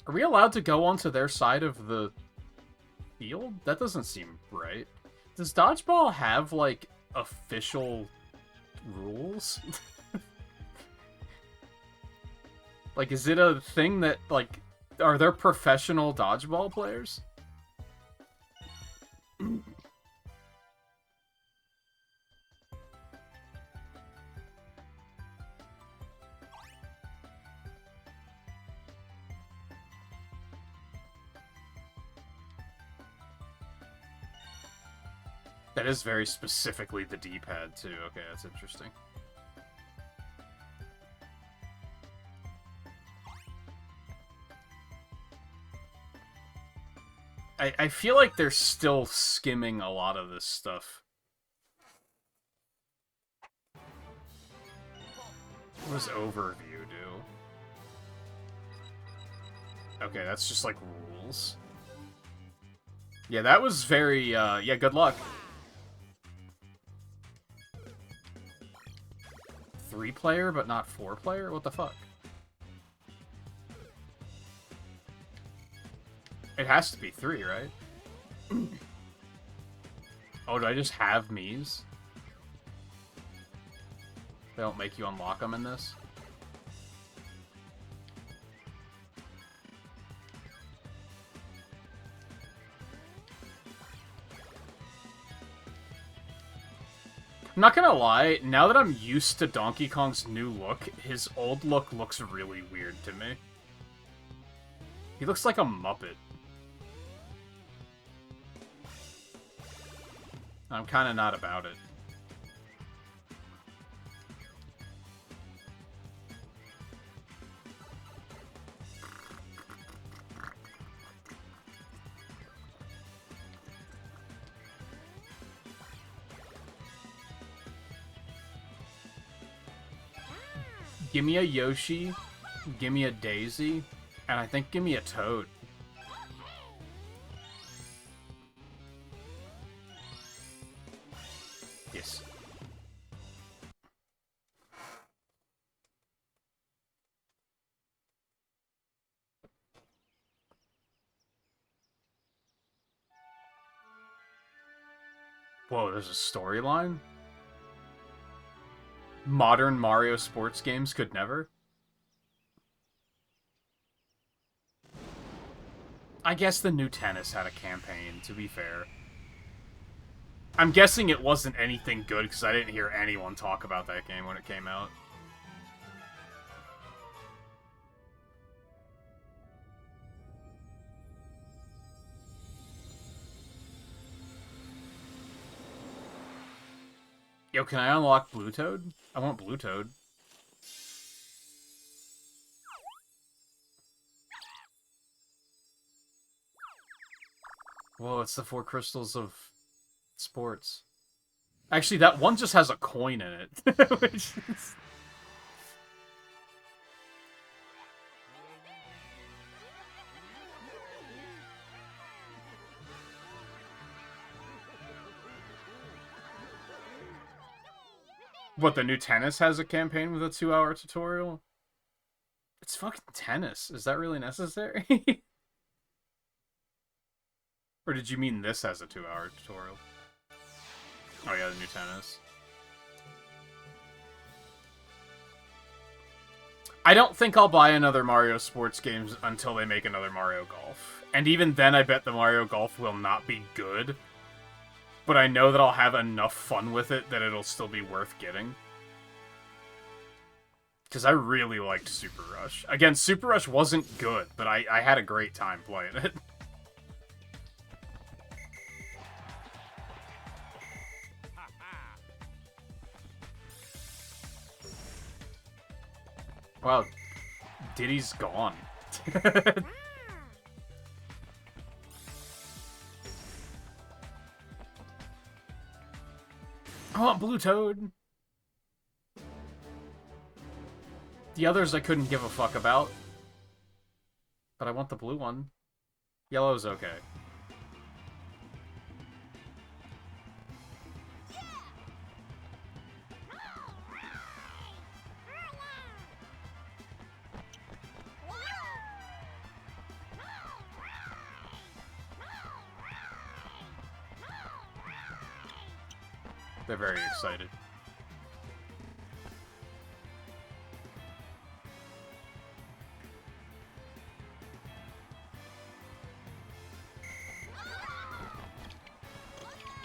Are we allowed to go onto their side of the field? That doesn't seem right. Does dodgeball have, like, official rules? Like, is it a thing that, like, are there professional dodgeball players? That is very specifically the D-pad, too. Okay, that's interesting. I feel like they're still skimming a lot of this stuff. What does overview do? Okay, that's just like rules. Yeah, that was very, yeah, good luck. 3-player, but not 4-player? What the fuck? It has to be 3, right? Oh, do I just have Mii's? They don't make you unlock them in this? I'm not gonna lie, now that I'm used to Donkey Kong's new look, his old look looks really weird to me. He looks like a Muppet. I'm kind of not about it. Give me a Yoshi, give me a Daisy, and I think give me a Toad. Yes. Whoa, there's a storyline? Modern Mario sports games could never? I guess the new tennis had a campaign, to be fair. I'm guessing it wasn't anything good, because I didn't hear anyone talk about that game when it came out. Yo, can I unlock Blue Toad? I want Blue Toad. Whoa, it's the 4 crystals of sports. Actually, that one just has a coin in it. Which is... What, the new tennis has a campaign with a 2-hour tutorial? It's fucking tennis. Is that really necessary? Or did you mean this has a 2-hour tutorial? Oh yeah, the new tennis. I don't think I'll buy another Mario sports games until they make another Mario Golf. And even then, I bet the Mario Golf will not be good. But I know that I'll have enough fun with it that it'll still be worth getting. Because I really liked Super Rush. Again, Super Rush wasn't good, but I had a great time playing it. Wow, Diddy's gone. I want Blue Toad. The others I couldn't give a fuck about. But I want the blue one. Yellow's okay. They're very excited.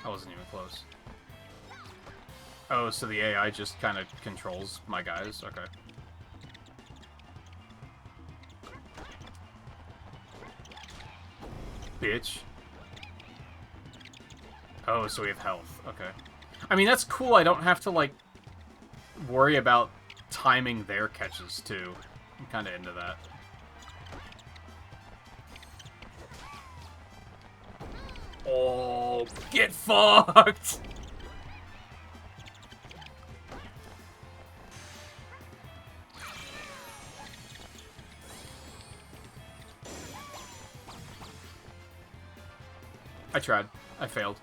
I wasn't even close. Oh, so the AI just kind of controls my guys? Okay. Bitch. Oh, so we have health. Okay. I mean, that's cool. I don't have to, like, worry about timing their catches, too. I'm kind of into that. Oh, get fucked! I tried. I failed.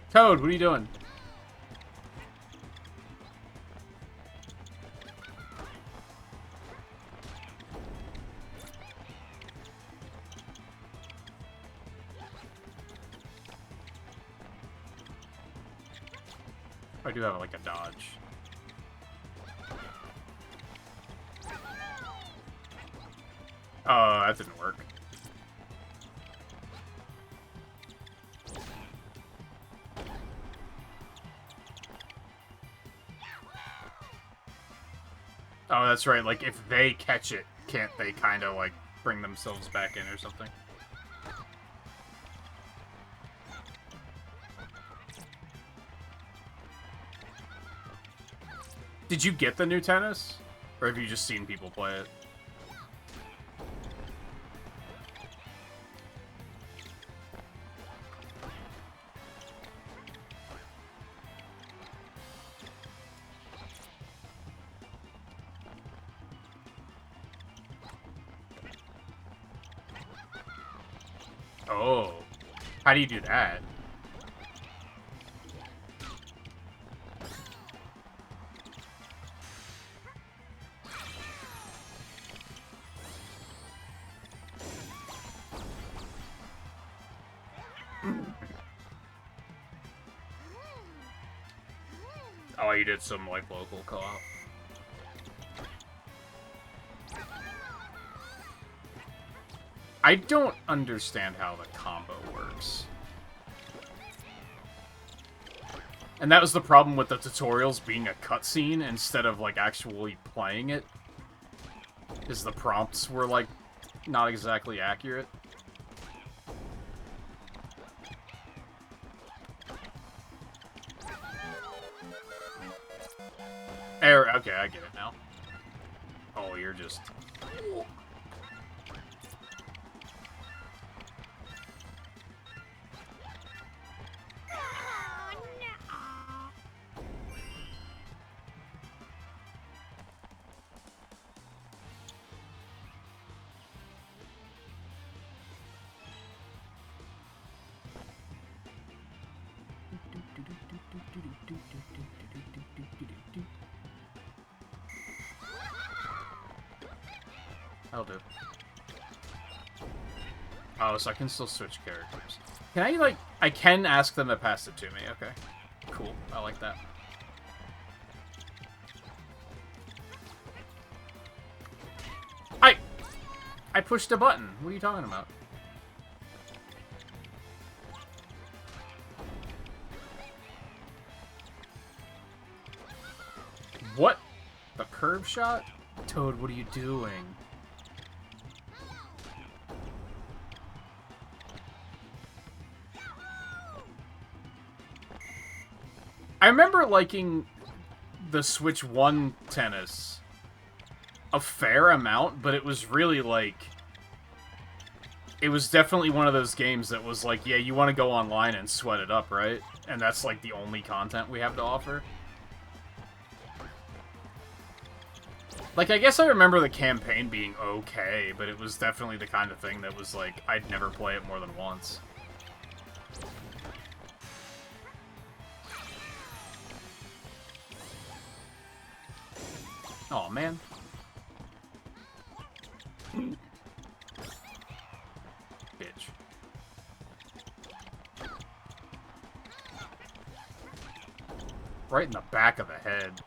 Toad, what are you doing? I do have, like, a dodge. Oh, that didn't work. Oh, that's right. Like, if they catch it, can't they kind of, like, bring themselves back in or something? Did you get the new tennis? Or have you just seen people play it? Oh. How do you do that? Oh, you did some, like, local co-op. I don't understand how the combo works. And that was the problem with the tutorials being a cutscene instead of, like, actually playing it. Is the prompts were, like, not exactly accurate. Okay, I get it now. Oh, you're just... I'll do. Oh, so I can still switch characters. Can I, like... I can ask them to pass it to me. Okay. Cool. I like that. I pushed a button. What are you talking about? What? The curve shot? Toad, what are you doing? I remember liking the Switch 1 tennis a fair amount, but it was really, like... It was definitely one of those games that was like, yeah, you want to go online and sweat it up, right? And that's, like, the only content we have to offer. Like, I guess I remember the campaign being okay, but it was definitely the kind of thing that was like, I'd never play it more than once. Aw, man. Bitch. Right in the back of the head.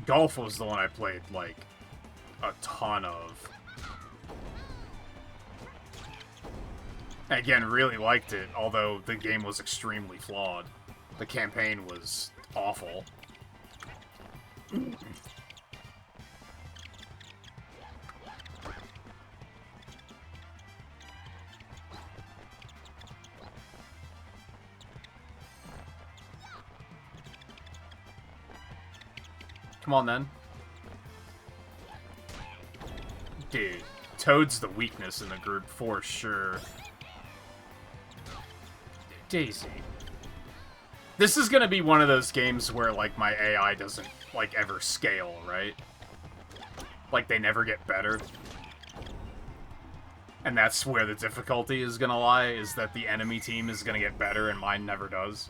Golf was the one I played, like, a ton of. Again, really liked it, although the game was extremely flawed. The campaign was awful. Come on, then. Dude, Toad's the weakness in the group, for sure. Daisy. This is gonna be one of those games where, like, my AI doesn't, like, ever scale, right? Like, they never get better. And that's where the difficulty is gonna lie, is that the enemy team is gonna get better and mine never does.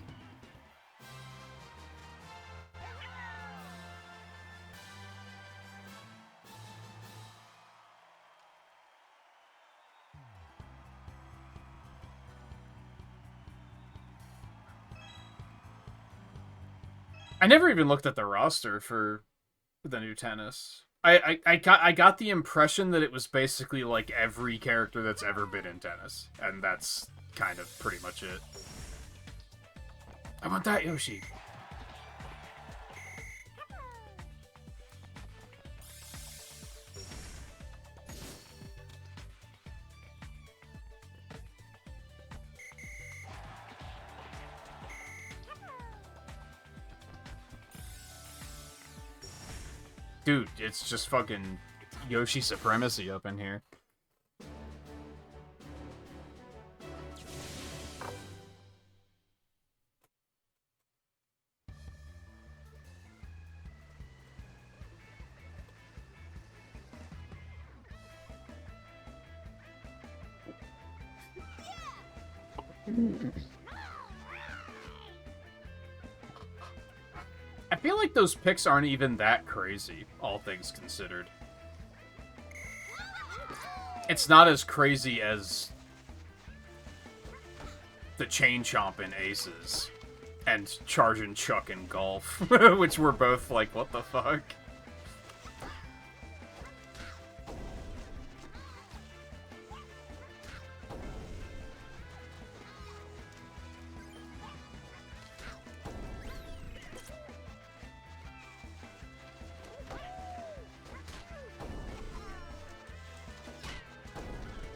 I never even looked at the roster for the new tennis. I got the impression that it was basically like every character that's ever been in tennis, and that's kind of pretty much it. I want that Yoshi. Dude, it's just fucking Yoshi supremacy up in here. I feel like those picks aren't even that crazy, all things considered. It's not as crazy as the Chain Chomp in Aces and Chargin' Chuck in Golf, which were both like, what the fuck?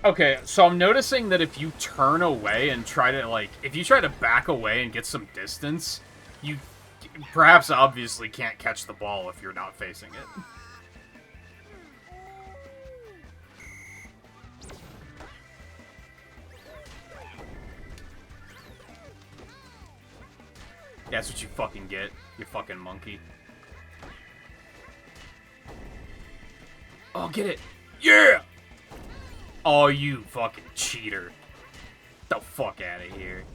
Okay, so I'm noticing that if you turn away and try to, like, if you try to back away and get some distance, you perhaps obviously can't catch the ball if you're not facing it. That's what you fucking get, you fucking monkey. Oh, get it! Yeah! Oh, you fucking cheater. Get the fuck out of here.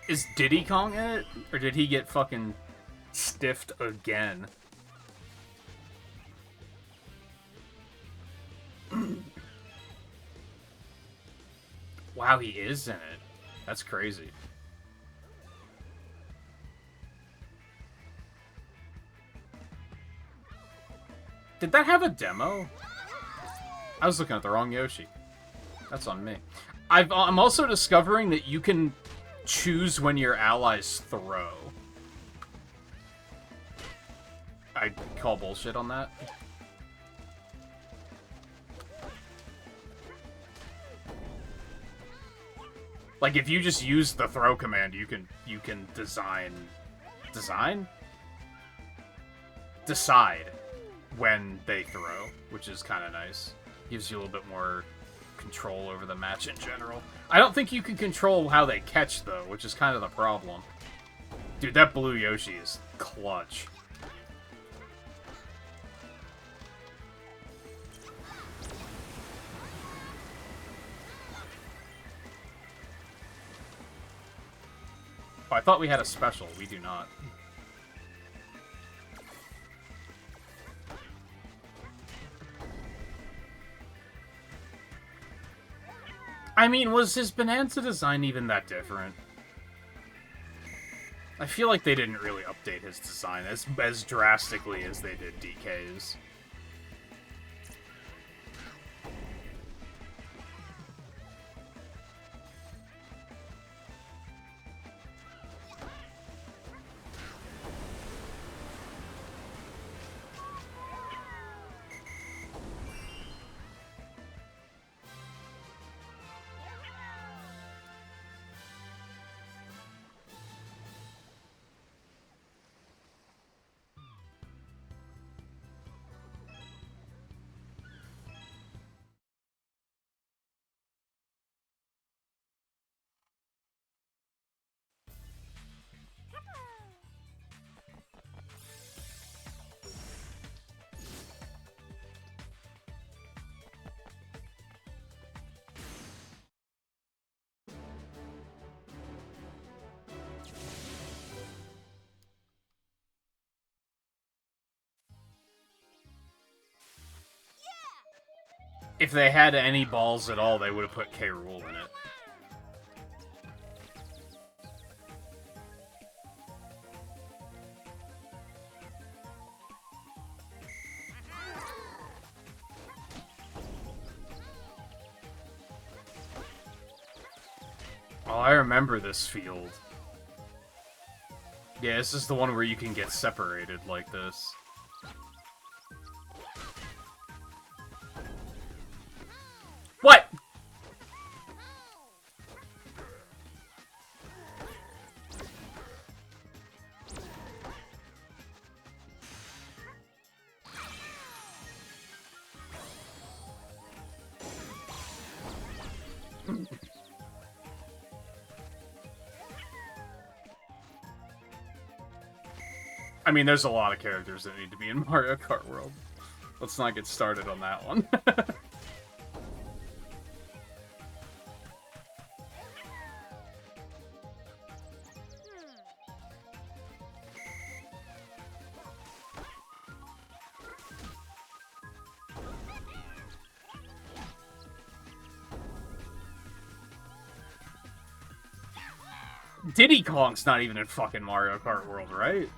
Is Diddy Kong in it? Or did he get fucking stiffed again? Wow, he is in it. That's crazy. Did that have a demo? I was looking at the wrong Yoshi. That's on me. I'm also discovering that you can choose when your allies throw. I call bullshit on that. Like, if you just use the throw command, you can decide when they throw, which is kind of nice. Gives you a little bit more control over the match in general. I don't think you can control how they catch, though, which is kind of the problem. Dude, that blue Yoshi is clutch. Oh, I thought we had a special. We do not. I mean, was his Bonanza design even that different? I feel like they didn't really update his design as drastically as they did DK's. If they had any balls at all, they would have put K. Rool in it. Oh, I remember this field. Yeah, this is the one where you can get separated like this. What? I mean, there's a lot of characters that need to be in Mario Kart World. Let's not get started on that one. Diddy Kong's not even in fucking Mario Kart World, right?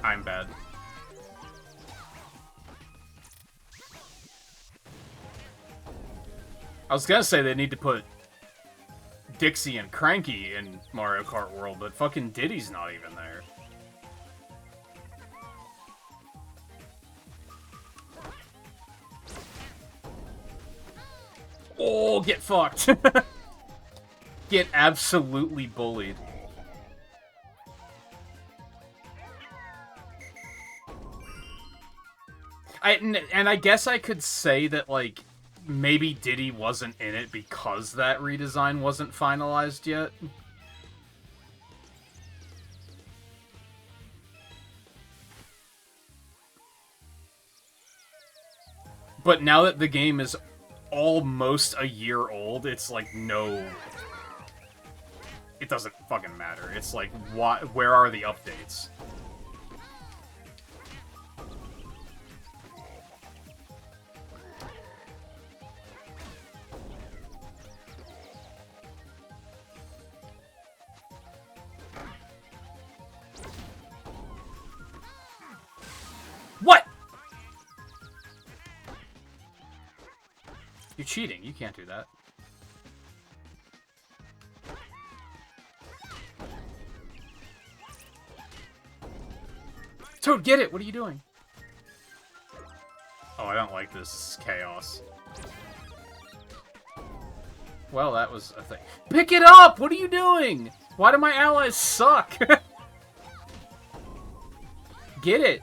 I'm bad. I was gonna say they need to put Dixie and Cranky in Mario Kart World, but fucking Diddy's not even there. Oh, get fucked. Get absolutely bullied. And I guess I could say that, like, maybe Diddy wasn't in it because that redesign wasn't finalized yet. But now that the game is almost a year old, it's like, no... It doesn't fucking matter. It's like, where are the updates? What? You're cheating. You can't do that. Toad, get it! What are you doing? Oh, I don't like this. This is chaos. Well, that was a thing. Pick it up! What are you doing? Why do my allies suck? Get it!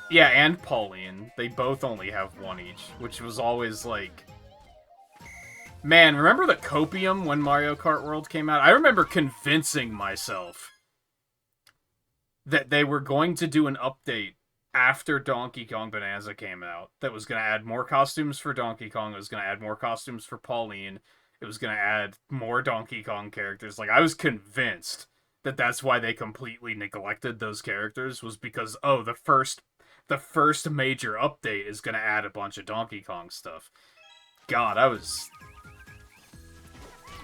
Yeah, and Pauline. They both only have one each, which was always, like... Man, remember the Copium when Mario Kart World came out? I remember convincing myself that they were going to do an update after Donkey Kong Bonanza came out that was going to add more costumes for Donkey Kong, it was going to add more costumes for Pauline, it was going to add more Donkey Kong characters. Like, I was convinced that that's why they completely neglected those characters, was because, oh, the first major update is going to add a bunch of Donkey Kong stuff. God, I was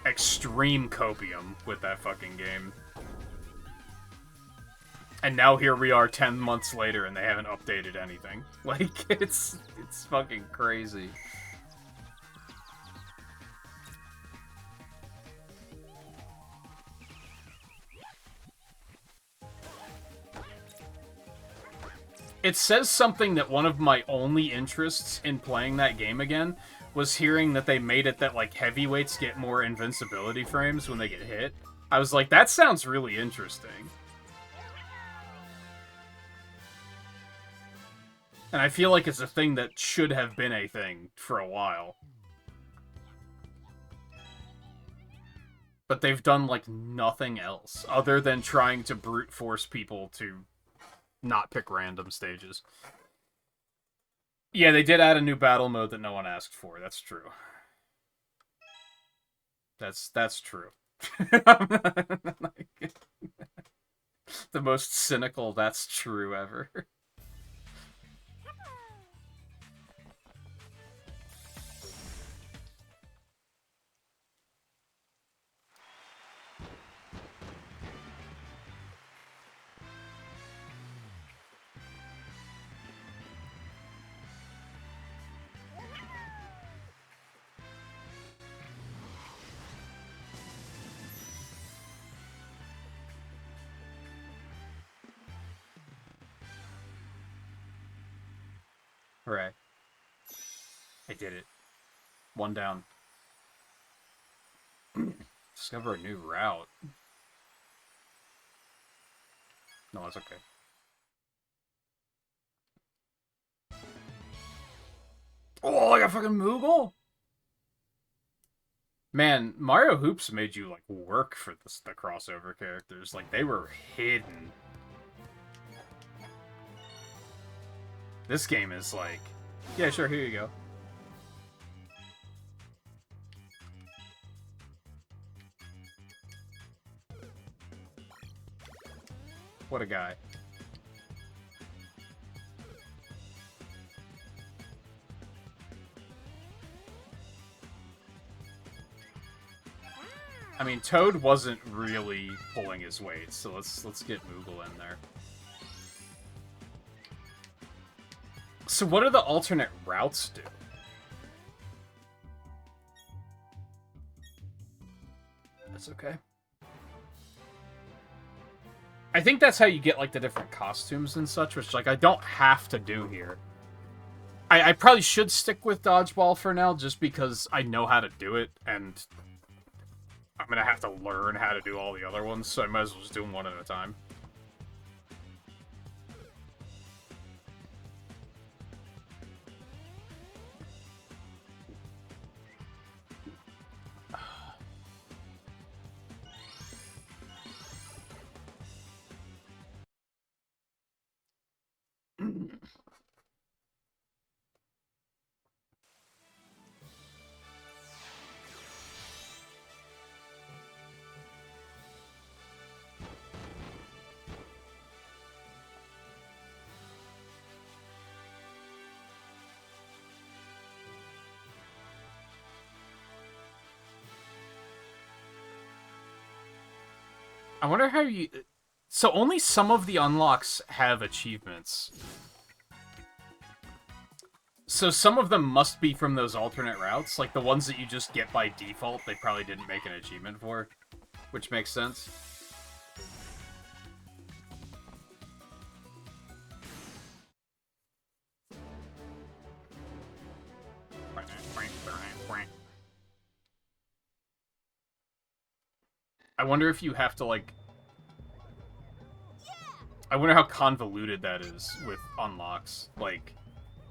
extreme copium with that fucking game. And now here we are 10 months later and they haven't updated anything. Like, it's fucking crazy. It says something that one of my only interests in playing that game again was hearing that they made it that, like, heavyweights get more invincibility frames when they get hit. I was like, that sounds really interesting. And I feel like it's a thing that should have been a thing for a while. But they've done, like, nothing else other than trying to brute force people to not pick random stages. Yeah, they did add a new battle mode that no one asked for. That's true. That's true. The most cynical that's true ever. Hooray. I did it. One down. Discover a new route. No, it's okay. Oh, I got fucking Moogle? Man, Mario Hoops made you, like, work for the crossover characters. Like, they were hidden. This game is like... Yeah, sure, here you go. What a guy. I mean, Toad wasn't really pulling his weight, so let's get Moogle in there. So what do the alternate routes do? That's okay. I think that's how you get, like, the different costumes and such, which, like, I don't have to do here. I probably should stick with Dodgeball for now, just because I know how to do it, and I'm gonna have to learn how to do all the other ones, so I might as well just do them one at a time. I wonder how you... So only some of the unlocks have achievements. So some of them must be from those alternate routes. Like, the ones that you just get by default, they probably didn't make an achievement for. Which makes sense. I wonder if you have to, like... I wonder how convoluted that is with unlocks. Like,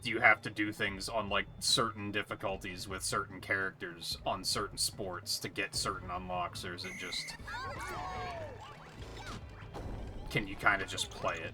do you have to do things on, like, certain difficulties with certain characters on certain sports to get certain unlocks, or is it just... Can you kind of just play it?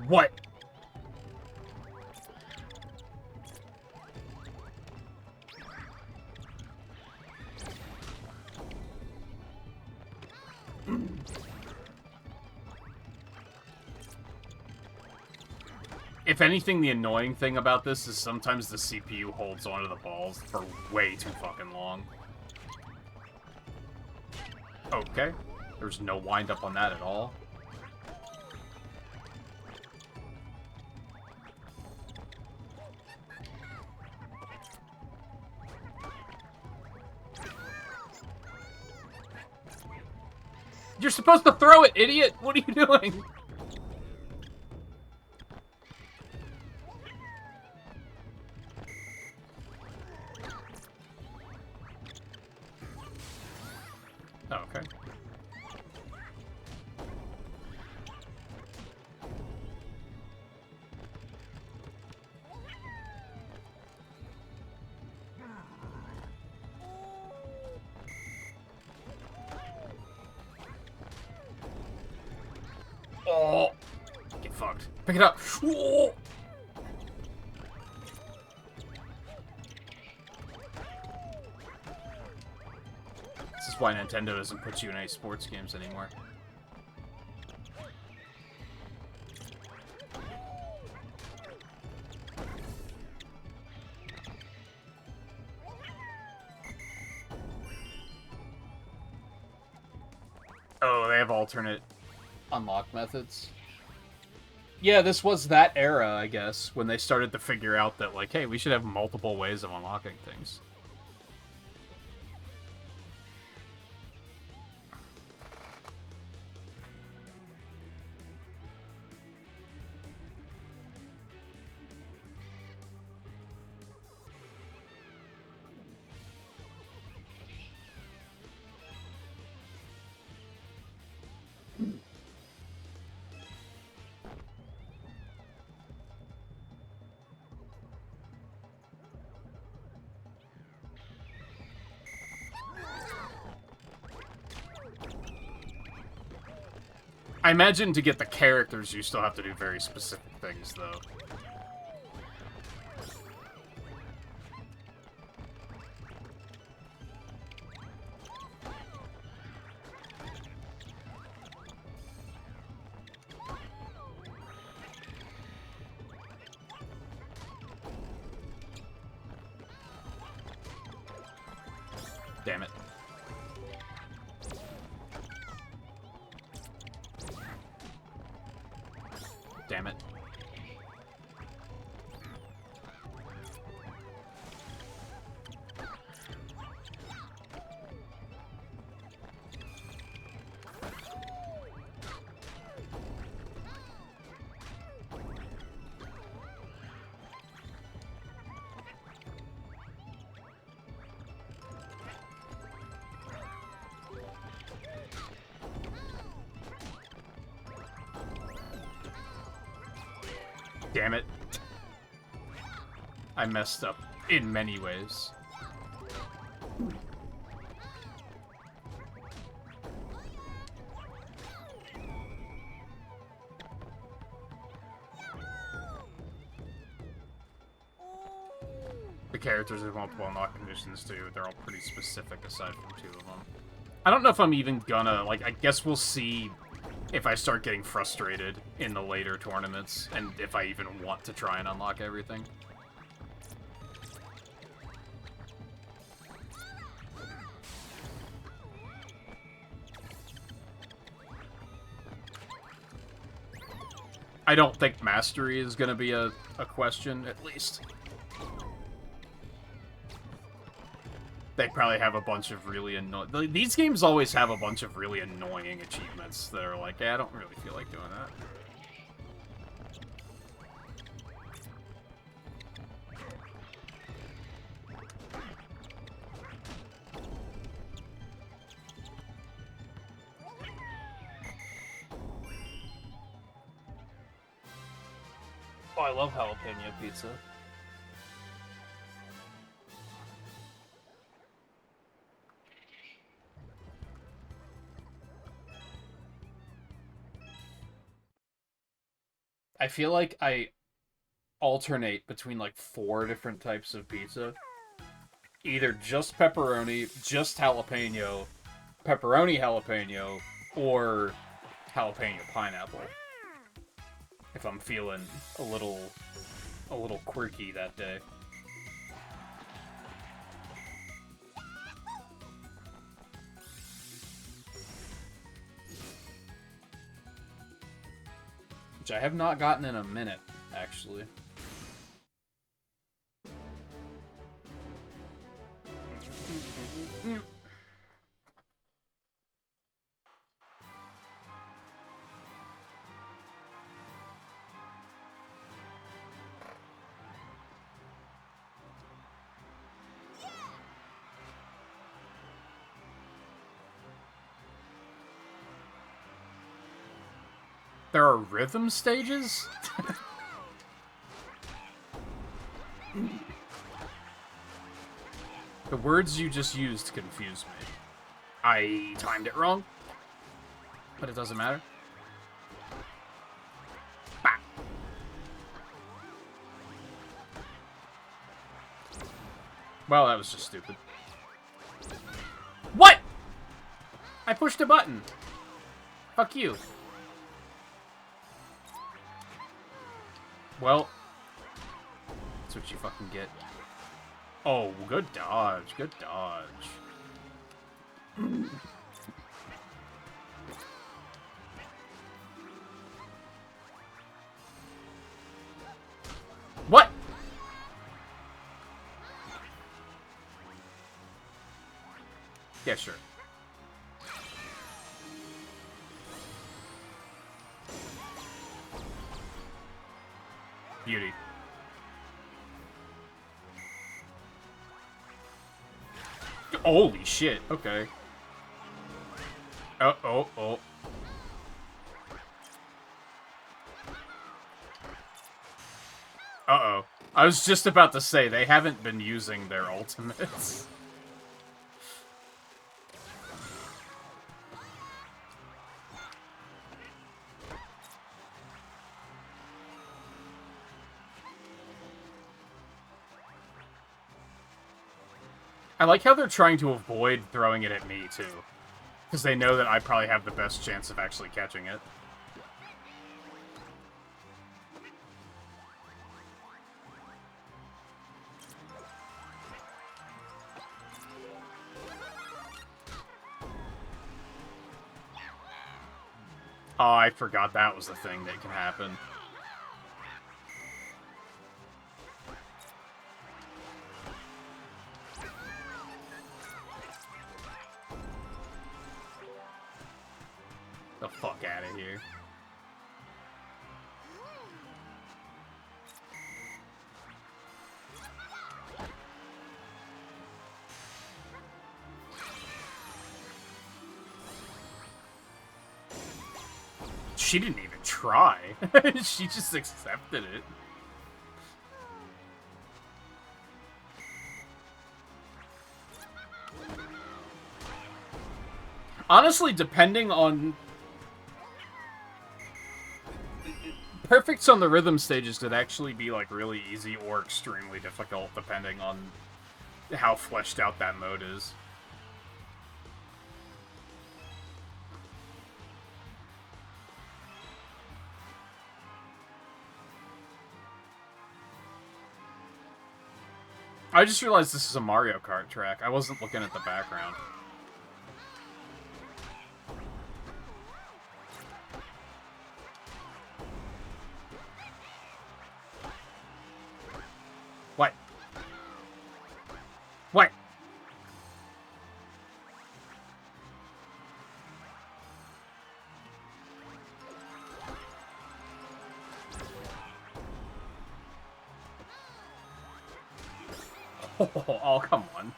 What? If anything, the annoying thing about this is sometimes the CPU holds onto the balls for way too fucking long. Okay. There's no wind-up on that at all. You're supposed to throw it, idiot! What are you doing? Oh, okay. Pick it up. Whoa! This is why Nintendo doesn't put you in any sports games anymore. Oh, they have alternate unlock methods. Yeah, this was that era, I guess, when they started to figure out that, like, hey, we should have multiple ways of unlocking things. I imagine to get the characters, you still have to do very specific things, though. Damn it. Damn it. Damn it. I messed up in many ways. The characters have multiple unlock conditions too. They're all pretty specific aside from 2 of them. I don't know if I'm even gonna, like, I guess we'll see if I start getting frustrated in the later tournaments, and if I even want to try and unlock everything. I don't think mastery is going to be a question, at least. They probably have a bunch of really annoying... These games always have a bunch of really annoying achievements that are like, yeah, I don't really feel like doing that. Oh, I love jalapeno pizza. I feel like I alternate between like 4 different types of pizza. Either just pepperoni, just jalapeno, pepperoni jalapeno, or jalapeno pineapple. If I'm feeling a little quirky that day. Which I have not gotten in a minute, actually. There are rhythm stages? The words you just used confuse me. I timed it wrong, but it doesn't matter. Bah. Well, that was just stupid. What? I pushed a button. Fuck you. Well, that's what you fucking get. Oh, good dodge. Good dodge. What? Yeah, sure. Beauty. Holy shit, okay. Oh. Uh-oh. I was just about to say, they haven't been using their ultimates. I like how they're trying to avoid throwing it at me, too. Because they know that I probably have the best chance of actually catching it. Oh, I forgot that was the thing that can happen. The fuck out of here. She didn't even try. She just accepted it. Honestly, depending on... Perfects on the rhythm stages could actually be, like, really easy or extremely difficult, depending on how fleshed out that mode is. I just realized this is a Mario Kart track. I wasn't looking at the background. What? What? Oh, come on.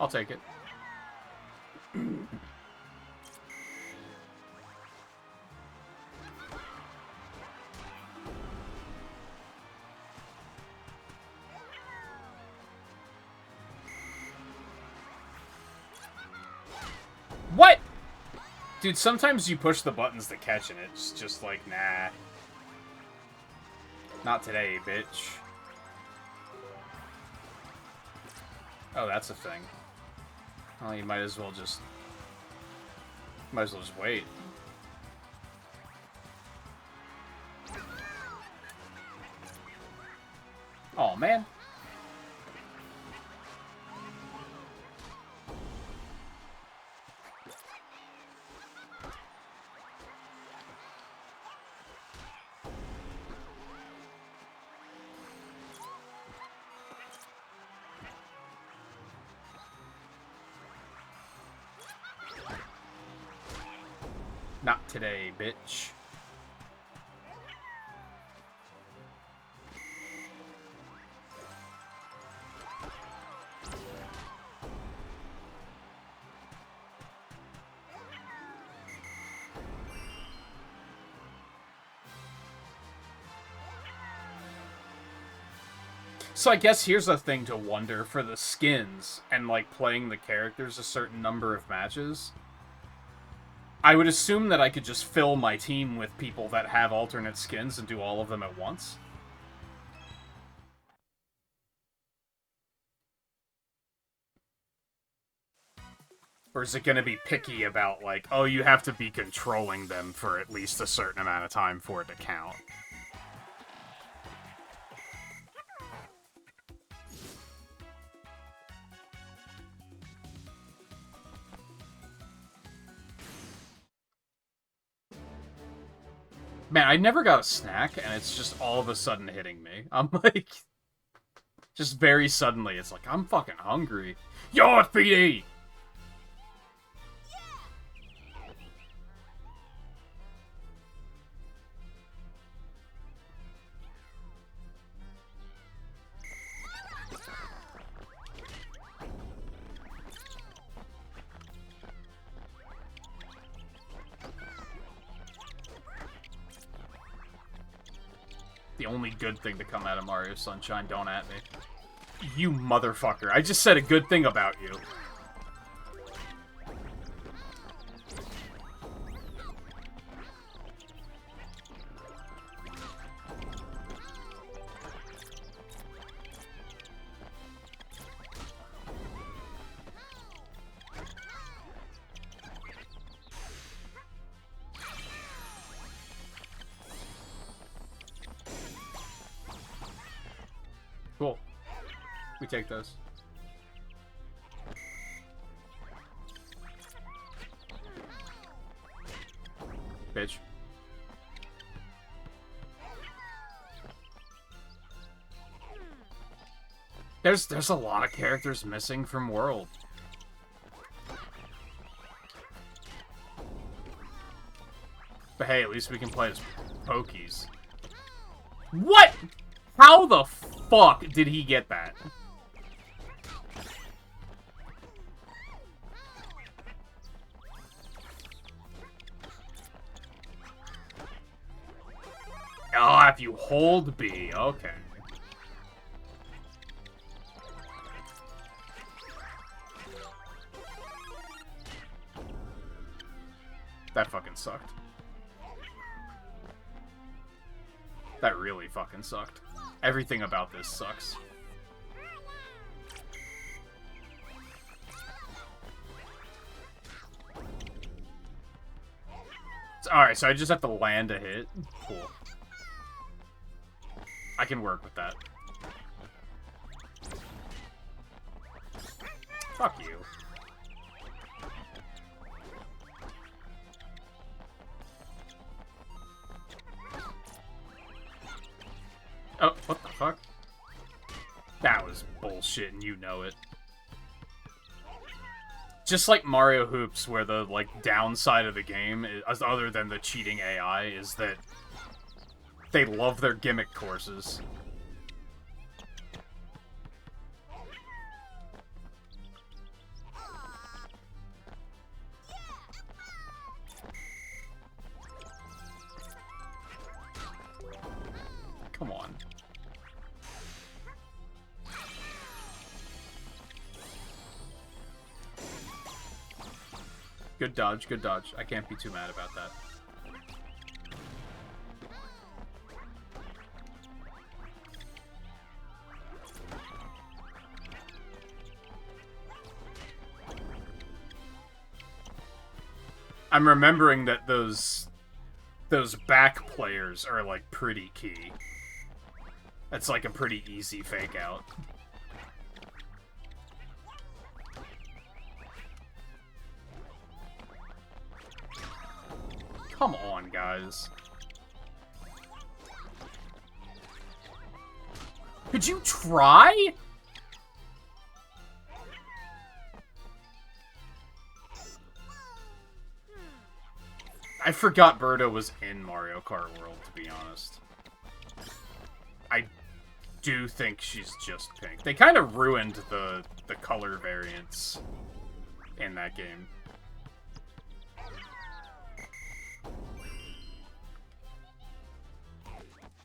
I'll take it. What? Dude, sometimes you push the buttons to catch and it's just like, nah. Not today, bitch. Oh, that's a thing. Well, you might as well just... Might as well just wait. Oh, man. Not today, bitch. So I guess here's a thing to wonder for the skins and, like, playing the characters a certain number of matches. I would assume that I could just fill my team with people that have alternate skins and do all of them at once. Or is it going to be picky about, like, oh, you have to be controlling them for at least a certain amount of time for it to count? Man, I never got a snack, and it's just all of a sudden hitting me. I'm like... Just very suddenly, it's like, I'm fucking hungry. Yo, it's PD! The only good thing to come out of Mario Sunshine, don't at me. You motherfucker. I just said a good thing about you. Cool. We take those. Bitch. There's a lot of characters missing from World. But hey, at least we can play as Pokies. What? How the fuck did he get that? Oh, if you hold B, okay. That fucking sucked. That really fucking sucked. Everything about this sucks. Alright, so I just have to land a hit. Cool. I can work with that. Fuck you. Oh, what the fuck? That was bullshit, and you know it. Just like Mario Hoops, where the, like, downside of the game, is, other than the cheating AI, is that they love their gimmick courses. Come on. Good dodge, good dodge. I can't be too mad about that. I'm remembering that those back players are, like, pretty key. That's, like, a pretty easy fake out. Come on, guys. Could you try? I forgot Birdo was in Mario Kart World, to be honest. I do think she's just pink. They kind of ruined the color variants in that game.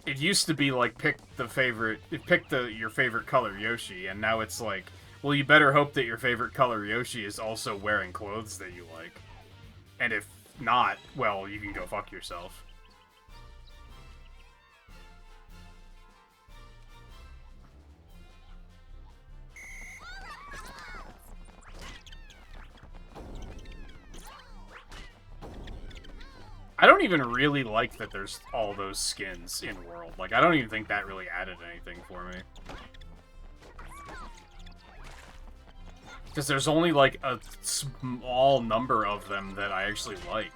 It used to be like pick your favorite color Yoshi, and now it's like, well, you better hope that your favorite color Yoshi is also wearing clothes that you like. And if not, well, you can go fuck yourself. I don't even really like that there's all those skins in World. Like, I don't even think that really added anything for me. Because there's only, like, a small number of them that I actually like.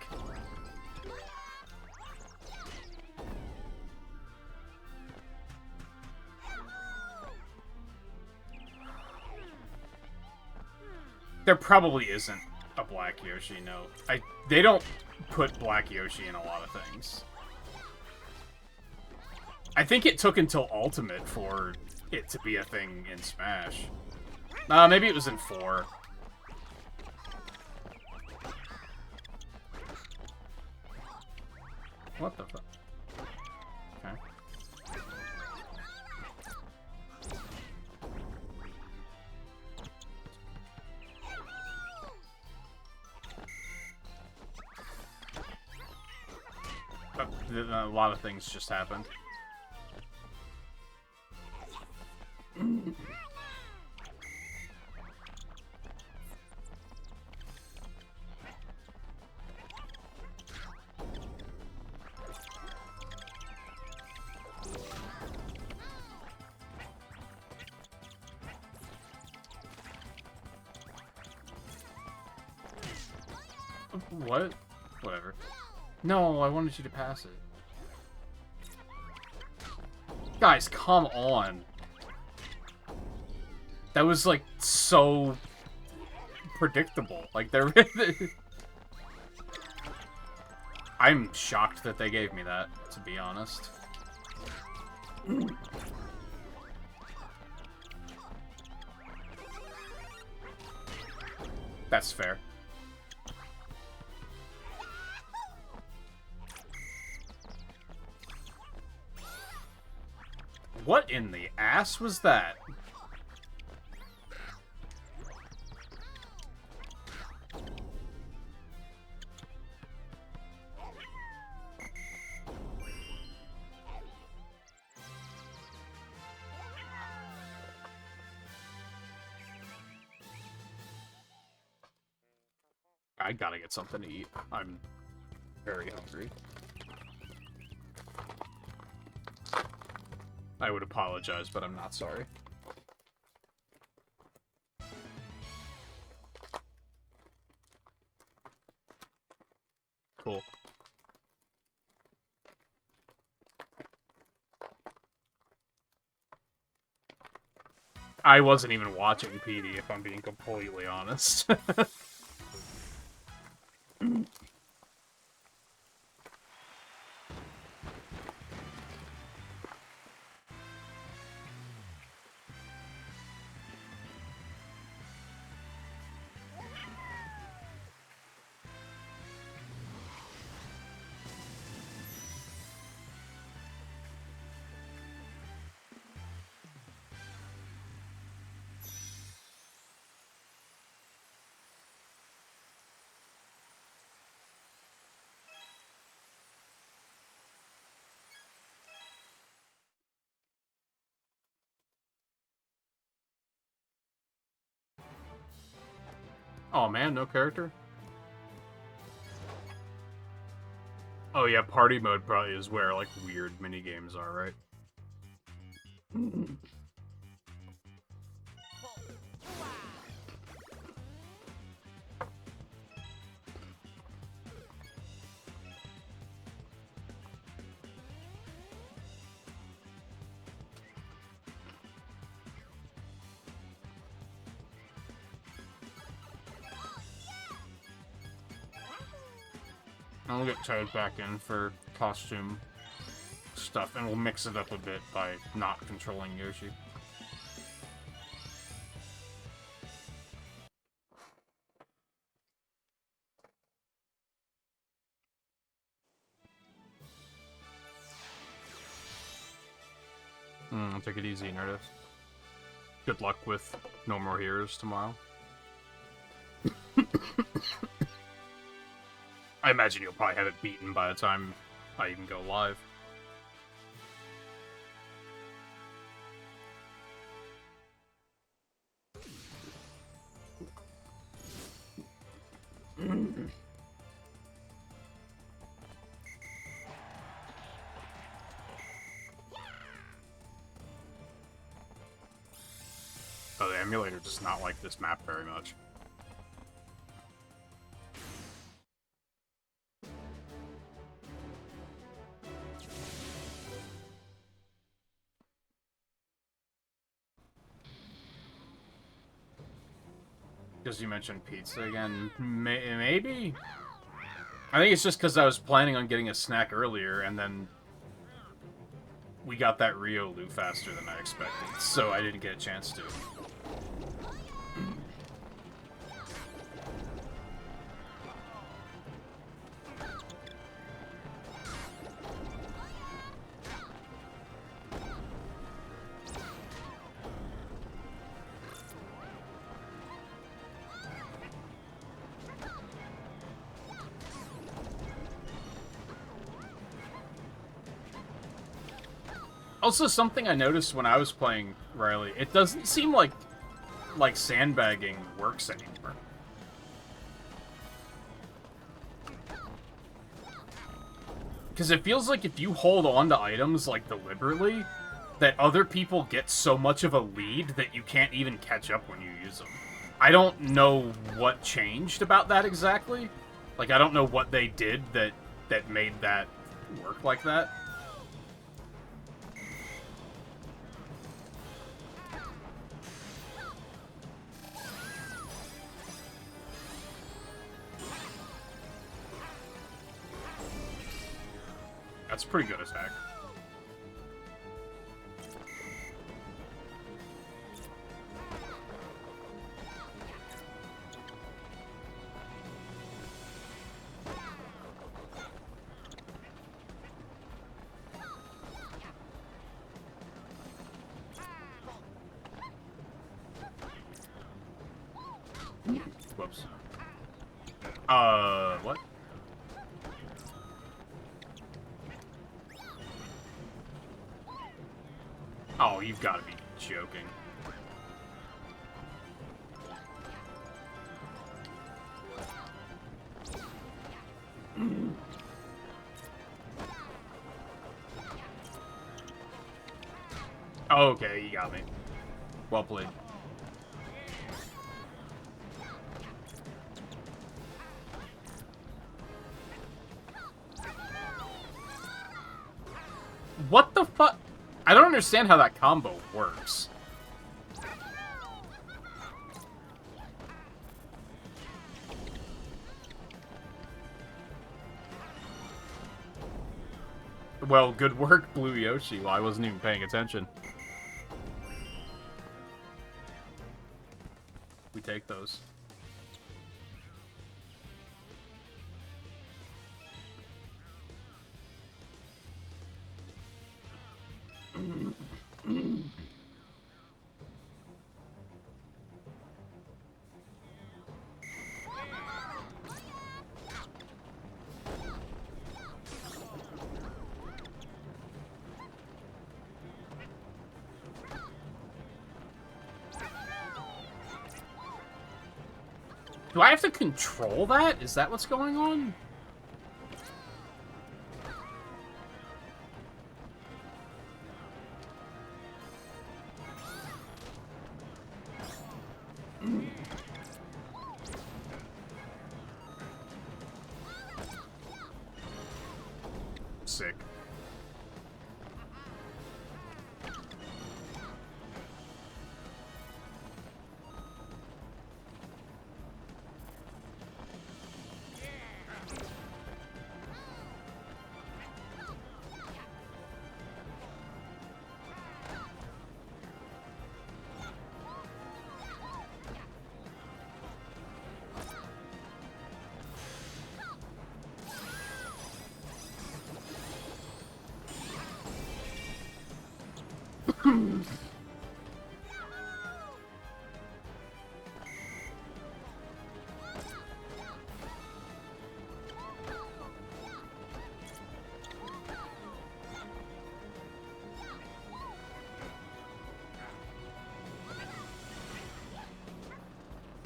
There probably isn't a Black Yoshi, no. They don't put Black Yoshi in a lot of things. I think it took until Ultimate for it to be a thing in Smash. Maybe it was in 4. What the fuck? Okay. A lot of things just happened. What? Whatever. No, I wanted you to pass it. Guys, come on. That was, like, so predictable. Like, they're... I'm shocked that they gave me that, to be honest. That's fair. What in the ass was that? I gotta get something to eat. I'm very hungry. I would apologize, but I'm not sorry. Cool. I wasn't even watching PD, if I'm being completely honest. Oh man, no character? Oh yeah, party mode probably is where, like, weird minigames are, right? I'll get Toad back in for costume stuff, and we'll mix it up a bit by not controlling Yoshi. I'll take it easy, Nerdist. Good luck with No More Heroes tomorrow. I imagine you'll probably have it beaten by the time I even go live. Oh, the emulator does not like this map very much. Because you mentioned pizza again. Maybe? I think it's just because I was planning on getting a snack earlier, and then we got that Rio Lu faster than I expected, so I didn't get a chance to. Also, something I noticed when I was playing Riley, it doesn't seem like sandbagging works anymore. Because it feels like if you hold on to items, like, deliberately, that other people get so much of a lead that you can't even catch up when you use them. I don't know what changed about that exactly. Like, I don't know what they did that made that work like that. That's a pretty good attack. Whoops. What? Oh, you've got to be joking. Okay, you got me. Well played. What the fuck? I don't understand how that combo works. Well, good work, Blue Yoshi. Well, I wasn't even paying attention. We take those. Do I have to control that? Is that what's going on? Sick.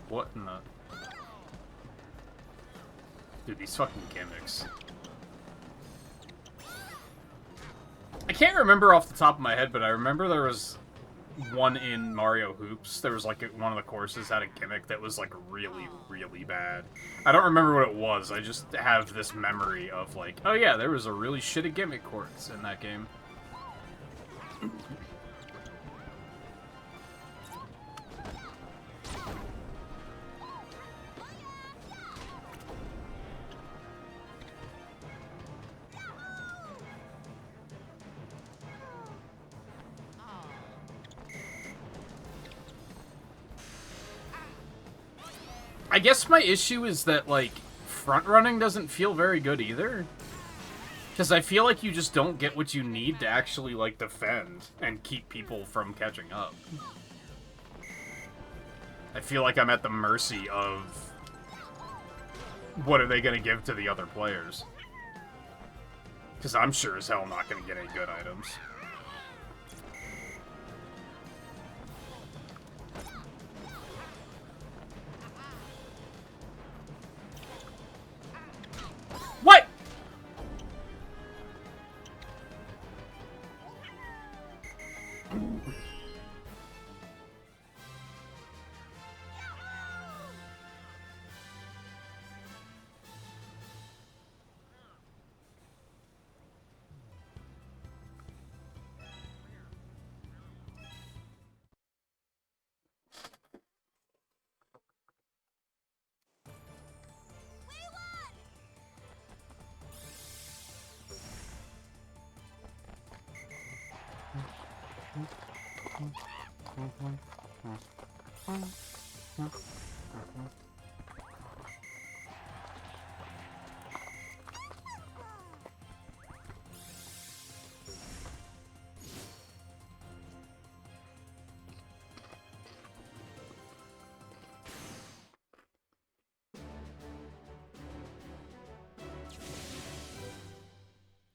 What in the... Dude, these fucking gimmicks. I can't remember off the top of my head, but I remember there was one in Mario Hoops. There was, like, one of the courses had a gimmick that was, like, really, really bad. I don't remember what it was. I just have this memory of, like, oh yeah, there was a really shitty gimmick course in that game. I guess my issue is that, like, front-running doesn't feel very good either. Because I feel like you just don't get what you need to actually, like, defend and keep people from catching up. I feel like I'm at the mercy of what are they going to give to the other players. Because I'm sure as hell not going to get any good items. What?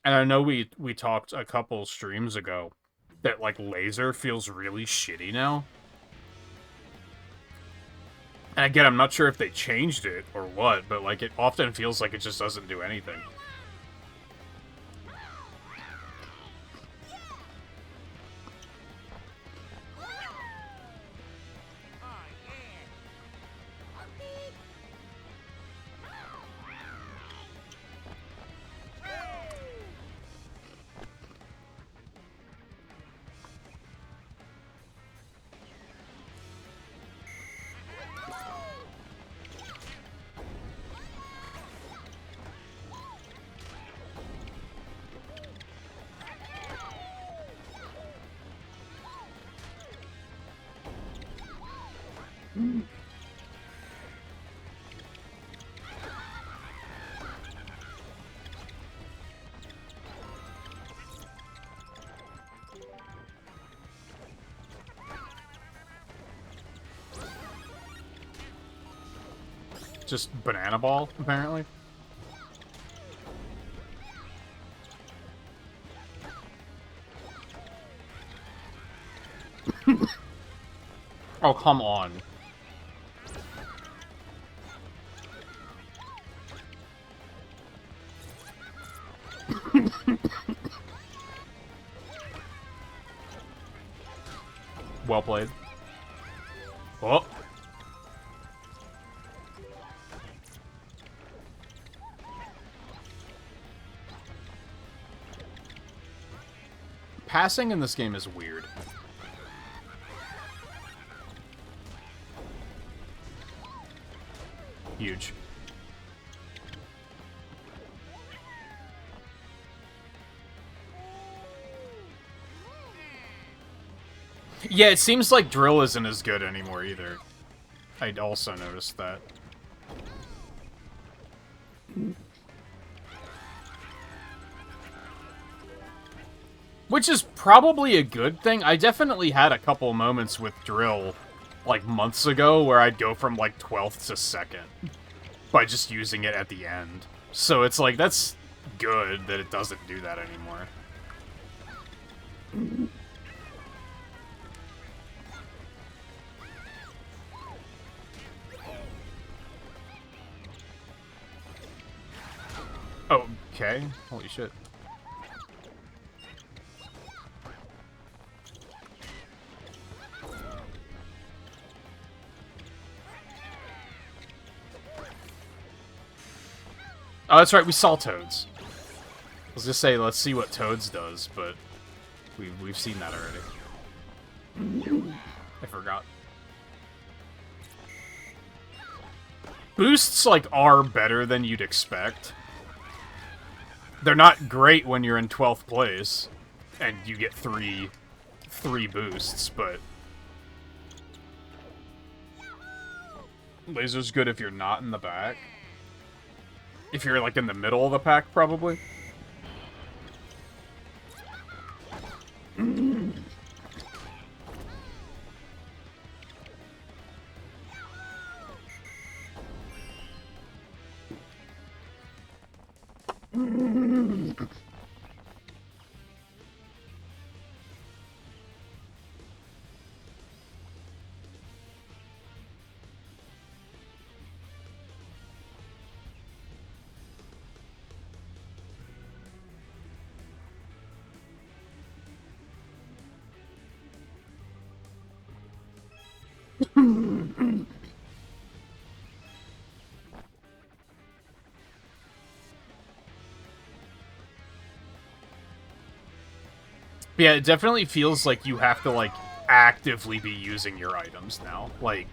And I know we talked a couple streams ago that, like, laser feels really shitty now. And again, I'm not sure if they changed it or what, but, like, it often feels like it just doesn't do anything. Just banana ball, apparently. Oh, come on. Well played. Oh. Passing in this game is weird. Huge. Yeah, it seems like drill isn't as good anymore either. I'd also noticed that. Which is probably a good thing. I definitely had a couple moments with Drill, like, months ago, where I'd go from, like, 12th to 2nd by just using it at the end. So it's like, that's good that it doesn't do that anymore. Okay. Holy shit. Oh, that's right, we saw Toads. I was gonna say, let's see what Toads does, but we've seen that already. I forgot. Boosts, like, are better than you'd expect. They're not great when you're in 12th place, and you get three boosts, but... Laser's good if you're not in the back. If you're, like, in the middle of the pack, probably. Yeah, it definitely feels like you have to, like, actively be using your items now. Like,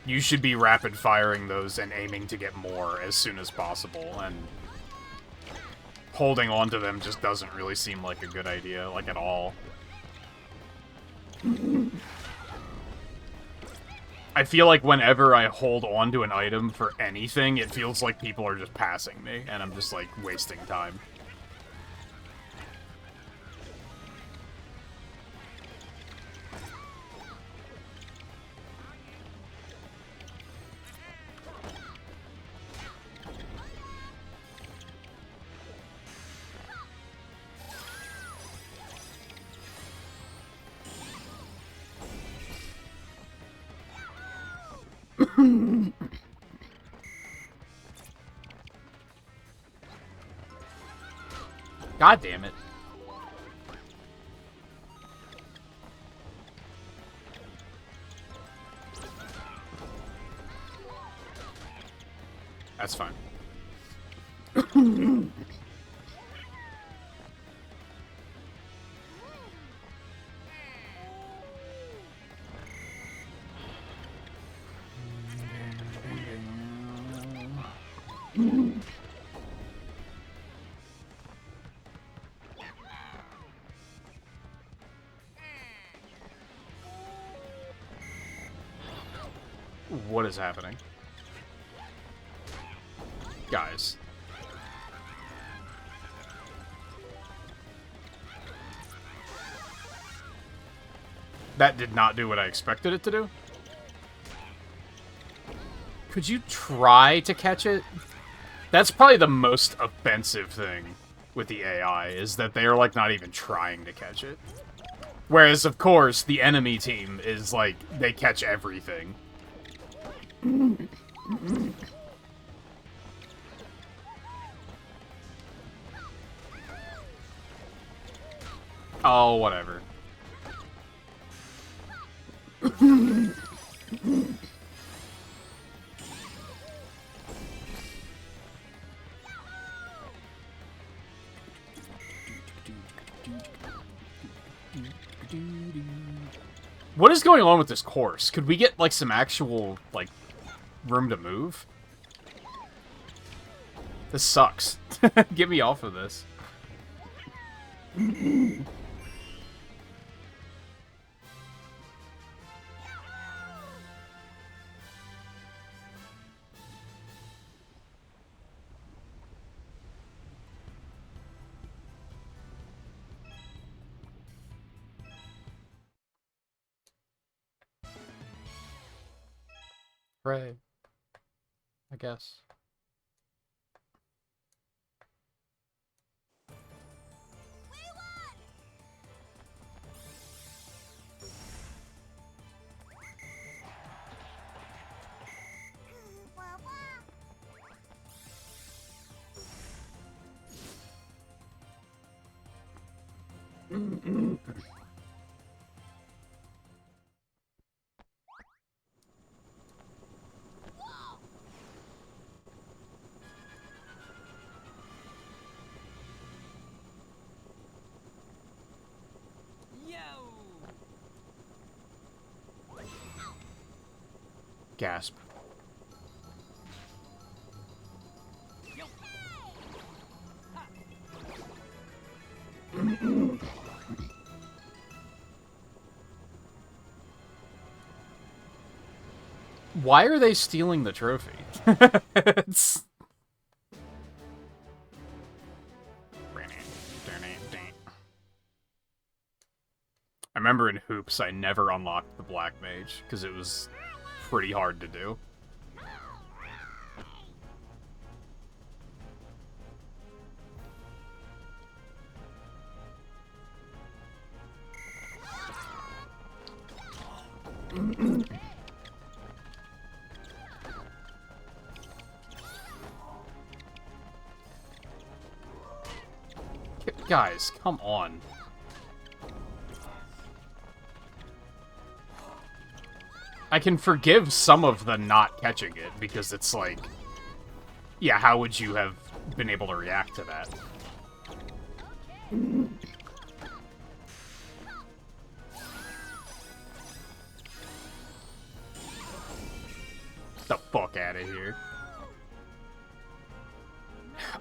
you should be rapid-firing those and aiming to get more as soon as possible, and holding on to them just doesn't really seem like a good idea, like, at all. I feel like whenever I hold on to an item for anything, it feels like people are just passing me, and I'm just, like, wasting time. God damn it. That's fine. What is happening? Guys. That did not do what I expected it to do. Could you try to catch it? That's probably the most offensive thing with the AI, is that they're, like, not even trying to catch it. Whereas, of course, the enemy team is, like, they catch everything. Oh, whatever. What is going on with this course? Could we get, like, some actual, like, room to move? This sucks. Get me off of this. Hooray. I guess. Gasp. Why are they stealing the trophy? It's... I remember in Hoops, I never unlocked the Black Mage, because it was pretty hard to do. Guys, come on. I can forgive some of the not catching it, because it's like... Yeah, how would you have been able to react to that? The fuck out of here.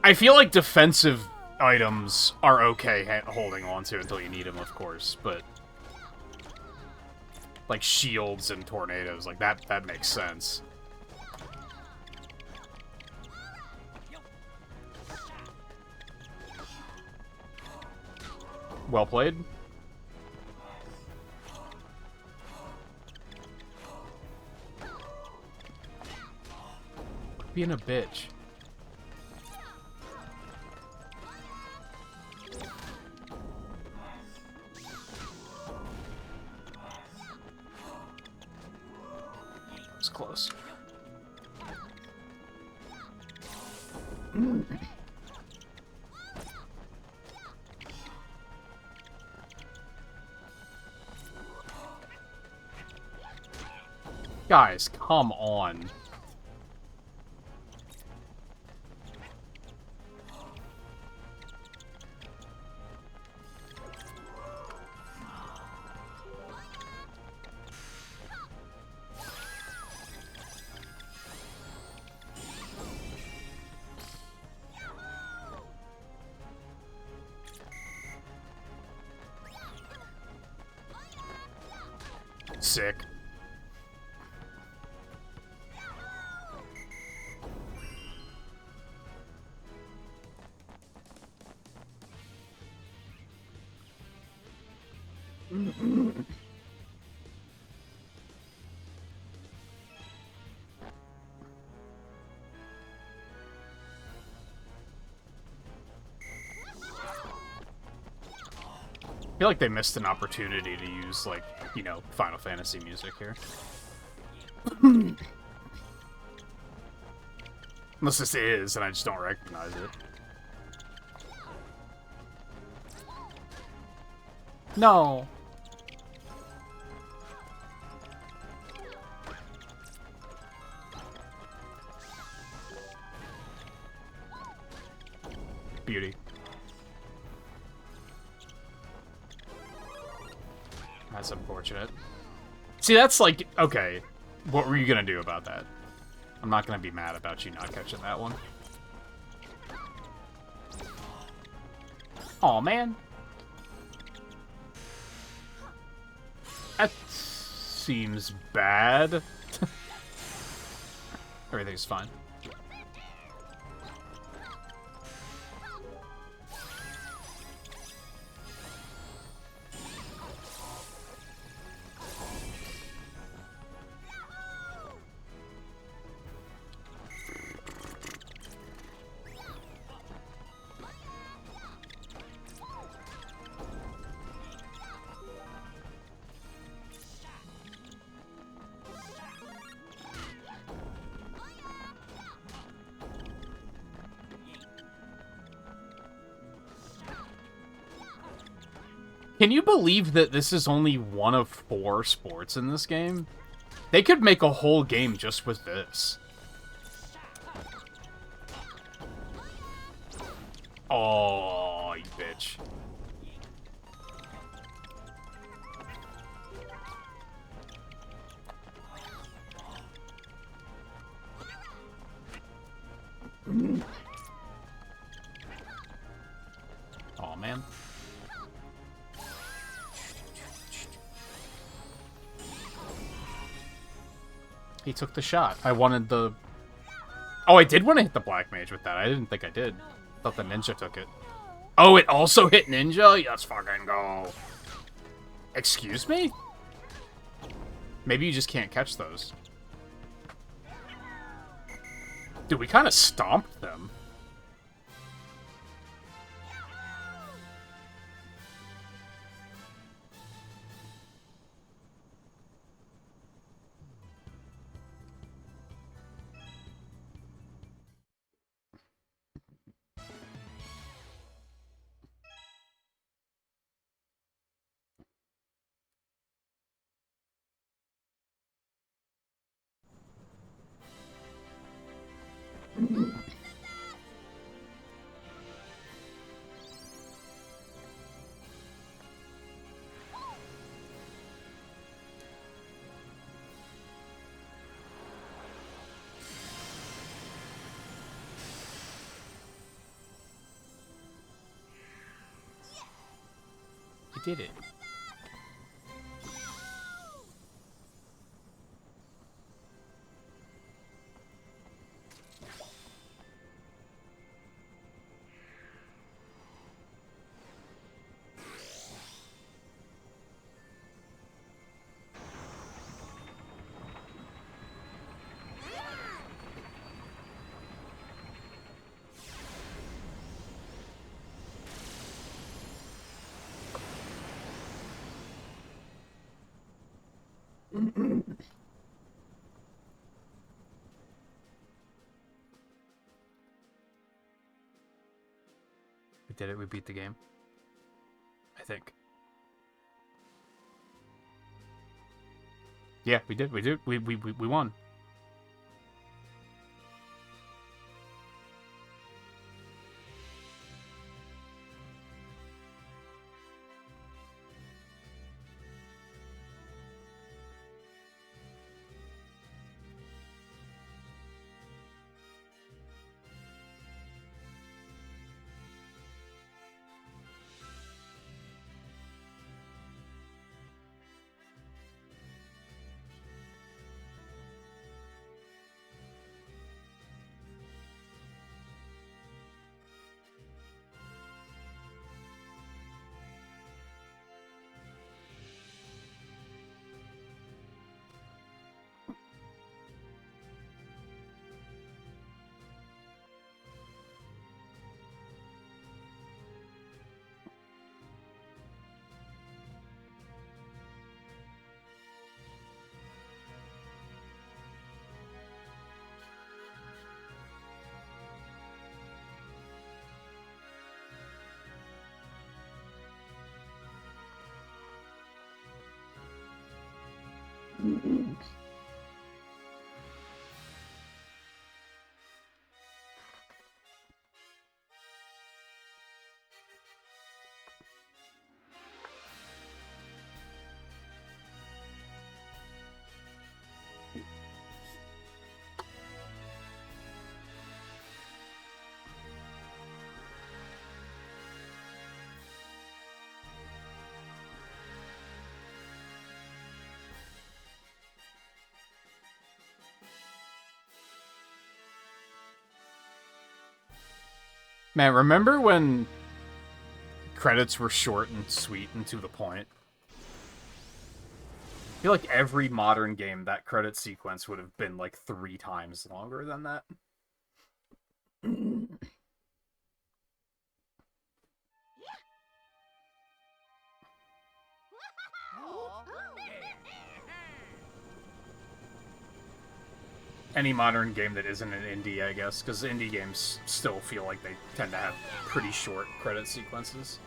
I feel like defensive items are okay holding on to until you need them, of course, but... Like shields and tornadoes, like that makes sense. Well played. Being a bitch. It's close. Guys, come on. Sick. I feel like they missed an opportunity to use, like, you know, Final Fantasy music here. Unless this is, and I just don't recognize it. No! Beauty. That's unfortunate. See, that's like, okay, what were you gonna do about that? I'm not gonna be mad about you not catching that one. Aw, man. That seems bad. Everything's fine. Can you believe that this is only one of 4 sports in this game? They could make a whole game just with this. Oh, you bitch. Oh man. He took the shot. I wanted the... Oh, I did want to hit the Black Mage with that. I didn't think I did. I thought the Ninja took it. Oh, it also hit Ninja? Let's fucking go. Excuse me? Maybe you just can't catch those. Dude, we kind of stomped them. We did it. We did it. We beat the game. I think. Yeah, we did. We did. We won. Man, remember when credits were short and sweet and to the point? I feel like every modern game, that credit sequence would have been like 3 times longer than that. Any modern game that isn't an indie, I guess, because indie games still feel like they tend to have pretty short credit sequences.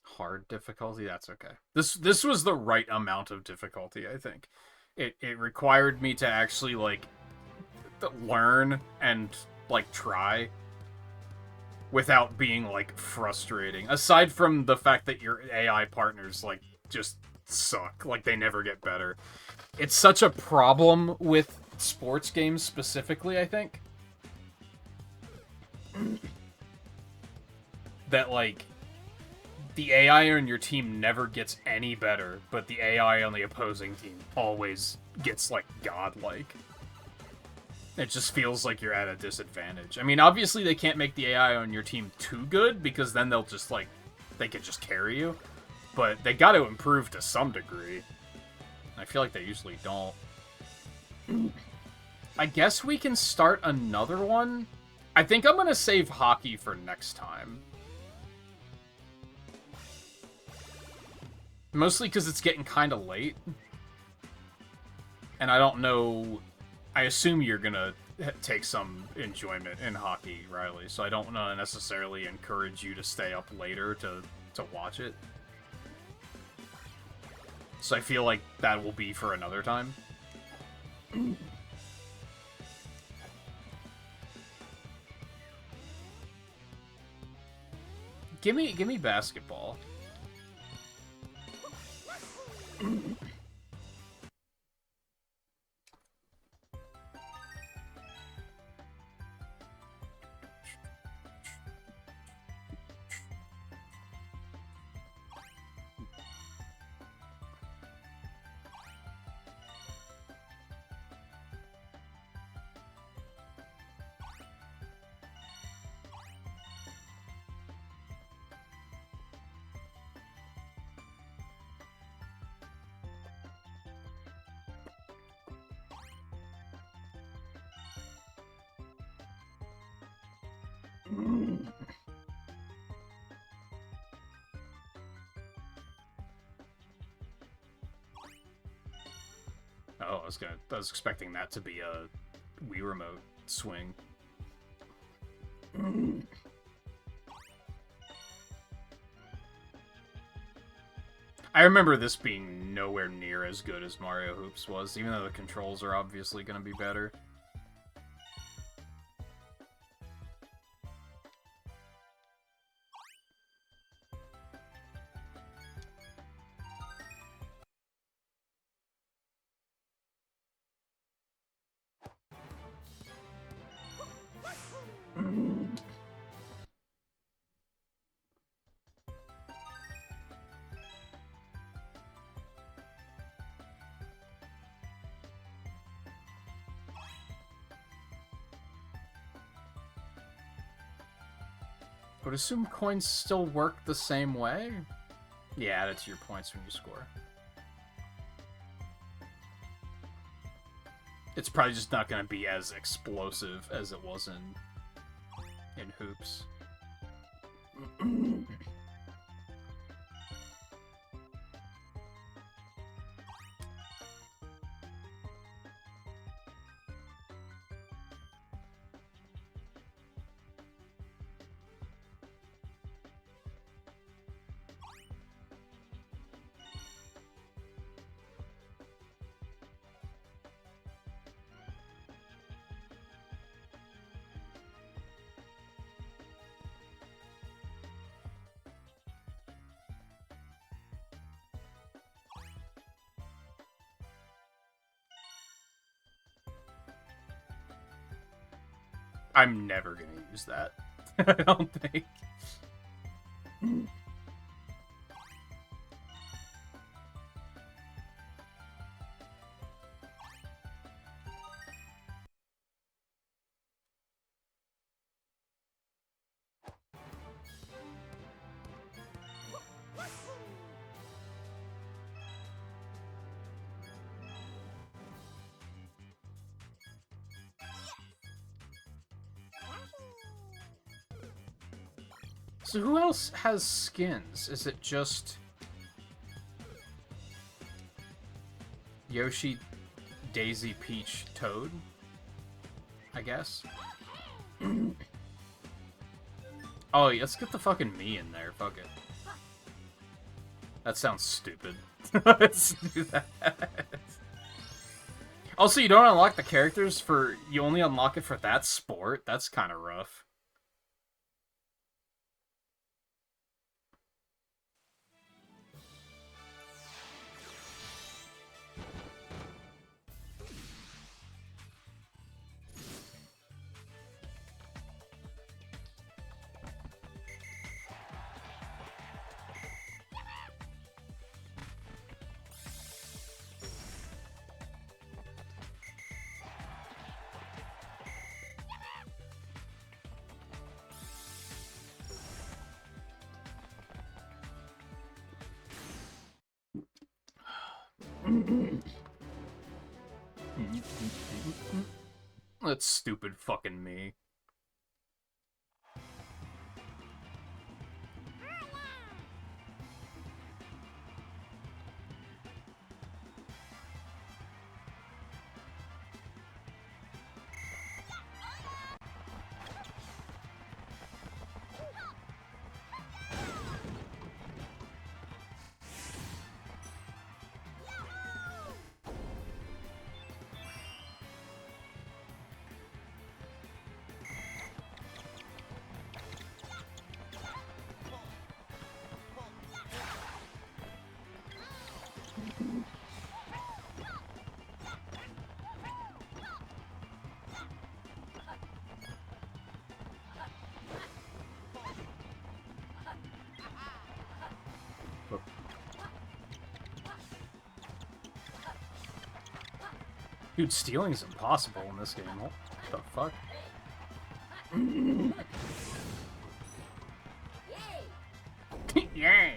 Hard difficulty, that's okay. This was the right amount of difficulty, I think. It required me to actually, like, learn and, like, try without being, like, frustrating. Aside from the fact that your AI partners, like, just suck. Like, they never get better. It's such a problem with sports games specifically, I think, that, like, the AI on your team never gets any better, but the AI on the opposing team always gets, like, godlike. It just feels like you're at a disadvantage. I mean, obviously they can't make the AI on your team too good, because then they'll just, like, they can just carry you. But they got to improve to some degree. I feel like they usually don't. I guess we can start another one. I think I'm going to save hockey for next time. Mostly because it's getting kind of late. And I don't know... I assume you're going to take some enjoyment in hockey, Riley. So I don't want to necessarily encourage you to stay up later to watch it. So I feel like that will be for another time. Give me basketball. Oh, I was expecting that to be a Wii Remote swing. I remember this being nowhere near as good as Mario Hoops was, even though the controls are obviously going to be better. I would assume coins still work the same way? Yeah, add it to your points when you score. It's probably just not going to be as explosive as it was in Hoops. I'm never going to use that. I don't think. So who else has skins? Is it just Yoshi, Daisy, Peach, Toad? I guess. Oh, let's get the fucking me in there. Fuck it. That sounds stupid. Let's do that. Also, you don't unlock the characters for... You only unlock it for that sport? That's kind of rough. That's stupid fucking me. Dude, stealing's impossible in this game. What the fuck? Yay!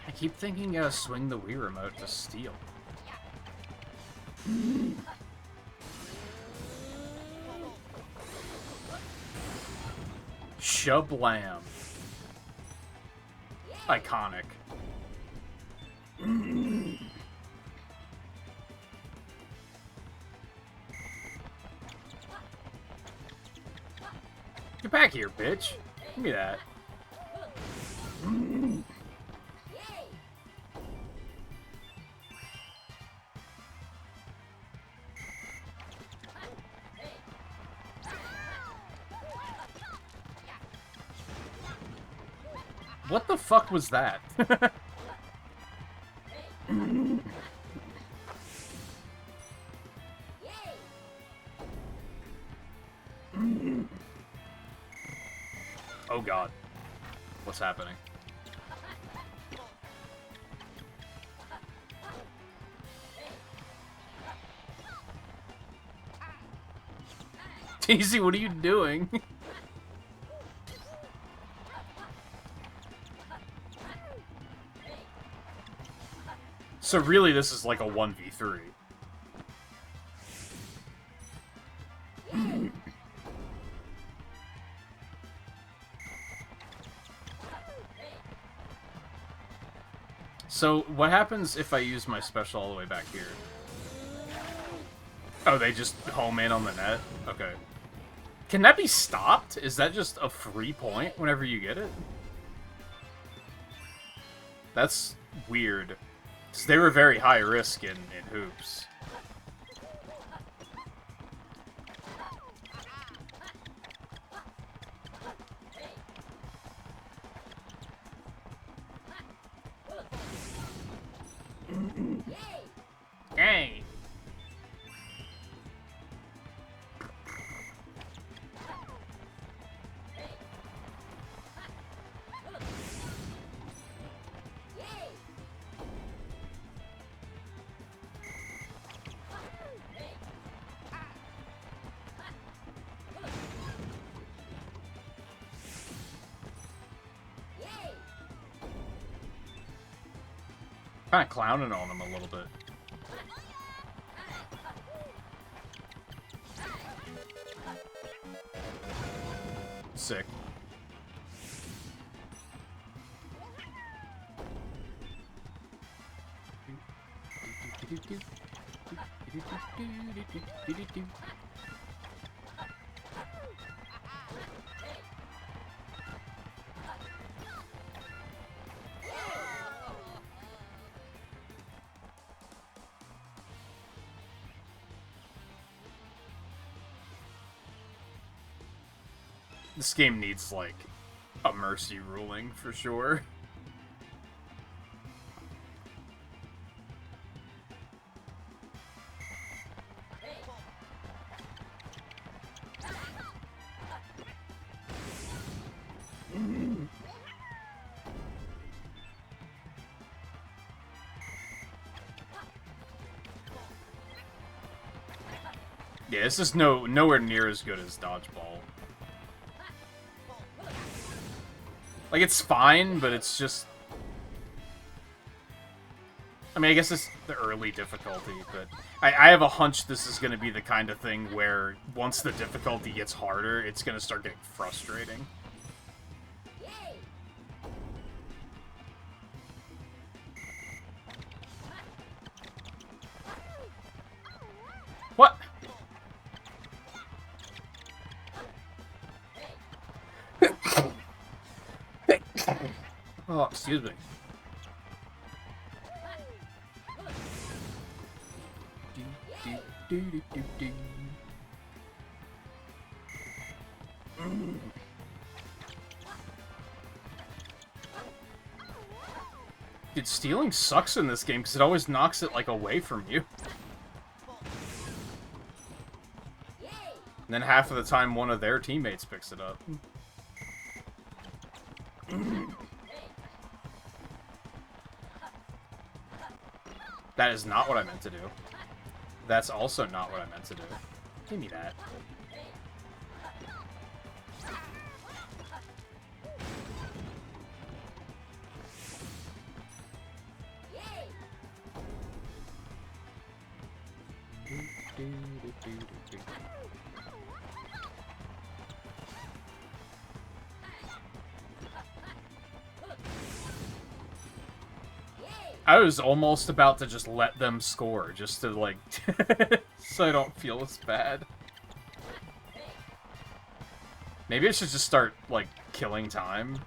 I keep thinking you gotta swing the Wii remote to steal. Shablam. Iconic. Get back here, bitch. Give me that. What the fuck was that? Oh god. What's happening? Daisy, what are you doing? So really, this is like a 1v3. So, what happens if I use my special all the way back here? Oh, they just home in on the net? Okay. Can that be stopped? Is that just a free point whenever you get it? That's weird. Because they were very high risk in hoops. Hey! Kind of clowning on him a little bit. Sick. This game needs, like, a mercy ruling, for sure. Yeah, this is nowhere near as good as Dodgeball. Like, it's fine, but it's just... I mean, I guess it's the early difficulty, but... I have a hunch this is going to be the kind of thing where, once the difficulty gets harder, it's going to start getting frustrating. What? Oh, excuse me. Dude, stealing sucks in this game because it always knocks it, like, away from you. And then half of the time, one of their teammates picks it up. That is not what I meant to do. That's also not what I meant to do. Give me that. I was almost about to just let them score, just to, like, so I don't feel as bad. Maybe I should just start, like, killing time.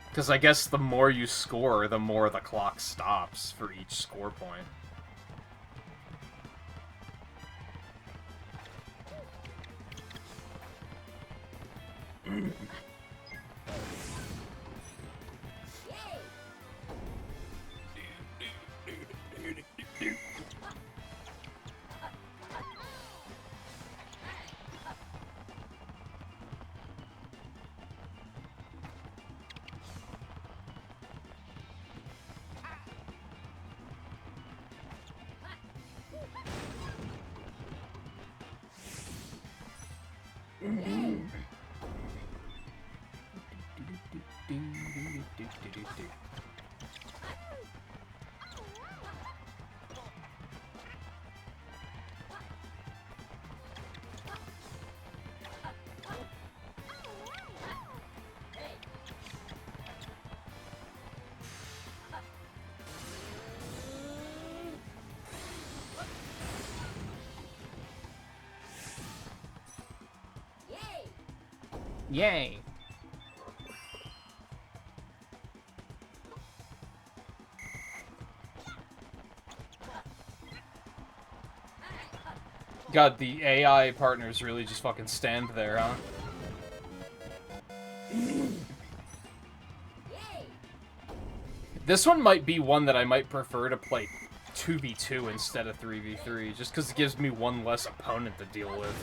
Because I guess the more you score, the more the clock stops for each score point. Yay! God, the AI partners really just fucking stand there, huh? This one might be one that I might prefer to play 2v2 instead of 3v3, just because it gives me one less opponent to deal with.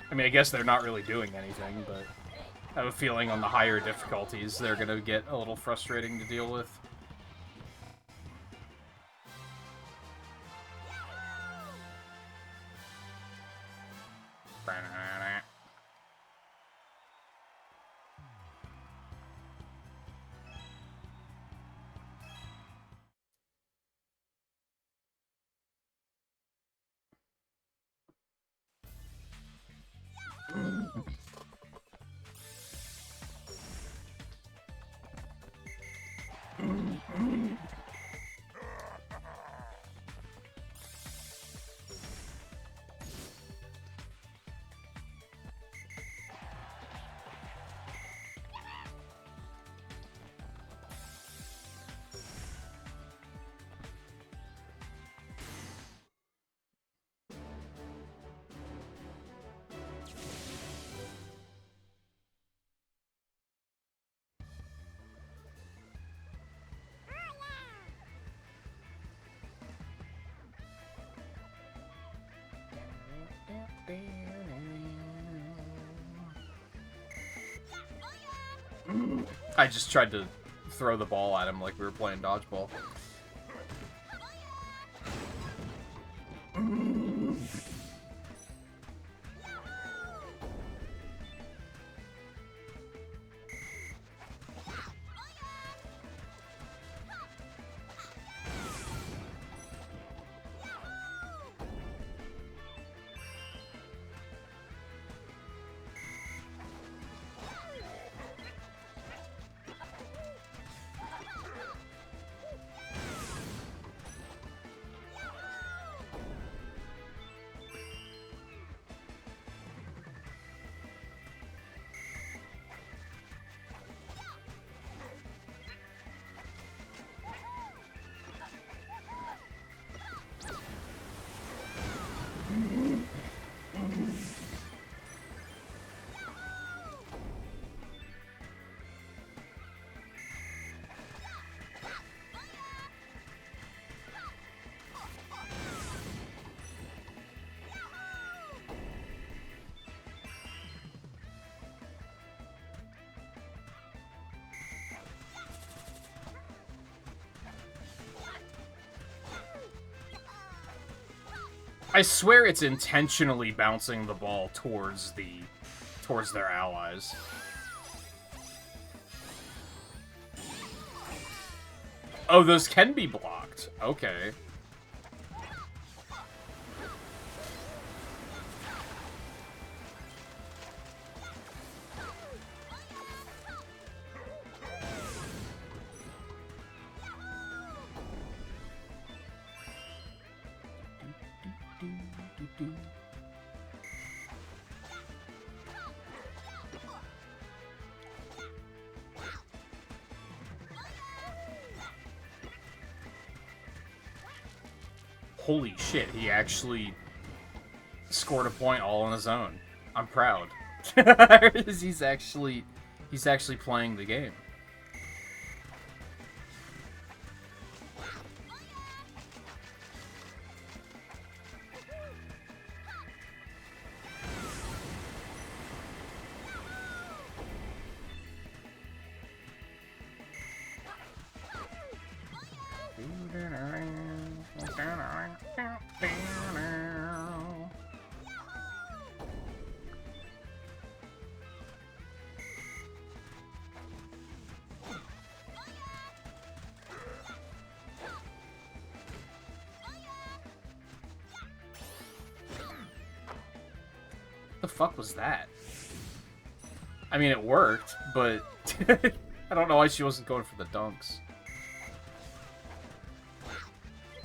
I mean, I guess they're not really doing anything, but I have a feeling on the higher difficulties they're gonna get a little frustrating to deal with. I just tried to throw the ball at him like we were playing dodgeball. I swear it's intentionally bouncing the ball towards their allies. Oh, those can be blocked. Okay. Holy shit, he actually scored a point all on his own. I'm proud. he's actually playing the game. The fuck was that? I mean, it worked, but I don't know why she wasn't going for the dunks.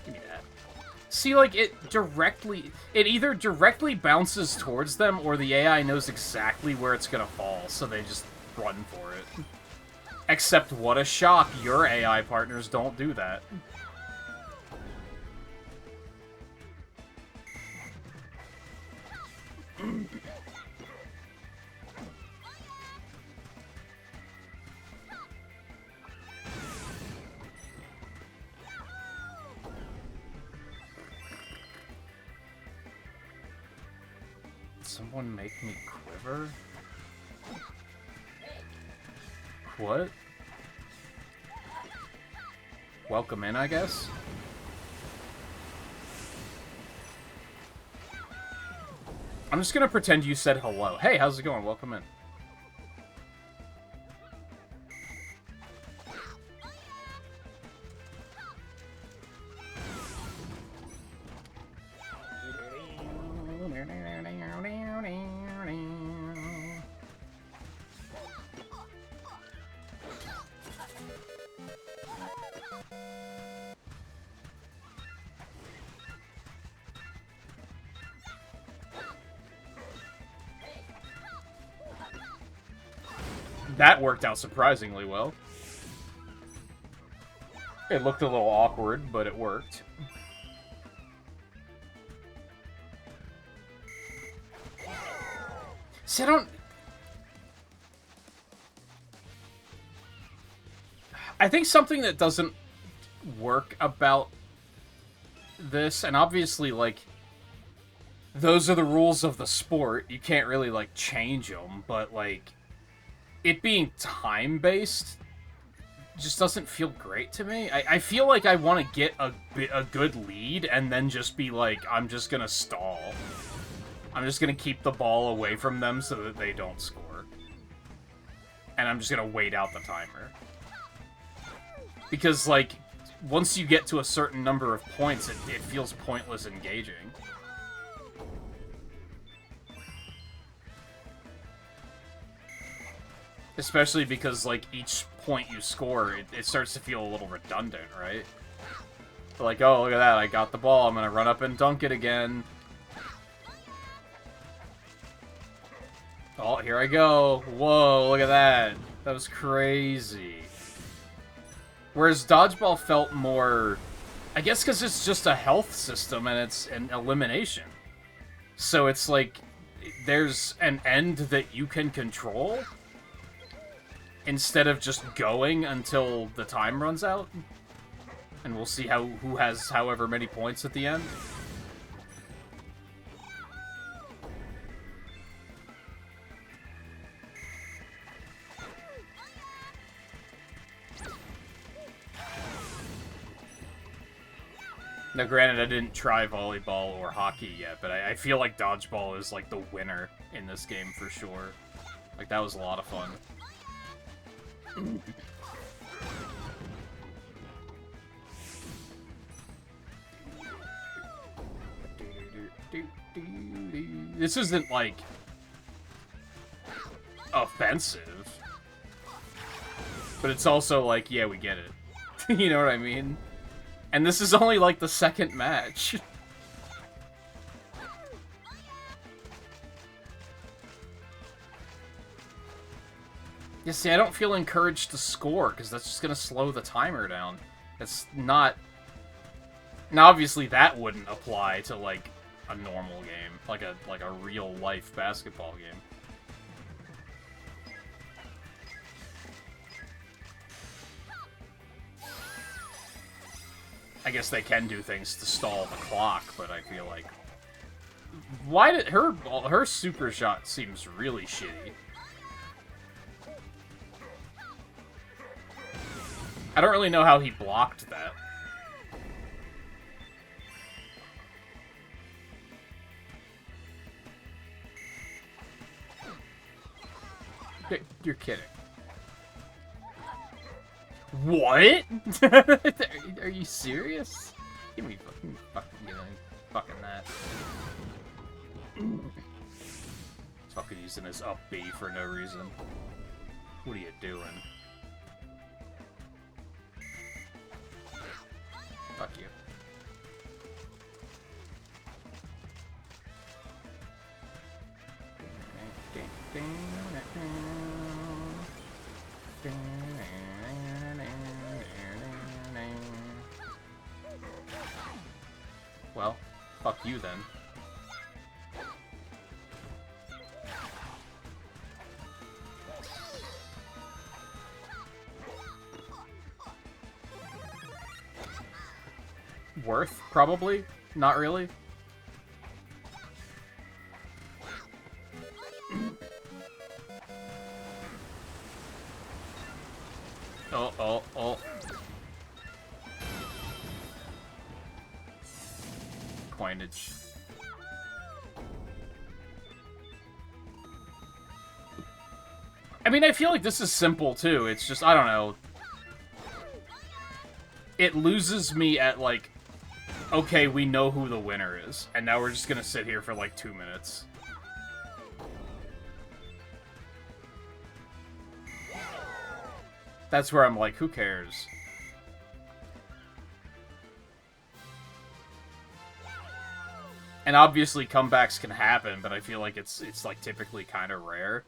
Give me that. See, like, it either directly bounces towards them, or the AI knows exactly where it's gonna fall, so they just run for it. Except, what a shock, your AI partners don't do that. Someone make me quiver? What? Welcome in, I guess? I'm just gonna pretend you said hello. Hey, how's it going? Welcome in. That worked out surprisingly well. It looked a little awkward, but it worked. See, I think something that doesn't work about this, and obviously, like, those are the rules of the sport. You can't really, like, change them, but, like, it being time-based just doesn't feel great to me. I feel like I want to get a good lead and then just be like, I'm just gonna stall. I'm just gonna keep the ball away from them so that they don't score. And I'm just gonna wait out the timer. Because, like, once you get to a certain number of points, it feels pointless engaging. Especially because, like, each point you score, it starts to feel a little redundant, right? Like, oh, look at that, I got the ball, I'm gonna run up and dunk it again. Oh, here I go. Whoa, look at that. That was crazy. Whereas Dodgeball felt more... I guess because it's just a health system and it's an elimination. So it's like, there's an end that you can control instead of just going until the time runs out. And we'll see who has however many points at the end. Now, granted, I didn't try volleyball or hockey yet, but I feel like dodgeball is, like, the winner in this game for sure. Like, that was a lot of fun. This isn't, like, offensive. But it's also like, yeah, we get it. You know what I mean? And this is only, like, the second match. You see, I don't feel encouraged to score, because that's just gonna slow the timer down. It's not... Now, obviously, that wouldn't apply to, like, a normal game. Like a real-life basketball game. I guess they can do things to stall the clock, but I feel like... Why did... Her super shot seems really shitty. I don't really know how he blocked that. You're kidding. What? Are you serious? Give me fucking that. Fucking using his up B for no reason. What are you doing? Fuck you. Well, fuck you then. Worth, probably? Not really? Oh. Coinage. I mean, I feel like this is simple, too. It's just, I don't know. It loses me at, like, okay, we know who the winner is, and now we're just gonna sit here for, like, 2 minutes. That's where I'm like, who cares? And obviously comebacks can happen, but I feel like it's like typically kind of rare.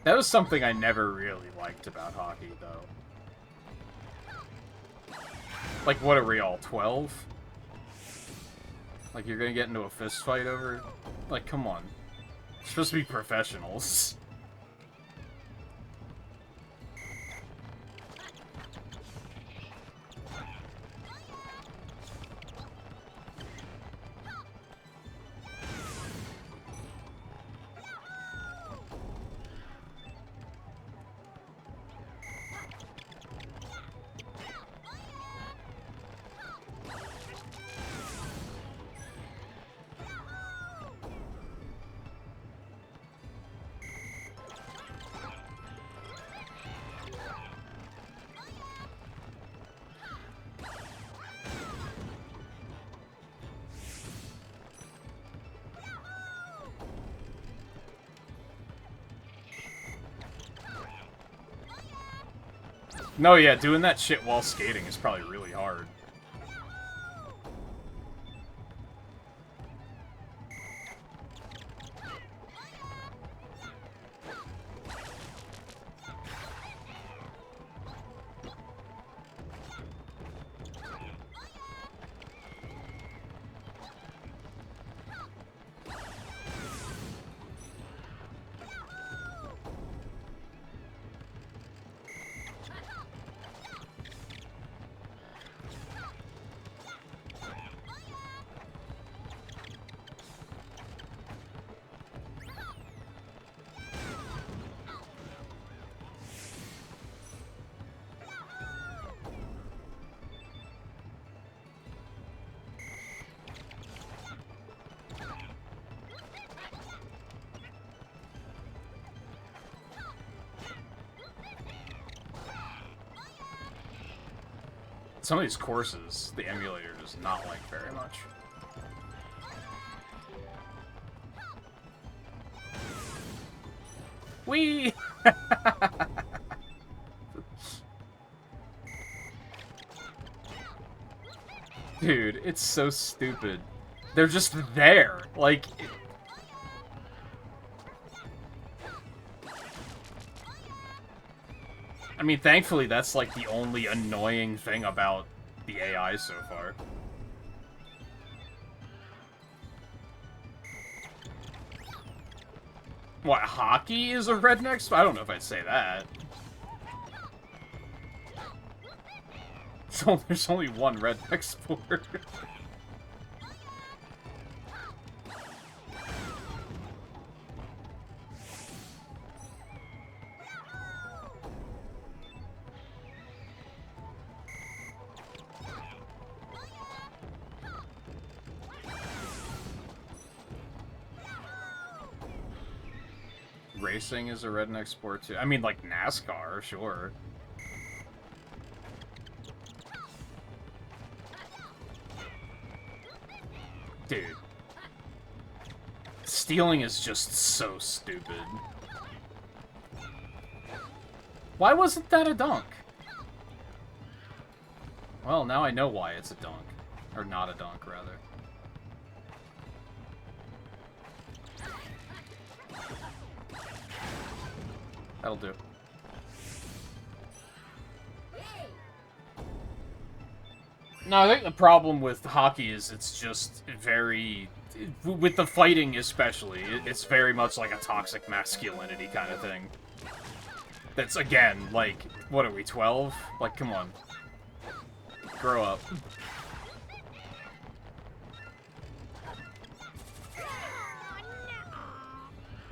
That was something I never really liked about hockey, though. Like, what are we all, 12? Like, you're gonna get into a fist fight over... Like, come on. You're supposed to be professionals. No, yeah, doing that shit while skating is probably really hard. Some of these courses, the emulator does not like very much. Whee! Dude, it's so stupid. They're just there. Like... I mean, thankfully, that's, like, the only annoying thing about the AI so far. What, hockey is a redneck sport? I don't know if I'd say that. So there's only one redneck sport. Racing is a redneck sport too. I mean, like NASCAR, sure. Dude. Stealing is just so stupid. Why wasn't that a dunk? Well, now I know why it's a dunk. Or not a dunk, rather. That'll do. No, I think the problem with hockey is it's just very... With the fighting especially, it's very much like a toxic masculinity kind of thing. That's, again, like, what are we, 12? Like, come on. Grow up.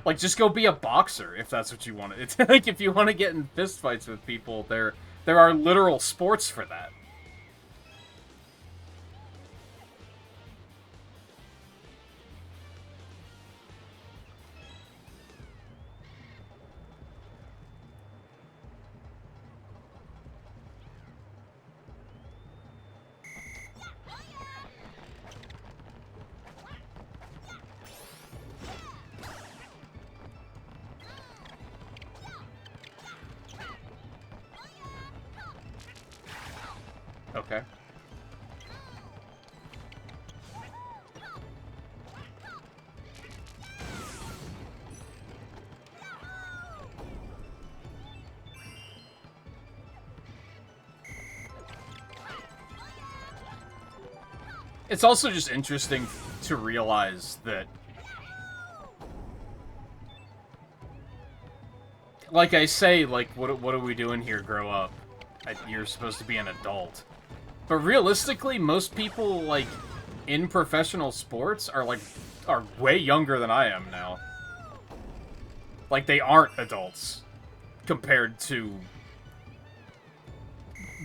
Like, just go be a boxer, if that's what you want to... It's like, if you want to get in fistfights with people, there are literal sports for that. Okay. It's also just interesting to realize that, like I say, like, what are we doing here, grow up? You're supposed to be an adult. But realistically, most people, like, in professional sports are way younger than I am now. Like, they aren't adults compared to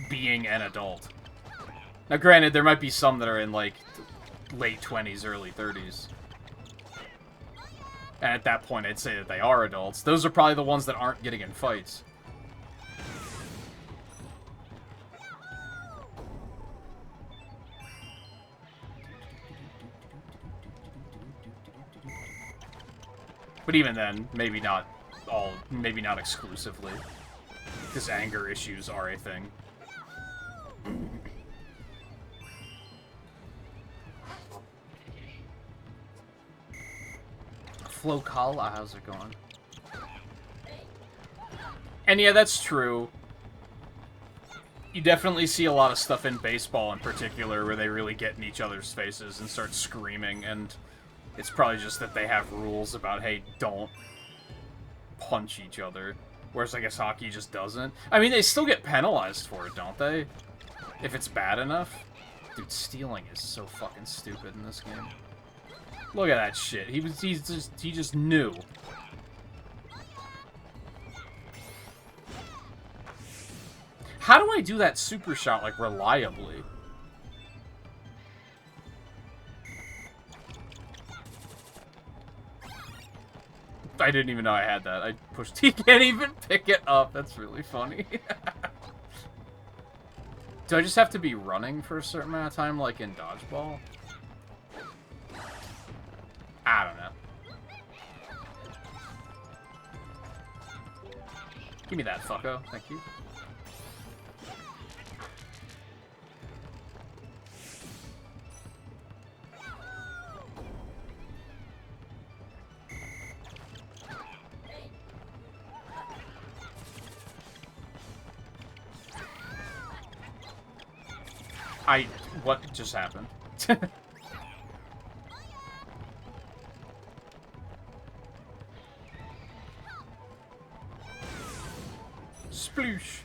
being an adult. Now, granted, there might be some that are in, like, late 20s, early 30s. And at that point, I'd say that they are adults. Those are probably the ones that aren't getting in fights. But even then, maybe not exclusively. Because anger issues are a thing. Flo Kala, how's it going? And yeah, that's true. You definitely see a lot of stuff in baseball in particular where they really get in each other's faces and start screaming, and it's probably just that they have rules about, hey, don't punch each other. Whereas I guess hockey just doesn't. I mean, they still get penalized for it, don't they? If it's bad enough. Dude, stealing is so fucking stupid in this game. Look at that shit. He just knew. How do I do that super shot, like, reliably? I didn't even know I had that. I pushed. He can't even pick it up. That's really funny. Do I just have to be running for a certain amount of time, like in dodgeball? I don't know. Give me that, fucko. Thank you. What just happened? Sploosh.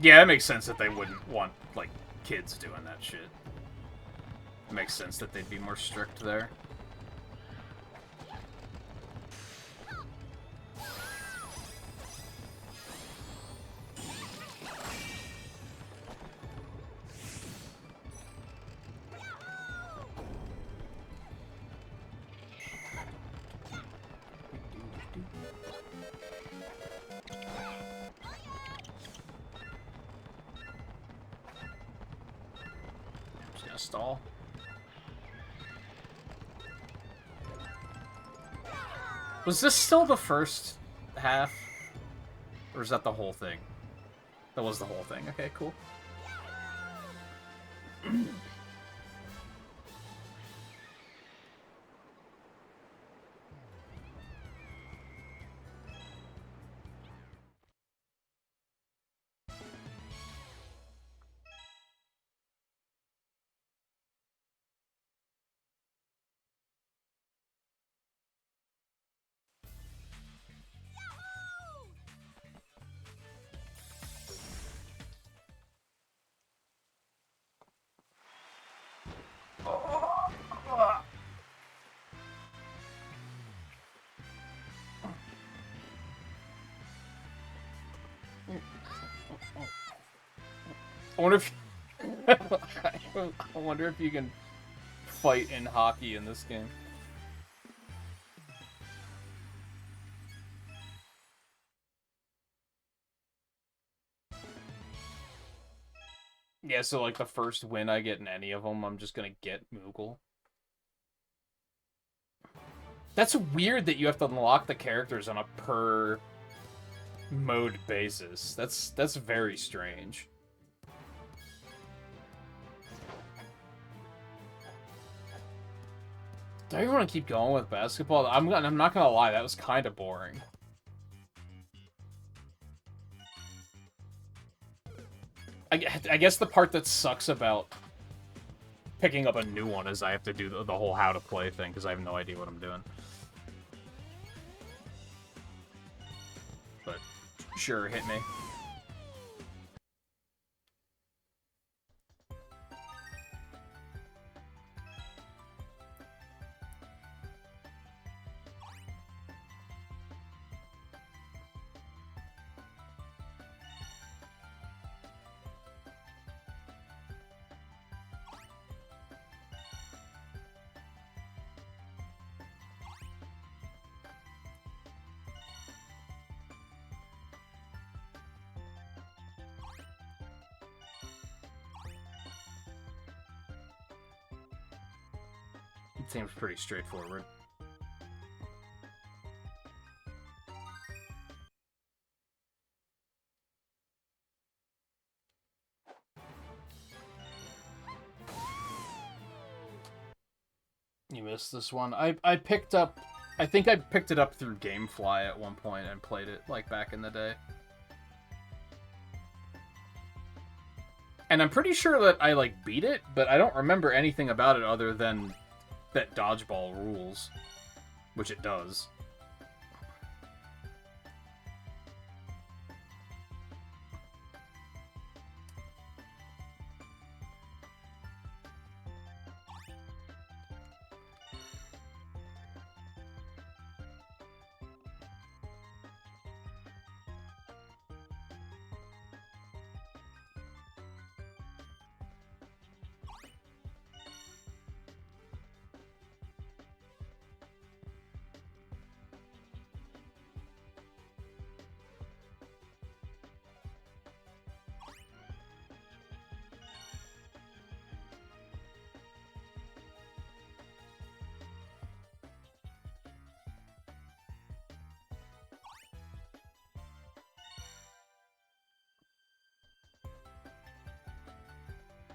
Yeah, it makes sense that they wouldn't want, like, kids doing that shit. It makes sense that they'd be more strict there. Stall. Was this still the first half? Or is that the whole thing? That was the whole thing. Okay, cool. I wonder if you can fight in hockey in this game. Yeah, so like the first win I get in any of them, I'm just gonna get Moogle. That's weird that you have to unlock the characters on a per mode basis. That's very strange. Do I even want to keep going with basketball? I'm not gonna lie, that was kind of boring. I guess the part that sucks about picking up a new one is I have to do the whole how to play thing, because I have no idea what I'm doing. But, sure, hit me. It seems pretty straightforward. You missed this one. I picked up... I think I picked it up through Gamefly at one point and played it, like, back in the day. And I'm pretty sure that I, like, beat it, but I don't remember anything about it other than that dodgeball rules. Which it does.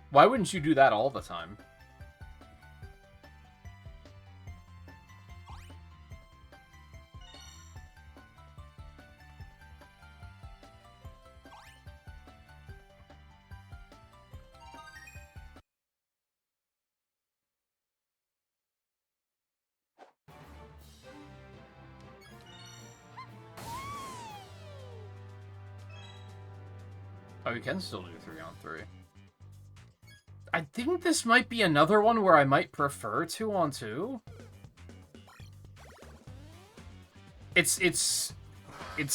Why wouldn't you do that all the time? Oh, you can still do 3-on-3. I think this might be another one where I might prefer 2-on-2. It's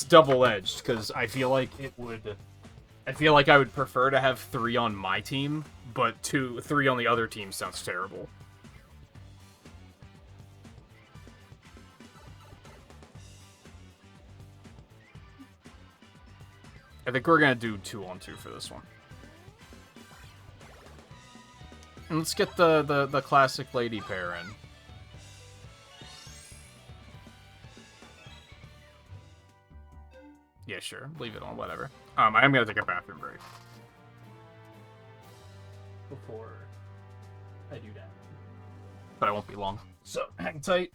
double-edged, because I feel like it would... I feel like I would prefer to have 3 on my team, but 3 on the other team sounds terrible. I think we're gonna do 2-on-2 for this one. And let's get the classic lady pair in. Yeah, sure. Leave it on, whatever. I am gonna take a bathroom break. Before I do that. But I won't be long. So, hang tight.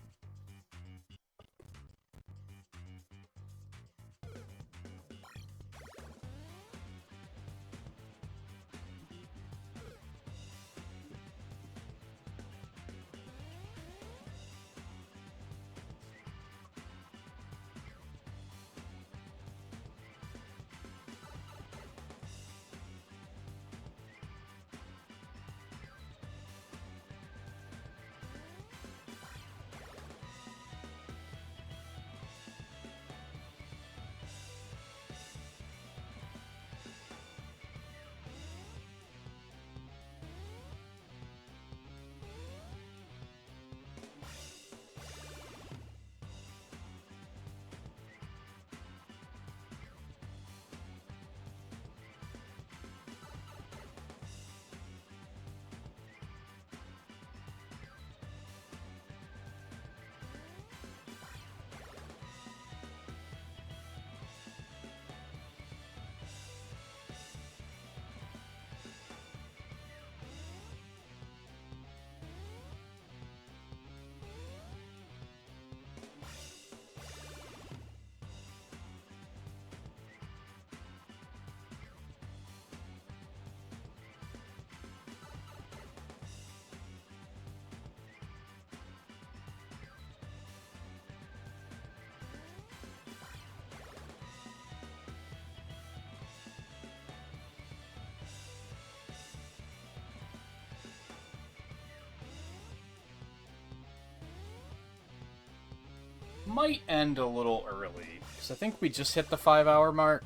might end a little early, because I think we just hit the 5-hour mark.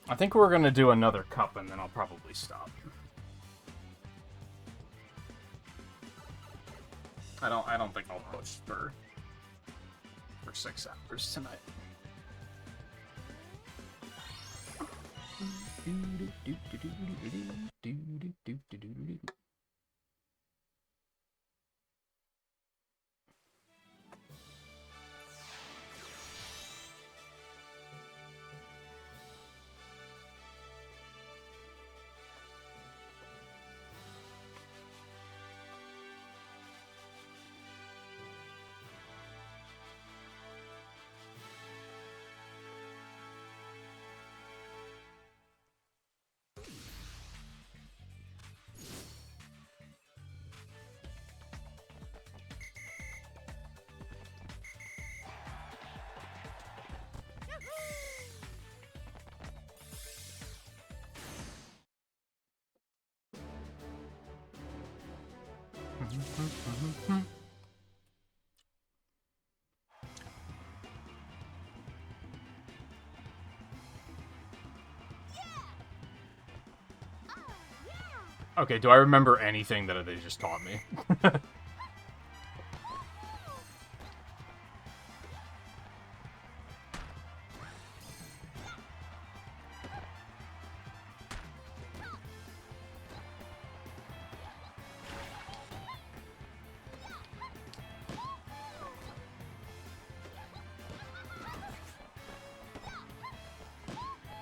I think we're gonna do another cup, and then I'll probably stop. I don't think I'll push for 6 hours tonight. Okay, do I remember anything that they just taught me?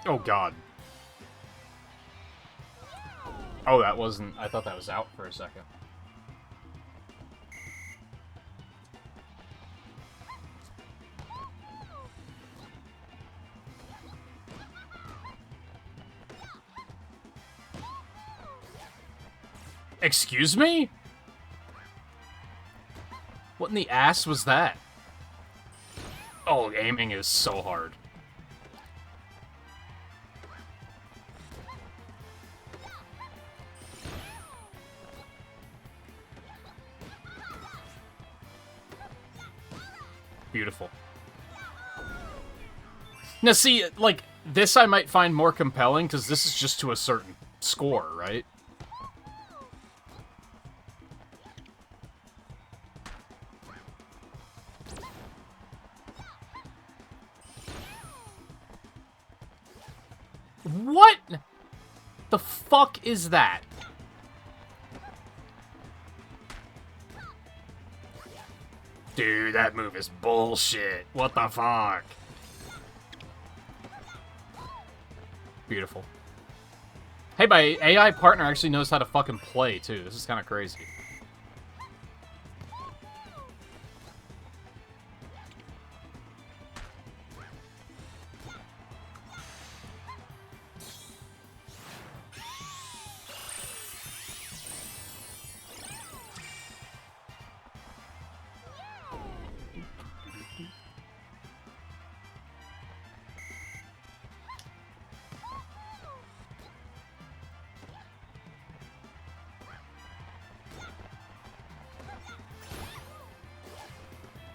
Oh, God. Oh, that wasn't... I thought that was out for a second. Excuse me? What in the ass was that? Oh, aiming is so hard. Beautiful. Now, see, like, this I might find more compelling, because this is just to a certain score, right? What the fuck is that? Dude, that move is bullshit. What the fuck? Beautiful. Hey, my AI partner actually knows how to fucking play, too. This is kind of crazy.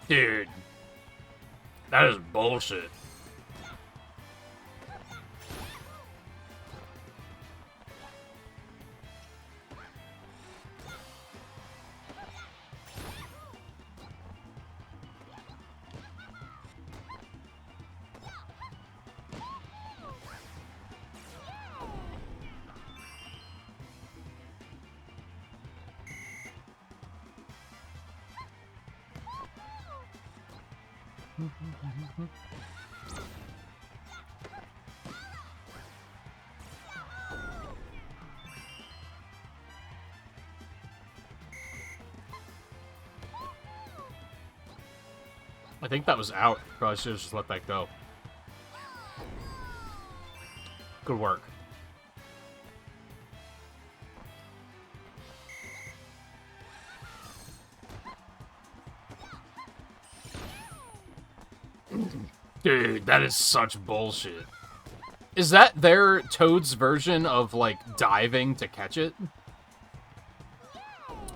Dude, that is bullshit. I think that was out. Probably should have just let that go. Good work. Dude, that is such bullshit. Is that their Toad's version of, like, diving to catch it?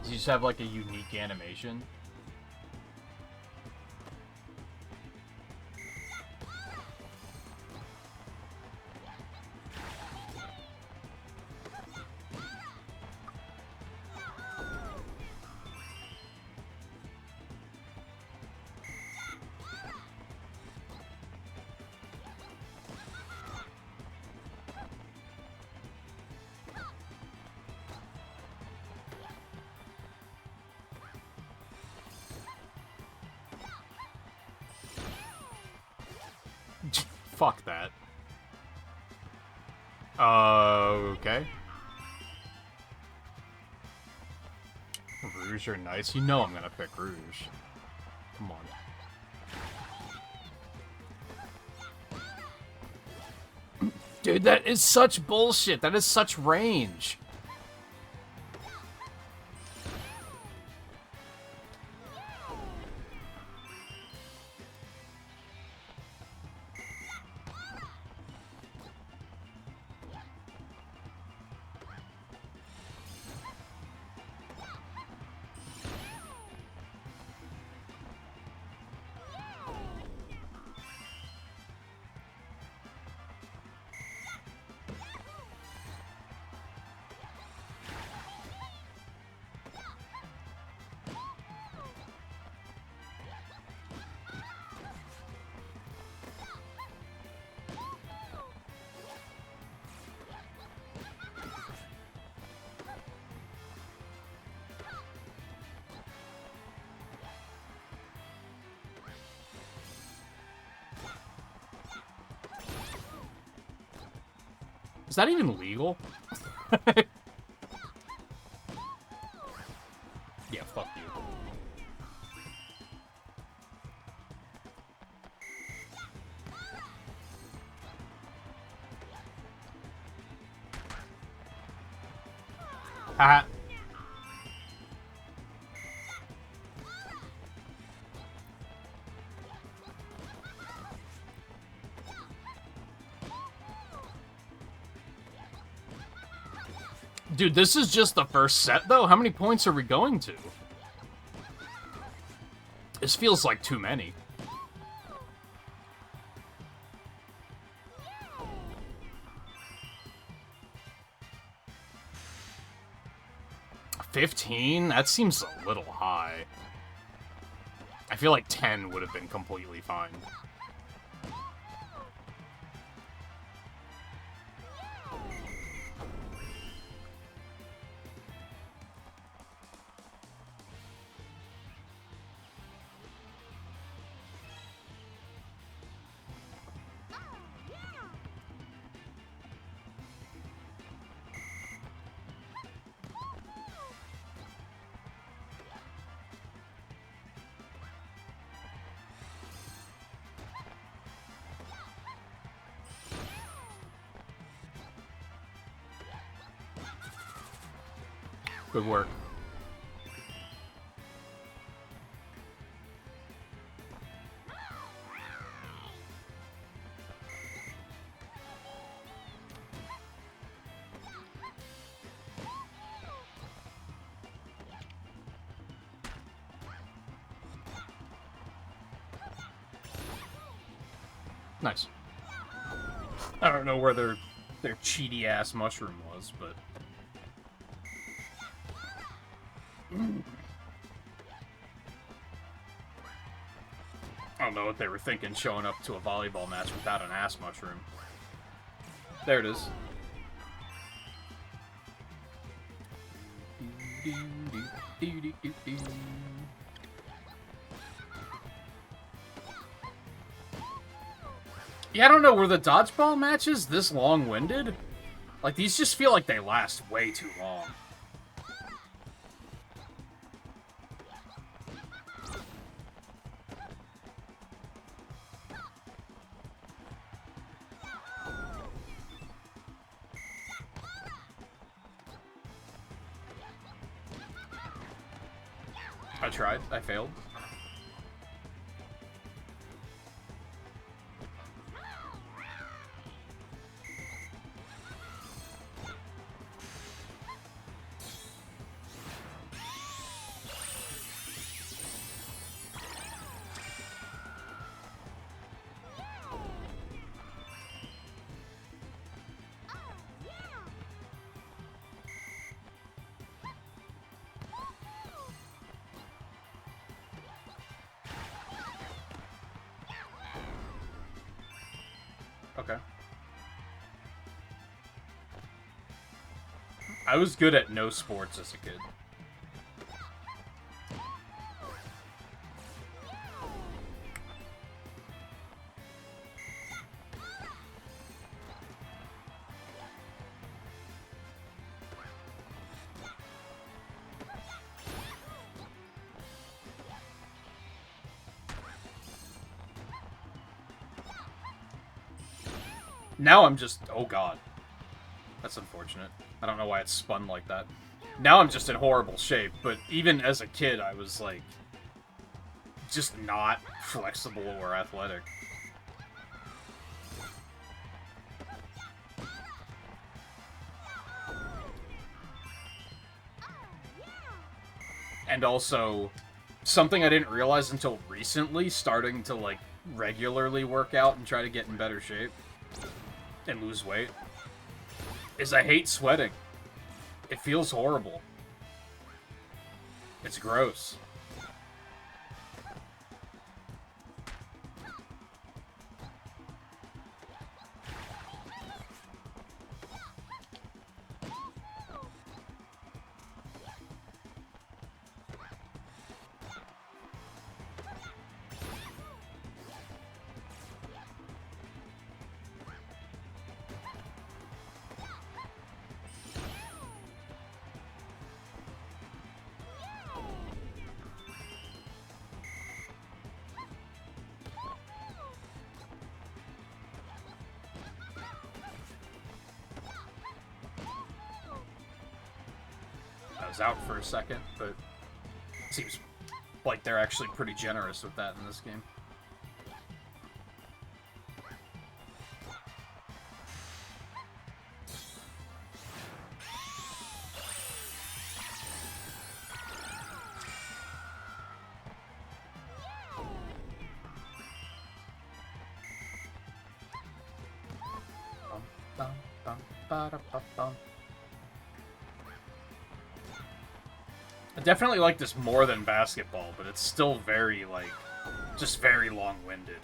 Does he just have, like, a unique animation? fuck that. Okay. Rouge are nice. You know I'm gonna pick Rouge. Come on. Dude, that is such bullshit. That is such range. Is that even legal? Yeah, fuck you. Haha. Dude, this is just the first set, though? How many points are we going to? This feels like too many. $15? That seems a little high. I feel like 10 would have been completely fine. Good work. Nice. I don't know where their cheaty ass mushroom was, but I don't know what they were thinking showing up to a volleyball match without an ass mushroom. There it is. Yeah, I don't know, were the dodgeball matches this long-winded? Like, these just feel like they last way too long. I tried. I failed. Okay. I was good at no sports as a kid. Now I'm just... Oh, God. That's unfortunate. I don't know why it spun like that. Now I'm just in horrible shape, but even as a kid, I was, like, just not flexible or athletic. And also, something I didn't realize until recently, starting to, like, regularly work out and try to get in better shape and lose weight, is I hate sweating. It feels horrible. It's gross. Was out for a second, but it seems like they're actually pretty generous with that in this game. I definitely like this more than basketball, but it's still very, like, just very long-winded.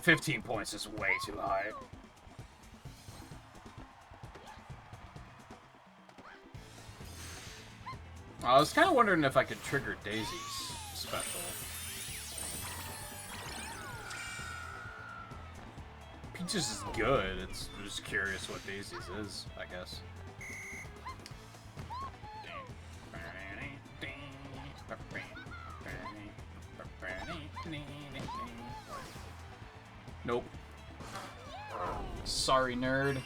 $15 points is way too high. I was kind of wondering if I could trigger Daisy's special. Peach's is good. It's just curious what Daisy's is, I guess. Nope. Sorry, nerd.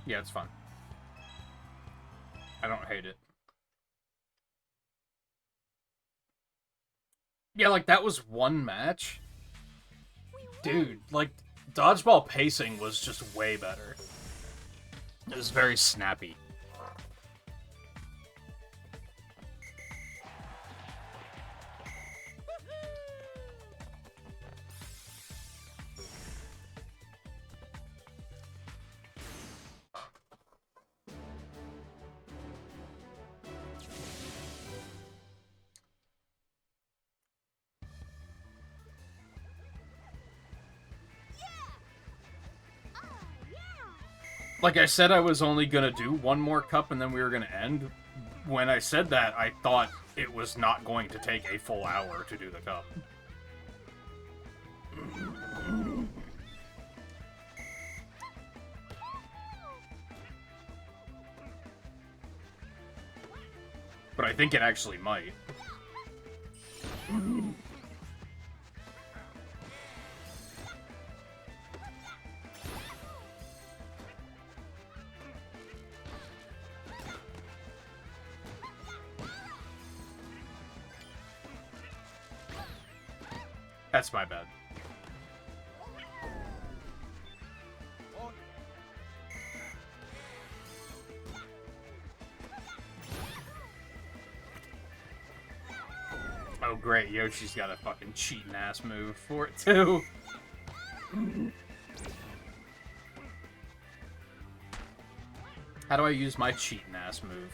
Yeah, it's fun. I don't hate it. Yeah, like, that was one match. Dude, like, dodgeball pacing was just way better. It was very snappy. Like I said, I was only gonna do one more cup and then we were gonna end. When I said that, I thought it was not going to take a full hour to do the cup. But I think it actually might. That's my bad. Oh great, Yoshi's got a fucking cheating ass move for it too. How do I use my cheating ass move?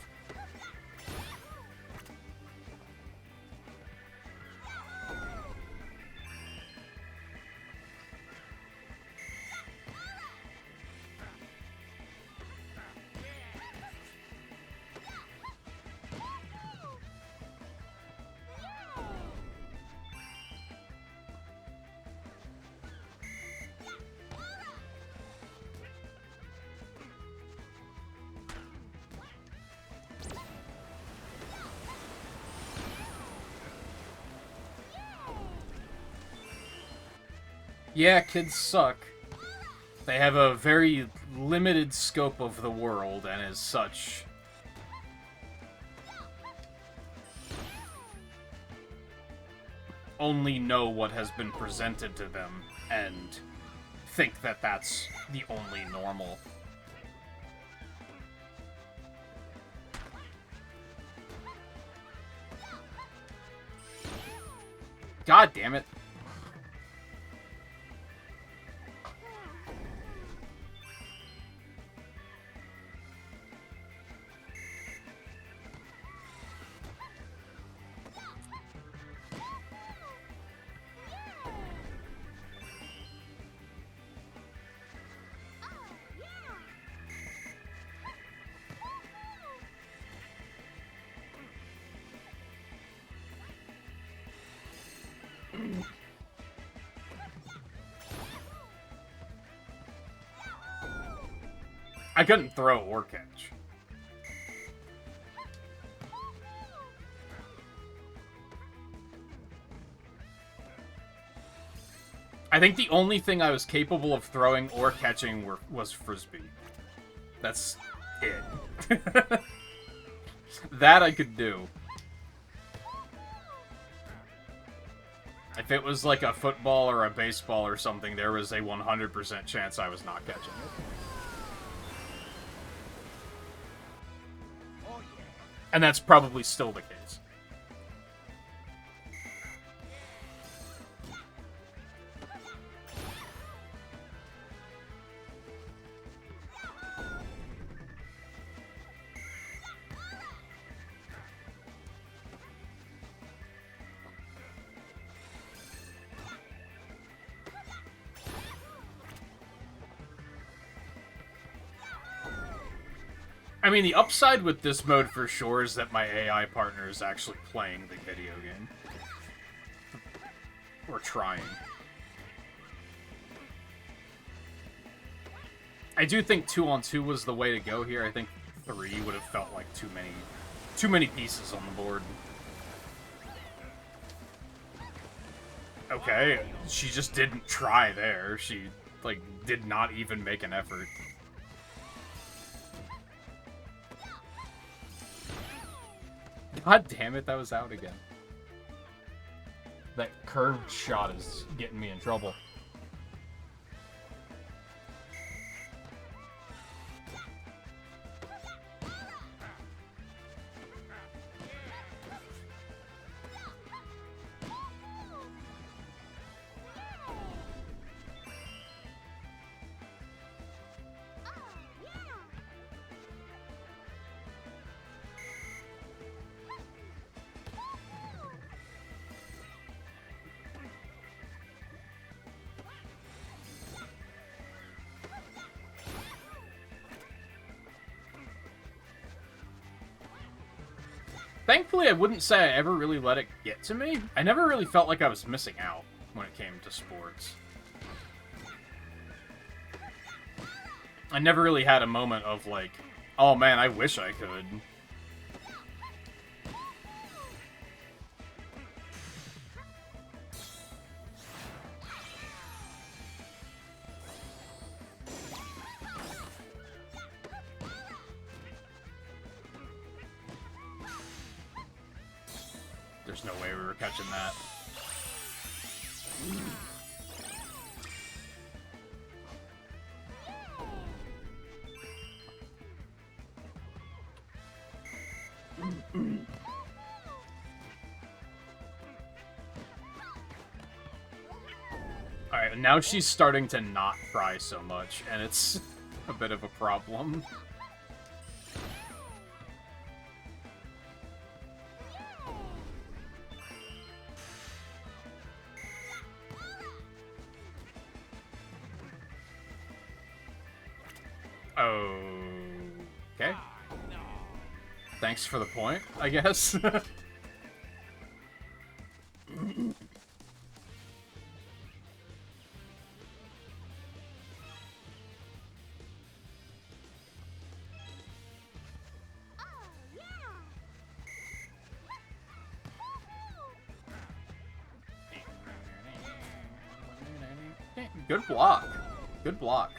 Yeah, kids suck. They have a very limited scope of the world, and as such, only know what has been presented to them, and think that that's the only normal. God damn it. I couldn't throw or catch. I think the only thing I was capable of throwing or catching was Frisbee. That's it. That I could do. If it was like a football or a baseball or something, there was a 100% chance I was not catching it. And that's probably still the case. I mean, the upside with this mode for sure is that my AI partner is actually playing the video game. Or trying. I do think 2-on-2 was the way to go here. I think 3 would have felt like too many pieces on the board. Okay, she just didn't try there. She, like, did not even make an effort. God damn it, that was out again. That curved shot is getting me in trouble. Thankfully, I wouldn't say I ever really let it get to me. I never really felt like I was missing out when it came to sports. I never really had a moment of like, oh man, I wish I could. There's no way we were catching that. Alright, now she's starting to not cry so much, and it's a bit of a problem. Okay. Thanks for the point, I guess. Good block. Good block.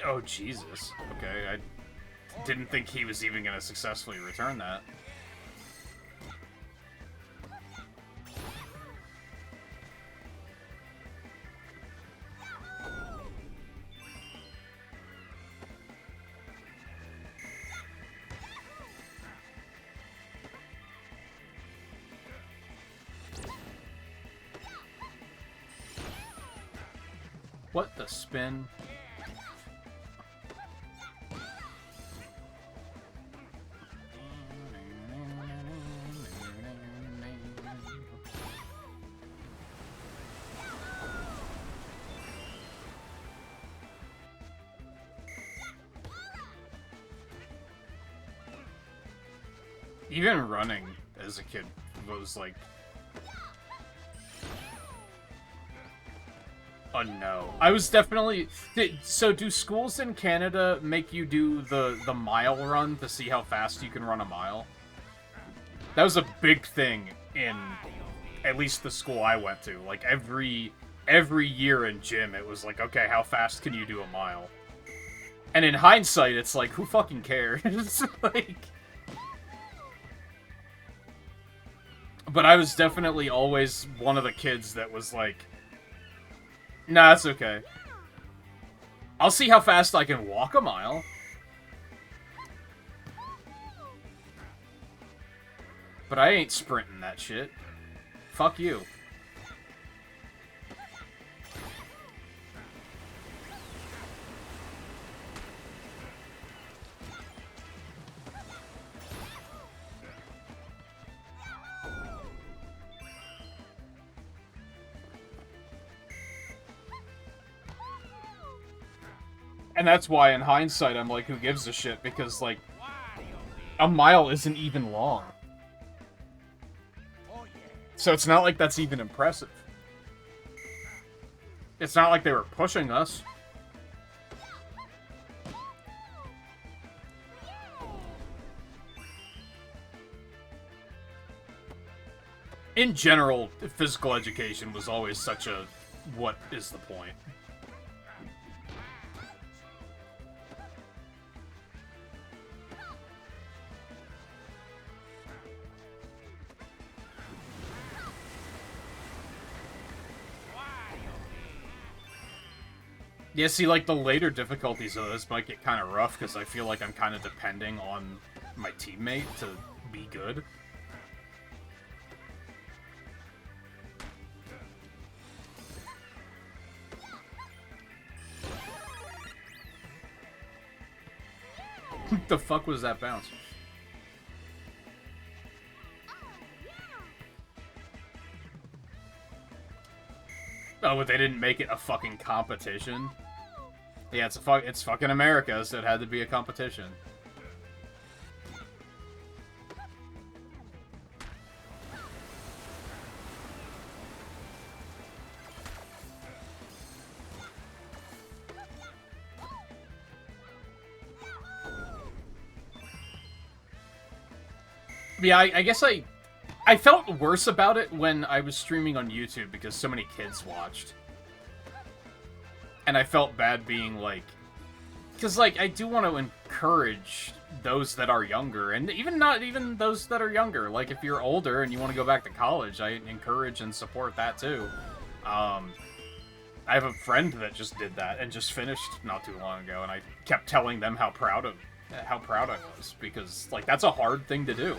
Oh, Jesus. Okay, I didn't think he was even going to successfully return that. What the spin? Even running as a kid was like... Oh no. I was definitely... So do schools in Canada make you do the mile run to see how fast you can run a mile? That was a big thing in at least the school I went to. Like every year in gym it was like, okay, how fast can you do a mile? And in hindsight it's like, who fucking cares? Like... But I was definitely always one of the kids that was like, nah, it's okay. I'll see how fast I can walk a mile. But I ain't sprinting that shit. Fuck you. And that's why, in hindsight, I'm like, who gives a shit? Because, like, a mile isn't even long. So it's not like that's even impressive. It's not like they were pushing us. In general, physical education was always such a, what is the point? Yeah, see, like, the later difficulties of this might get kind of rough, because I feel like I'm kind of depending on my teammate to be good. What the fuck was that bounce? Oh, but they didn't make it a fucking competition? Yeah, it's fucking America, so it had to be a competition. Yeah, I guess I felt worse about it when I was streaming on YouTube because so many kids watched. And I felt bad being like... Because, like, I do want to encourage those that are younger, and not even those that are younger. Like, if you're older and you want to go back to college, I encourage and support that, too. I have a friend that just did that and just finished not too long ago, and I kept telling them how proud I was, because, like, that's a hard thing to do.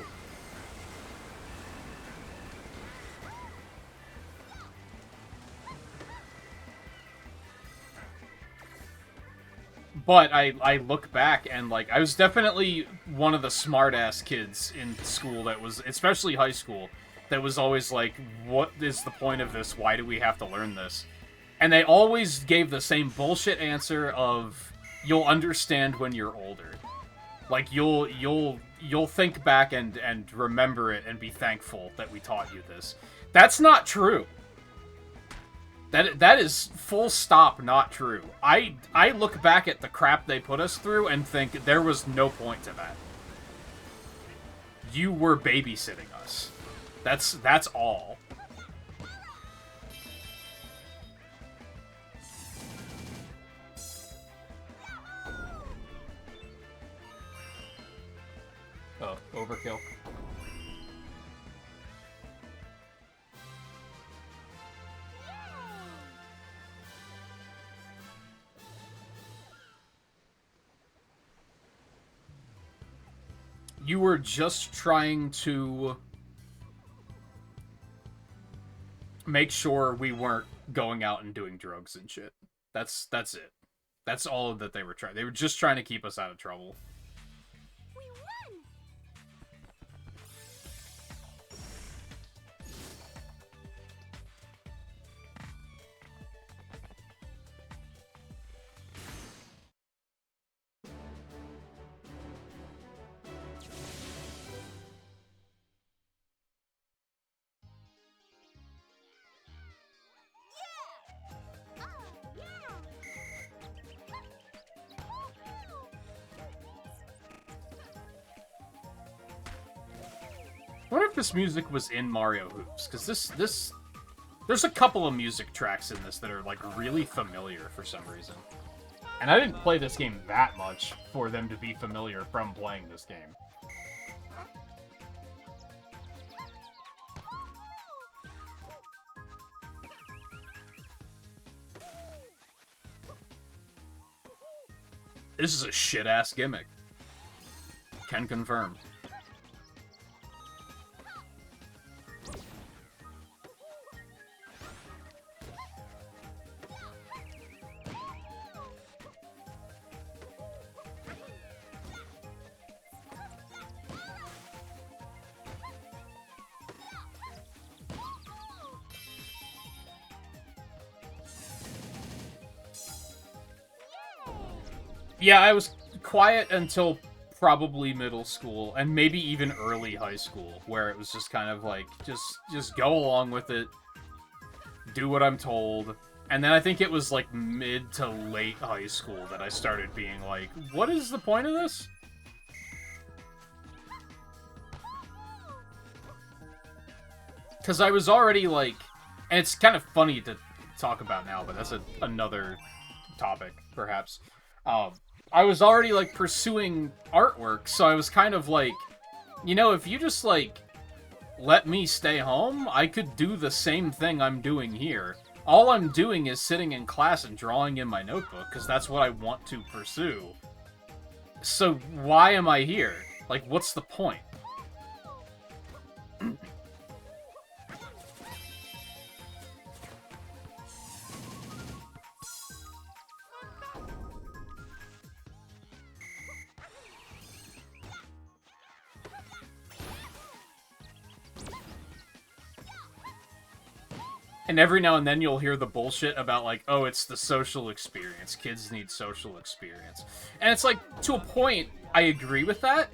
But I look back and, like, I was definitely one of the smart-ass kids in school that was, especially high school, that was always like, what is the point of this? Why do we have to learn this? And they always gave the same bullshit answer of, you'll understand when you're older. Like, you'll think back and remember it and be thankful that we taught you this. That's not true. That is full stop not true. I look back at the crap they put us through and think there was no point to that. You were babysitting us. That's all. Oh, overkill. You were just trying to make sure we weren't going out and doing drugs and shit. That's it. That's all that they were trying. They were just trying to keep us out of trouble. We won! I wonder if this music was in Mario Hoops, because this... There's a couple of music tracks in this that are, like, really familiar for some reason. And I didn't play this game that much for them to be familiar from playing this game. This is a shit-ass gimmick. Can confirm. Yeah, I was quiet until probably middle school, and maybe even early high school, where it was just kind of like, just go along with it, do what I'm told, and then I think it was like mid to late high school that I started being like, what is the point of this? Because I was already like, and it's kind of funny to talk about now, but that's another topic, perhaps. I was already, like, pursuing artwork, so I was kind of like, you know, if you just, like, let me stay home, I could do the same thing I'm doing here. All I'm doing is sitting in class and drawing in my notebook, because that's what I want to pursue. So why am I here? Like, what's the point? And every now and then you'll hear the bullshit about, like, oh, it's the social experience. Kids need social experience. And it's like, to a point, I agree with that.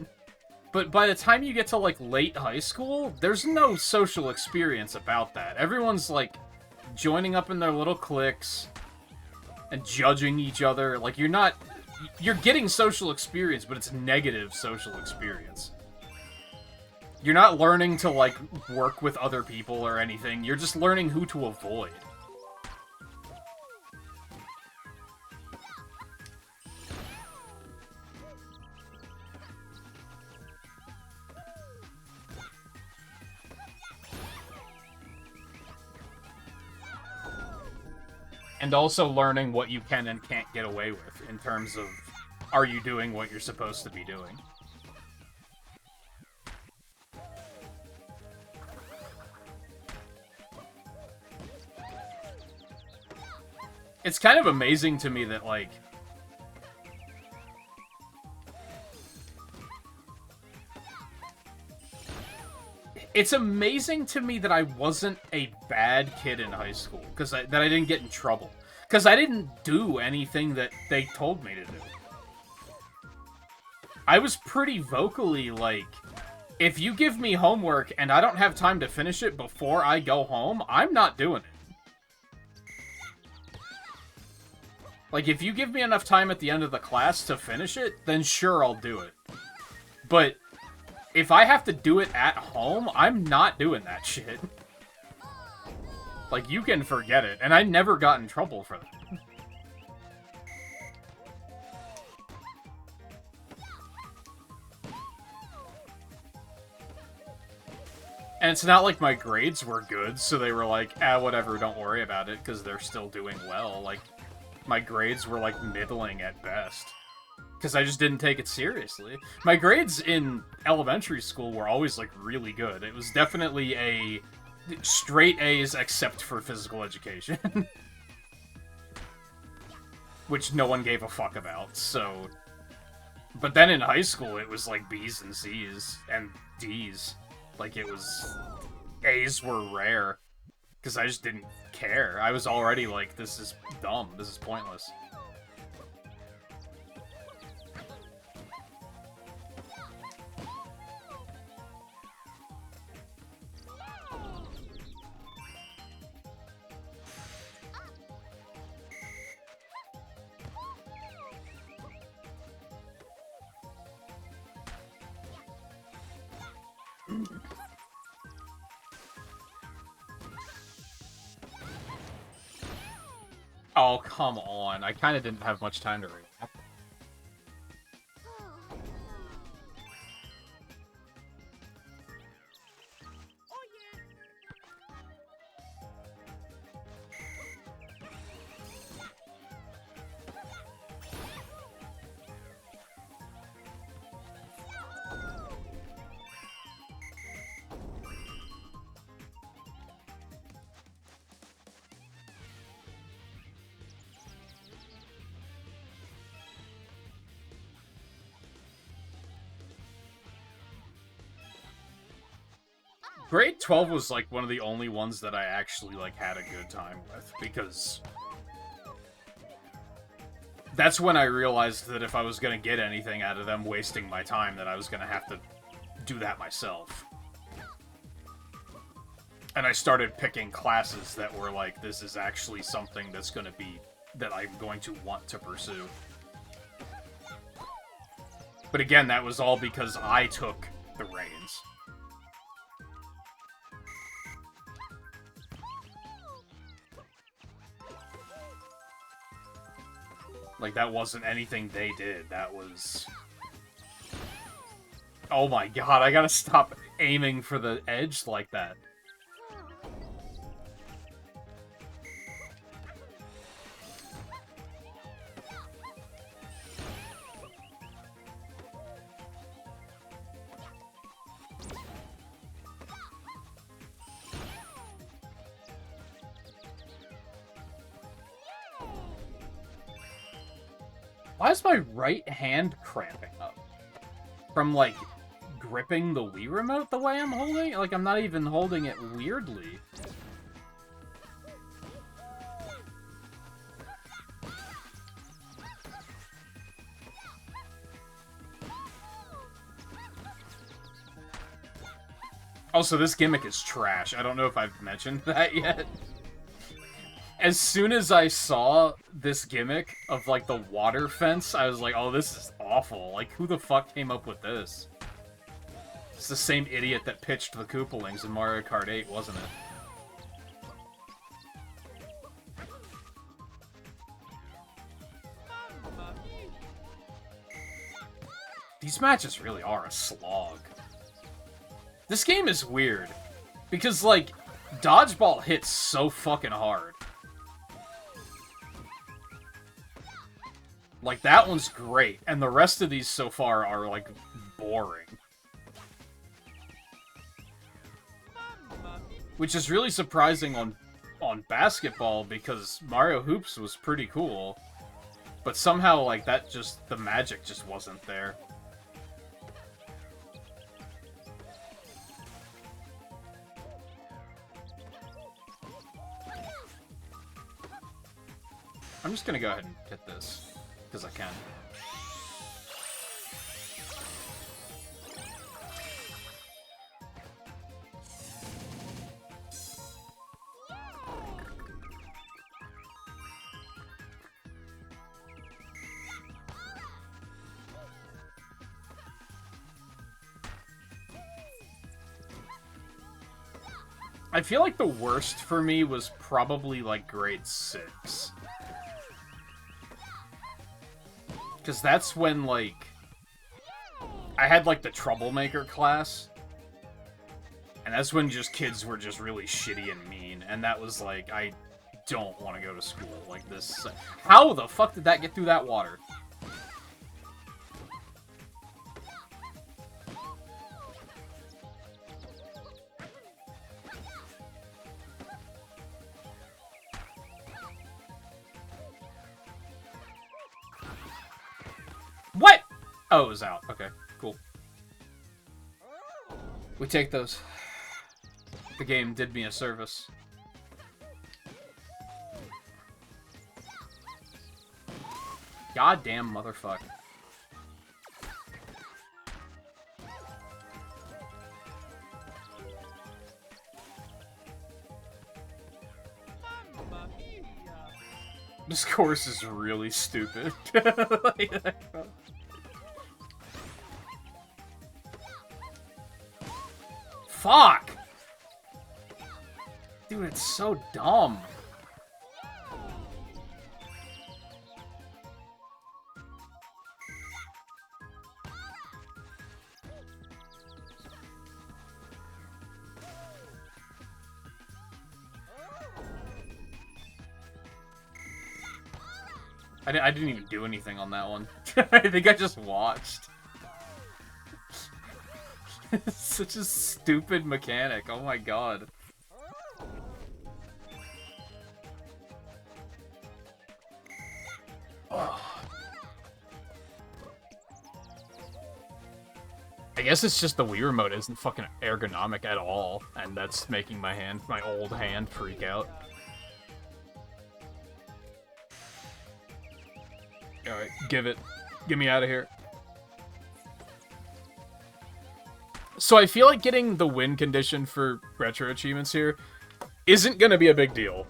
But by the time you get to, like, late high school, there's no social experience about that. Everyone's, like, joining up in their little cliques and judging each other. Like, you're getting social experience, but it's negative social experience. You're not learning to, like, work with other people or anything. You're just learning who to avoid. And also learning what you can and can't get away with in terms of, are you doing what you're supposed to be doing? It's kind of amazing to me that, like... It's amazing to me that I wasn't a bad kid in high school, that I didn't get in trouble. Because I didn't do anything that they told me to do. I was pretty vocally like, if you give me homework and I don't have time to finish it before I go home, I'm not doing it. Like, if you give me enough time at the end of the class to finish it, then sure, I'll do it. But if I have to do it at home, I'm not doing that shit. Like, you can forget it, and I never got in trouble for that. And it's not like my grades were good, so they were like, whatever, don't worry about it, because they're still doing well. Like, my grades were, like, middling at best. Because I just didn't take it seriously. My grades in elementary school were always, like, really good. It was definitely a straight A's except for physical education. Which no one gave a fuck about, so... But then in high school, it was, like, B's and C's and D's. Like, it was... A's were rare. Because I just didn't care. I was already like, this is dumb. This is pointless. Oh, come on. I kind of didn't have much time to react. Grade 12 was, like, one of the only ones that I actually, like, had a good time with, because that's when I realized that if I was gonna get anything out of them wasting my time, that I was gonna have to do that myself. And I started picking classes that were like, this is actually something that's gonna be, that I'm going to want to pursue. But again, that was all because I took the reins. Like, that wasn't anything they did. That was... Oh my god, I gotta stop aiming for the edge like that. Why is my right hand cramping up? From, like, gripping the Wii remote the way I'm holding? Like, I'm not even holding it weirdly. Also, this gimmick is trash. I don't know if I've mentioned that yet. As soon as I saw this gimmick of, like, the water fence, I was like, oh, this is awful. Like, who the fuck came up with this? It's the same idiot that pitched the Koopalings in Mario Kart 8, wasn't it? These matches really are a slog. This game is weird. Because, like, dodgeball hits so fucking hard. Like, that one's great. And the rest of these so far are, like, boring. Which is really surprising on basketball, because Mario Hoops was pretty cool. But somehow, like, the magic just wasn't there. I'm just gonna go ahead and hit this, because I can. I feel like the worst for me was probably, like, grade 6. Because that's when, like, I had, like, the troublemaker class. And that's when just kids were just really shitty and mean. And that was, like, I don't want to go to school like this. How the fuck did that get through that water? What? Oh, it was out. Okay, cool. We take those. The game did me a service. Goddamn motherfucker. This course is really stupid. Fuck! Dude, it's so dumb. I didn't even do anything on that one. I think I just watched. It's such a stupid mechanic. Oh my god. Oh. I guess it's just the Wii remote isn't fucking ergonomic at all, and that's making my old hand freak out. Alright, get me out of here. So I feel like getting the win condition for Retro Achievements here isn't gonna be a big deal.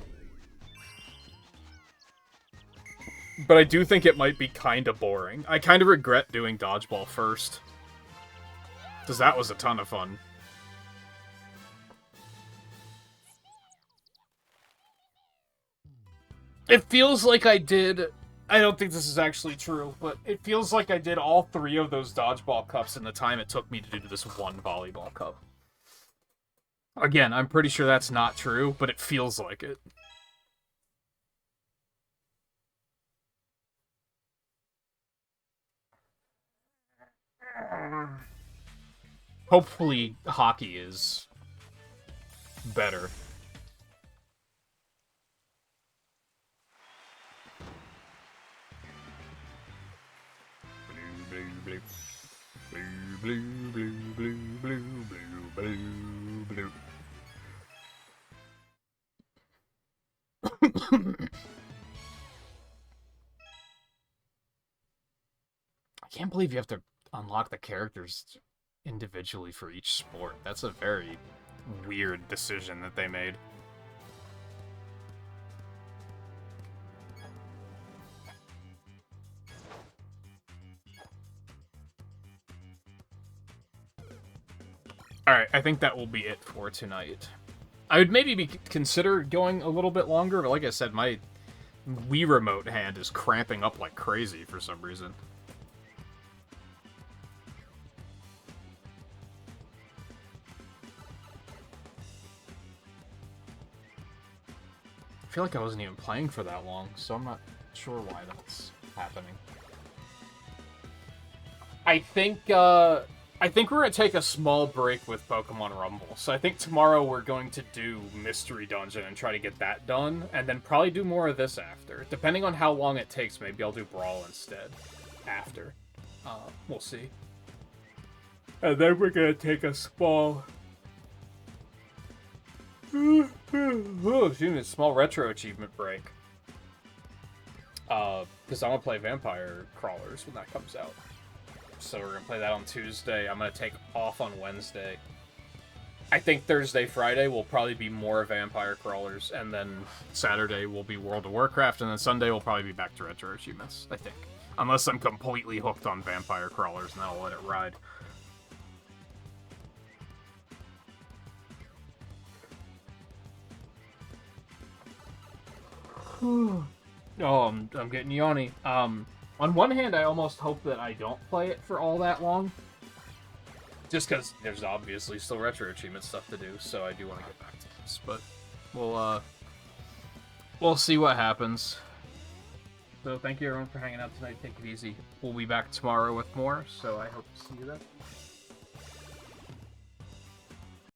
But I do think it might be kinda boring. I kinda regret doing Dodgeball first. Because that was a ton of fun. It feels like I did... I don't think this is actually true, but it feels like I did all 3 of those Dodgeball Cups in the time it took me to do this one Volleyball Cup. Again, I'm pretty sure that's not true, but it feels like it. Hopefully, hockey is better. Blue, blue, blue, blue, blue, blue, blue. I can't believe you have to unlock the characters individually for each sport. That's a very weird decision that they made. Alright, I think that will be it for tonight. I would maybe consider going a little bit longer, but like I said, my Wii Remote hand is cramping up like crazy for some reason. I feel like I wasn't even playing for that long, so I'm not sure why that's happening. I think we're gonna take a small break with Pokemon Rumble. So I think tomorrow we're going to do Mystery Dungeon and try to get that done, and then probably do more of this after. Depending on how long it takes, maybe I'll do Brawl instead after. We'll see. And then we're gonna take a small... small retro achievement break. Because I'm gonna play Vampire Crawlers when that comes out. So we're gonna play that on Tuesday. I'm gonna take off on Wednesday. I think Thursday, Friday will probably be more Vampire Crawlers, and then Saturday will be World of Warcraft, and then Sunday will probably be back to Retro Achievements, I think. Unless I'm completely hooked on Vampire Crawlers, and then I'll let it ride. Oh, I'm getting yawny. On one hand, I almost hope that I don't play it for all that long. Just because there's obviously still Retro Achievement stuff to do, so I do want to get back to this. But we'll see what happens. So thank you everyone for hanging out tonight. Take it easy. We'll be back tomorrow with more, so I hope to see you then.